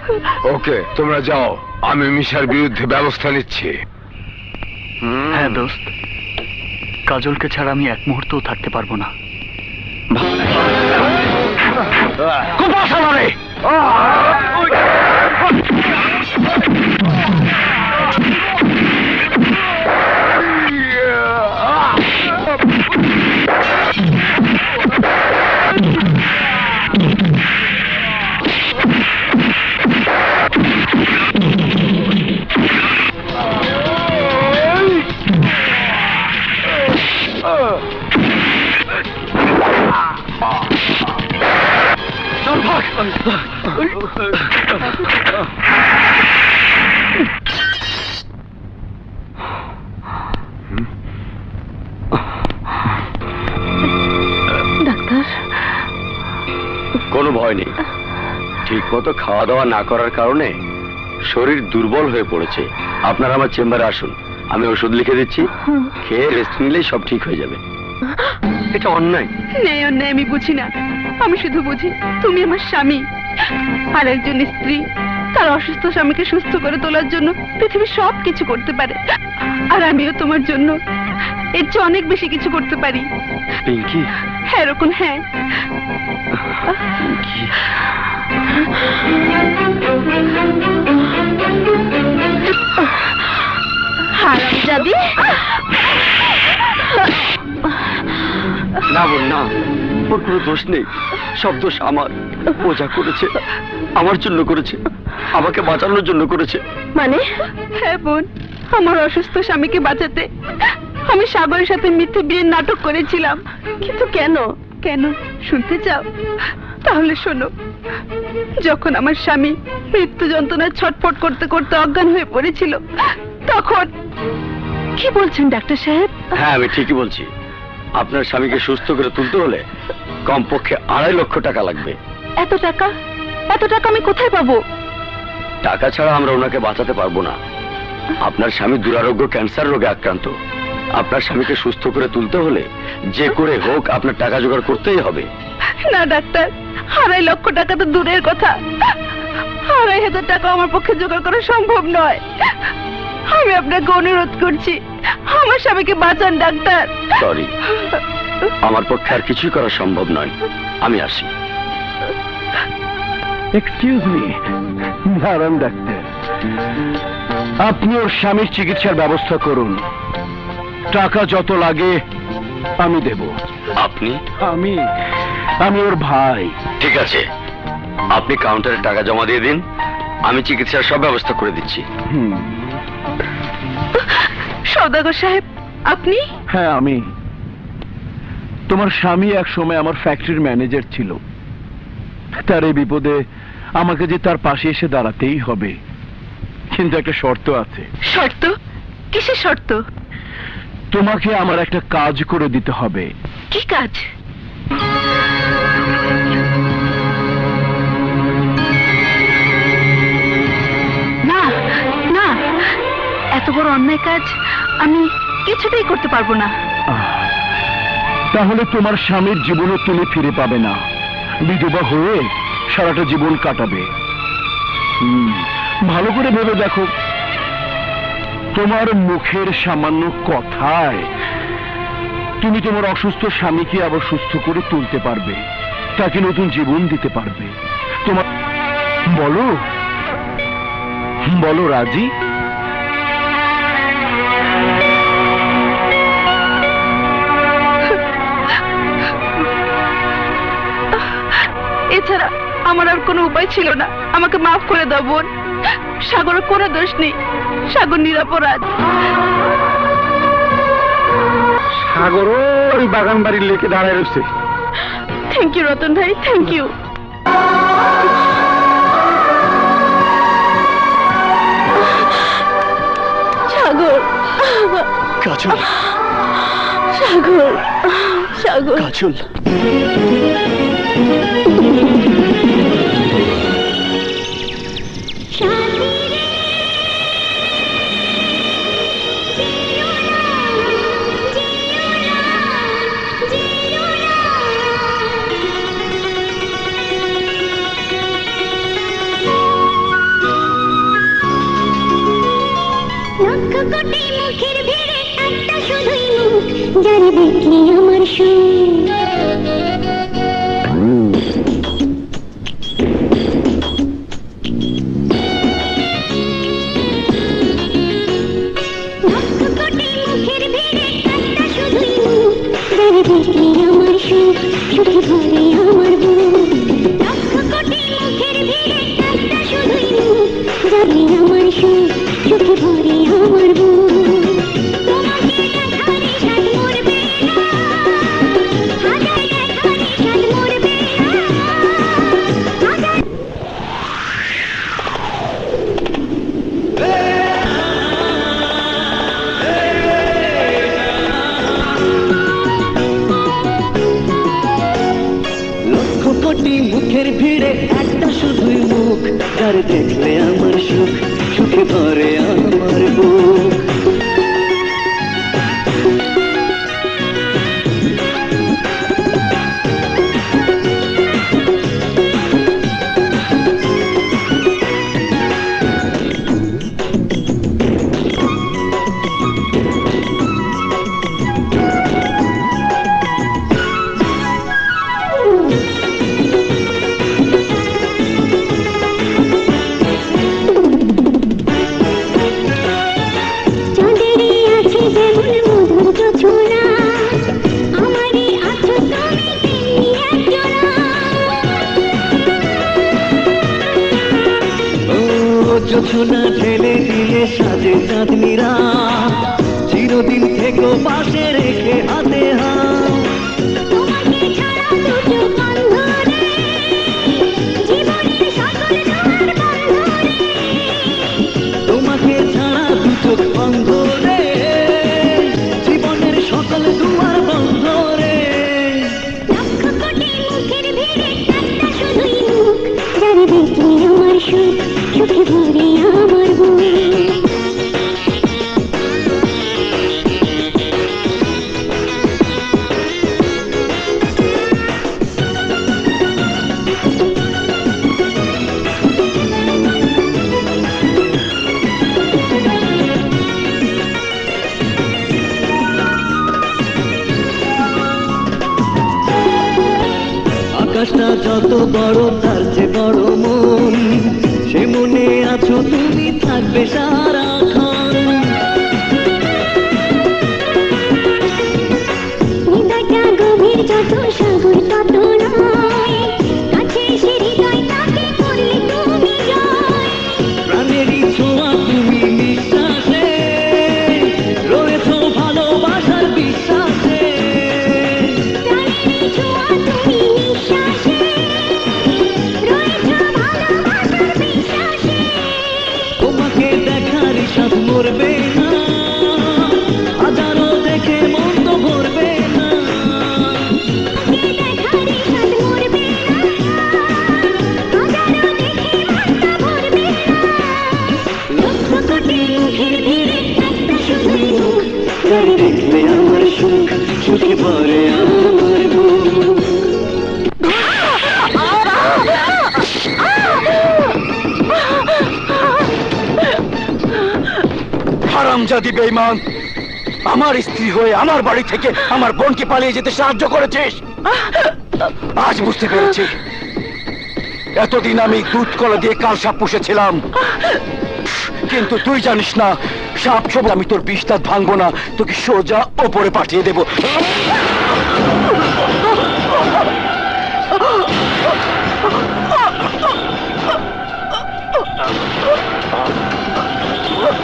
S9: ওকে, তোমরা যাও, আমি মিশার বিরুদ্ধে ব্যবস্থা নিচ্ছি।
S13: হ্যাঁ দোস্ত, কাজলকে ছাড়া আমি এক মুহূর্তও থাকতে পারবো না।
S6: ডাক্তার,
S5: কোনো ভয় নেই। ঠিক মতো খাওয়া দাওয়া না করার কারণে শরীর দুর্বল হয়ে পড়েছে। আপনারা আমার চেম্বারে আসুন, আমি ওষুধ লিখে দিচ্ছি, খেয়ে রেস্ট নিলেই সব ঠিক হয়ে যাবে। এটা অন্যায়।
S6: নেই অন্যায় আমি বুঝি না, আমি শুধু বুঝি তুমি আমার স্বামী, আর একজন স্ত্রী তার অসুস্থ স্বামীকে সুস্থ করে তোলার জন্য পৃথিবীর সব কিছু করতে পারে, আর আমিও তোমার জন্য এর চেয়ে অনেক বেশি কিছু করতে পারি।
S5: পিঙ্কি?
S6: হ্যাঁ রকম, হ্যাঁ। হারামজাদি!
S5: না বোন, না, ওর কোনো দোষ নেই, সব দোষ আমার। ও যা করেছে আমার জন্য করেছে, আমাকে বাঁচানোর জন্য করেছে।
S6: মানে? হ্যাঁ বোন, আমার অসুস্থ স্বামীকে বাঁচাতে আমি সাগরের সাথে মিথ্যে বিয়ের নাটক করেছিলাম। কিন্তু কেন? কেন শুনতে চাও? তাহলে শোনো। যখন আমার স্বামী মৃত্যু যন্ত্রণায় ছটফট করতে করতে অজ্ঞান হয়ে পড়েছিল, তখন... কি বলছেন ডাক্তার সাহেব?
S5: হ্যাঁ, আমি ঠিকই বলছি। আপনার স্বামীকে সুস্থ করে তুলতে হলে কমপক্ষে 2.5 লক্ষ টাকা লাগবে।
S6: এত টাকা? এত টাকা আমি কোথায় পাবো?
S5: টাকা ছাড়া আমরা ওনাকে বাঁচাতে পারবো না। আপনার স্বামী দুরারোগ্য ক্যান্সার রোগে আক্রান্ত। আপনার স্বামীকে সুস্থ করে তুলতে হলে যে করে হোক আপনার টাকা জোগাড় করতেই হবে।
S6: না ডাক্তার, 2.5 লক্ষ টাকা তো দূরের কথা, 2,500 টাকা আমার পক্ষে জোগাড় করা সম্ভব নয়। আমি আপনাকে অনুরোধ করছি, আমার স্বামীকে বাঁচান ডাক্তার।
S5: সরি, আমার পক্ষে আর কিছুই করা সম্ভব নয়। আমি আসি।
S14: এক্সকিউজ মি, দাঁড়ান ডাক্তার, আপনি ওর স্বামীর চিকিৎসার ব্যবস্থা করুন। টাকা যত লাগে আমি দেব।
S5: আপনি?
S14: আমি ওর ভাই।
S5: ঠিক আছে, আপনি কাউন্টারে টাকা জমা দিয়ে দিন, আমি চিকিৎসার সব ব্যবস্থা করে দিচ্ছি।
S6: সওদাগর সাহেব, আপনি?
S14: হ্যাঁ আমি। তোমার স্বামী এক সময় আমার ফ্যাক্টরির ম্যানেজার ছিল। তার এই বিপদে আমাকে যে তার পাশে এসে দাঁড়াতেই হবে, কিন্তু একটা শর্ত আছে।
S3: শর্ত? কিসের শর্ত?
S14: তোমাকে আমার একটা কাজ করে দিতে হবে।
S3: কি কাজ? না না, এত বড় অন্যায় কাজ আমি কিছুতেই করতে পারবো না।
S14: তাহলে তোমার স্বামীর জীবনও তুমি ফিরে পাবে না, বিধবা হয়ে সারাটা জীবন কাটাবে। ভালো করে ভেবে দেখো, তোমার মুখের সামান্য কথায় তুমি তোমার অসুস্থ স্বামীকে আবার সুস্থ করে তুলতে পারবে, তাকে নতুন জীবন দিতে পারবে। তোমার বলো বলো রাজি?
S3: এছাড়া আমার আর কোনো উপায় ছিল না। আমাকে মাফ করে দাও বোন। সাগরের কোনো দোষ নেই, সাগর নিরপরাধ।
S2: সাগর ওই বাগান বাড়ির লেকে দাঁড়ায় রয়েছে।
S3: থ্যাংক ইউ রতন ভাই, থ্যাংক ইউ। সাগর,
S13: কাজল,
S3: সাগর, সাগর,
S13: কাজল।
S8: কোটি মুখের ভিড়ে একটা শুধুই মুখ, যারে দেখলে আমার সুখ। কোটি মুখের ভিড়ে একটা শুধুই মুখ, যারে দেখলে আমার সুখ, সুখে ভরে আমার বুক। কোটি মুখের ভিড়ে একটা শুধুই মুখ, যারে আমার সুখ, সুখে ভরে আমার বুক।
S7: মুখের ভিড়ে একটা শুধুই মুখ, যার দেখলে আমার সুখ, সুখে ভরে আমার বুক। জোছনা ঢেলে দিলে সাজে চাঁদনিরা, চিরদিন থেকে পাশে রেখে হাতে হাত। তোমাকে ছাড়া দু চোখ বন্ধ রে, জীবনের সকল দুয়ার বন্ধ রে।
S8: লক্ষ কোটি মুখের ভিড়ে একটা শুধুই মুখ, যারে দেখলে আমার সুখ, সুখে ভরে আমার বুক।
S7: আকাশটা যত বড় তার চেয়ে বড় মন, সে মনে আছো তুমি, থাকবে সারাক্ষণ।
S8: হৃদয়টা গভীর যত সাগর তত নয়, কাছে এসে হৃদয় তাকে করলে তুমি জয়।
S7: প্রাণেরই ছোঁয়া তুমি নিঃশ্বাসে, রয়েছো ভালোবাসার বিশ্বাসে।
S8: প্রাণ
S7: ধীরে ধীরে একটা শুধু মুখ, তার দেখলে আমার সুখ, সুখে ভরে আমার বুক।
S1: হারামজাদি বেঈমান, আমার স্ত্রী হয়ে আমার বাড়ি থেকে আমার বোনকে পালিয়ে যেতে সাহায্য করেছিস। আজ বুঝতে পেরেছি, এতদিন আমি দুধ কলা দিয়ে কাল সাপ পুষেছিলাম, কিন্তু তুই জানিস না সাপ সব আমি তোর বিষটা ভাঙবো না, তোকে সোজা ওপরে পাঠিয়ে দেব।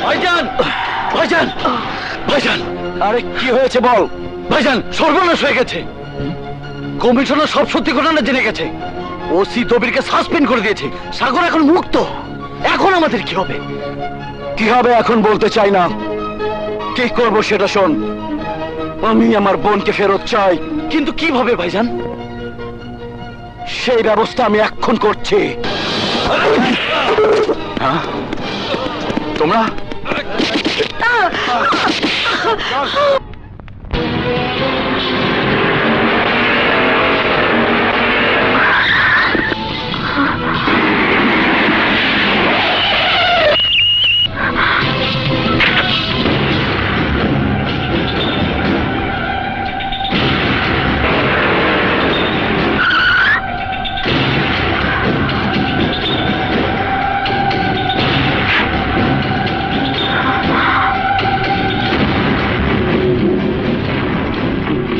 S1: ভাইজান, ভাইজান, ভাইজান, আরে কি হয়েছে বল? ভাইজান, সর্বনাশ হয়ে গেছে। কমিশনার সব সত্যি ঘটনা জেনে গেছে। ওসি দবিরকে সাসপেন্ড করে দিয়েছে। সাগর এখন মুক্ত। এখন আমাদের কি হবে? কি হবে এখন বলতে চাই না, কি করব সেটা শোন। আমি আমার বোনকে ফেরত চাই, কিন্তু কিভাবে ভাইজান? সেই ব্যবস্থা আমি এখন করছি। হ্যাঁ, তোমরা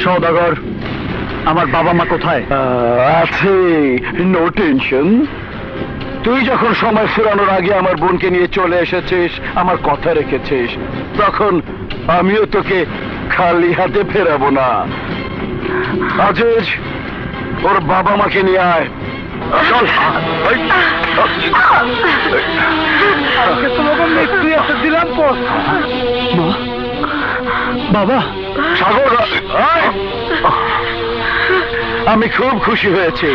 S1: সওদাগর, আমার বাবা মা কোথায়? আছে, নো টেনশন। তুই যখন সময় ফুরানোর আগে আমার বোনকে নিয়ে চলে এসেছিস, আমার কথা রেখেছিস, তখন আমিও তোকে খালি হাতে ফেরাবো না। আজিজ, ওর বাবা মাকে নিয়ে আয়। চল। দিলাম মা, বাবা, সাগর, আমি খুব খুশি হয়েছি।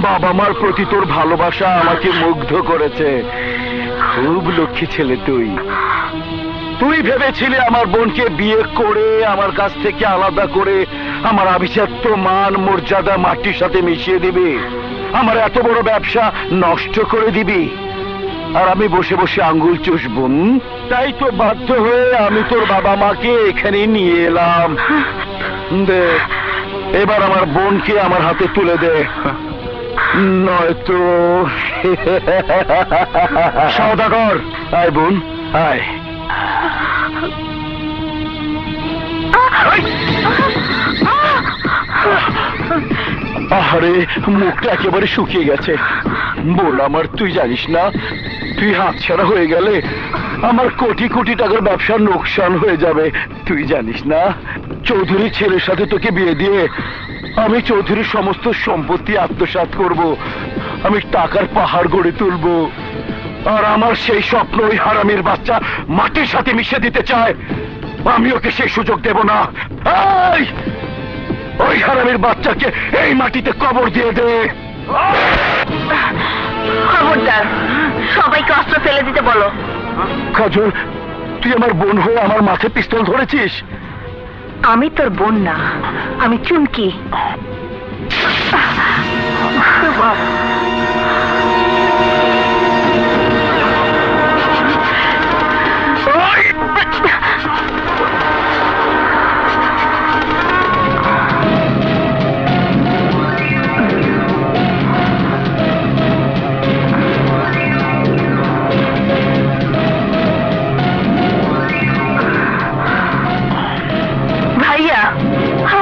S1: বাবা মার প্রতি তোর ভালোবাসা আমাকে মুগ্ধ করেছে। খুব লক্ষ্মী ছেলে তুই। তুই ভেবেছিলি আমার বোনকে বিয়ে করে আমার কাছ থেকে আলাদা করে আমার আভিজাত্য মান মর্যাদা মাটির সাথে মিশিয়ে দিবি, আমার এত বড় ব্যবসা নষ্ট করে দিবি, আর আমি বসে বসে আঙ্গুল চুষবো। তাই তো বাধ্য হয়ে আমি তোর বাবা মাকে এখানে নিয়ে এলাম। দে, এবার আমার বোনকে আমার হাতে তুলে দে, নয়তো। সওদাগর, আয় বোন, আয়। আরে, মুখটা একেবারে শুকিয়ে গেছে। বোন আমার, তুই জানিস না, তুই হাতছাড়া হয়ে গেলে আমার কোটি কোটি টাকার ব্যবসার লোকসান হয়ে যাবে। তুই জানিস না, চৌধুরী ছেলের সাথে তোকে বিয়ে দিয়ে আমি চৌধুরীর সমস্ত সম্পত্তি আত্মসাৎ করব, আমি টাকার পাহাড় গড়ে তুলব, আর আমার সেই স্বপ্ন ওই হারামির বাচ্চা মাটির সাথে মিশে দিতে চায়। আমি ওকে সেই সুযোগ দেব না। ওই হারামির বাচ্চাকে এই মাটিতে কবর দিয়ে দে।
S11: খবরদার, সবাইকে অস্ত্র ফেলে দিতে বলো।
S1: কাজল, তুই আমার বোন হয়ে আমার মাথায় পিস্তল ধরেছিস।
S11: আমি তোর বোন না, আমি চুমকি।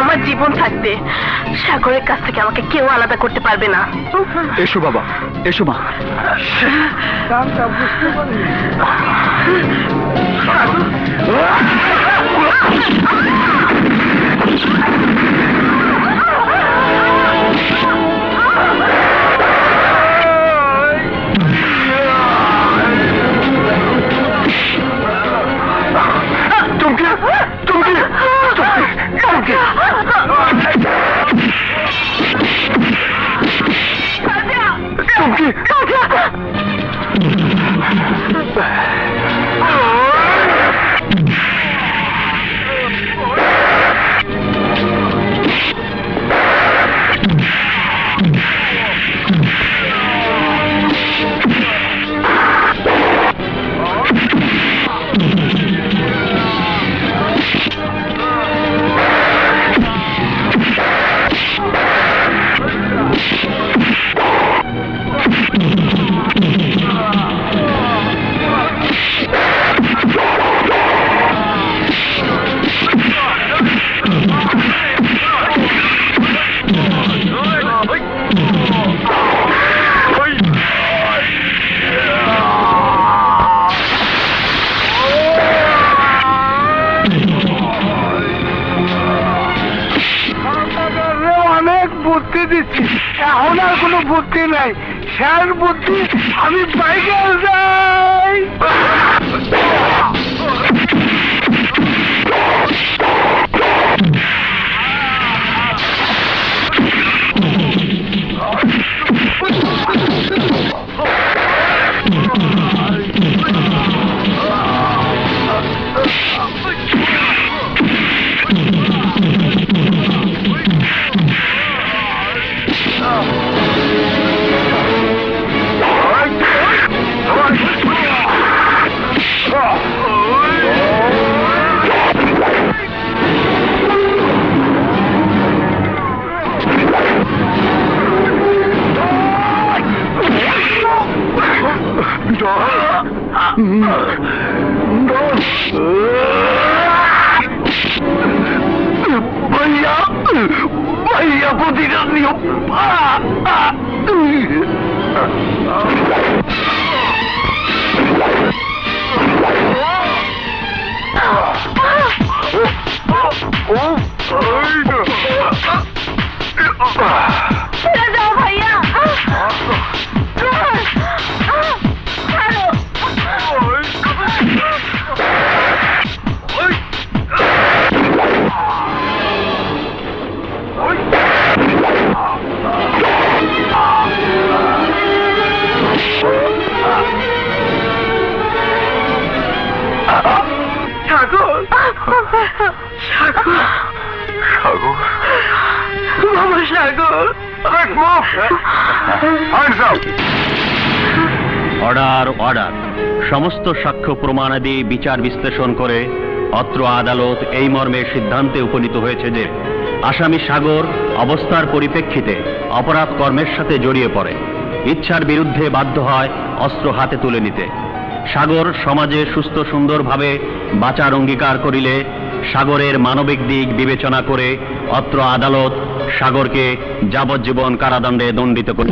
S11: আমার জীবন থাকতে সাগরের কাছ থেকে আমাকে কেউ আলাদা করতে পারবে না।
S13: এসো বাবা, এসো মা।
S11: বুঝতে পারি।
S2: এখন আর কোনো বুদ্ধি নাই, শেষ বুদ্ধি আমি বাইকে যাই।
S14: भैया भैया को दिक्कत नहीं हो।
S11: जाओ भैया।
S15: Order order. সমস্ত সাক্ষ্য প্রমাণাদি বিচার বিশ্লেষণ করে অত্র আদালত এই মর্মে সিদ্ধান্তে উপনীত হয়েছে যে আসামি সাগর অবস্থার পরিপ্রেক্ষিতে অপরাধ কর্মের সাথে জড়িয়ে পড়ে, ইচ্ছার বিরুদ্ধে বাধ্য হয় অস্ত্র হাতে তুলে নিতে। সাগর সমাজে সুস্থ সুন্দরভাবে বাঁচার অঙ্গীকার করিলে সাগরের মানবিক দিক বিবেচনা করে অত্র আদালত সাগরকে যাবজ্জীবন কারাদণ্ডে দণ্ডিত করে।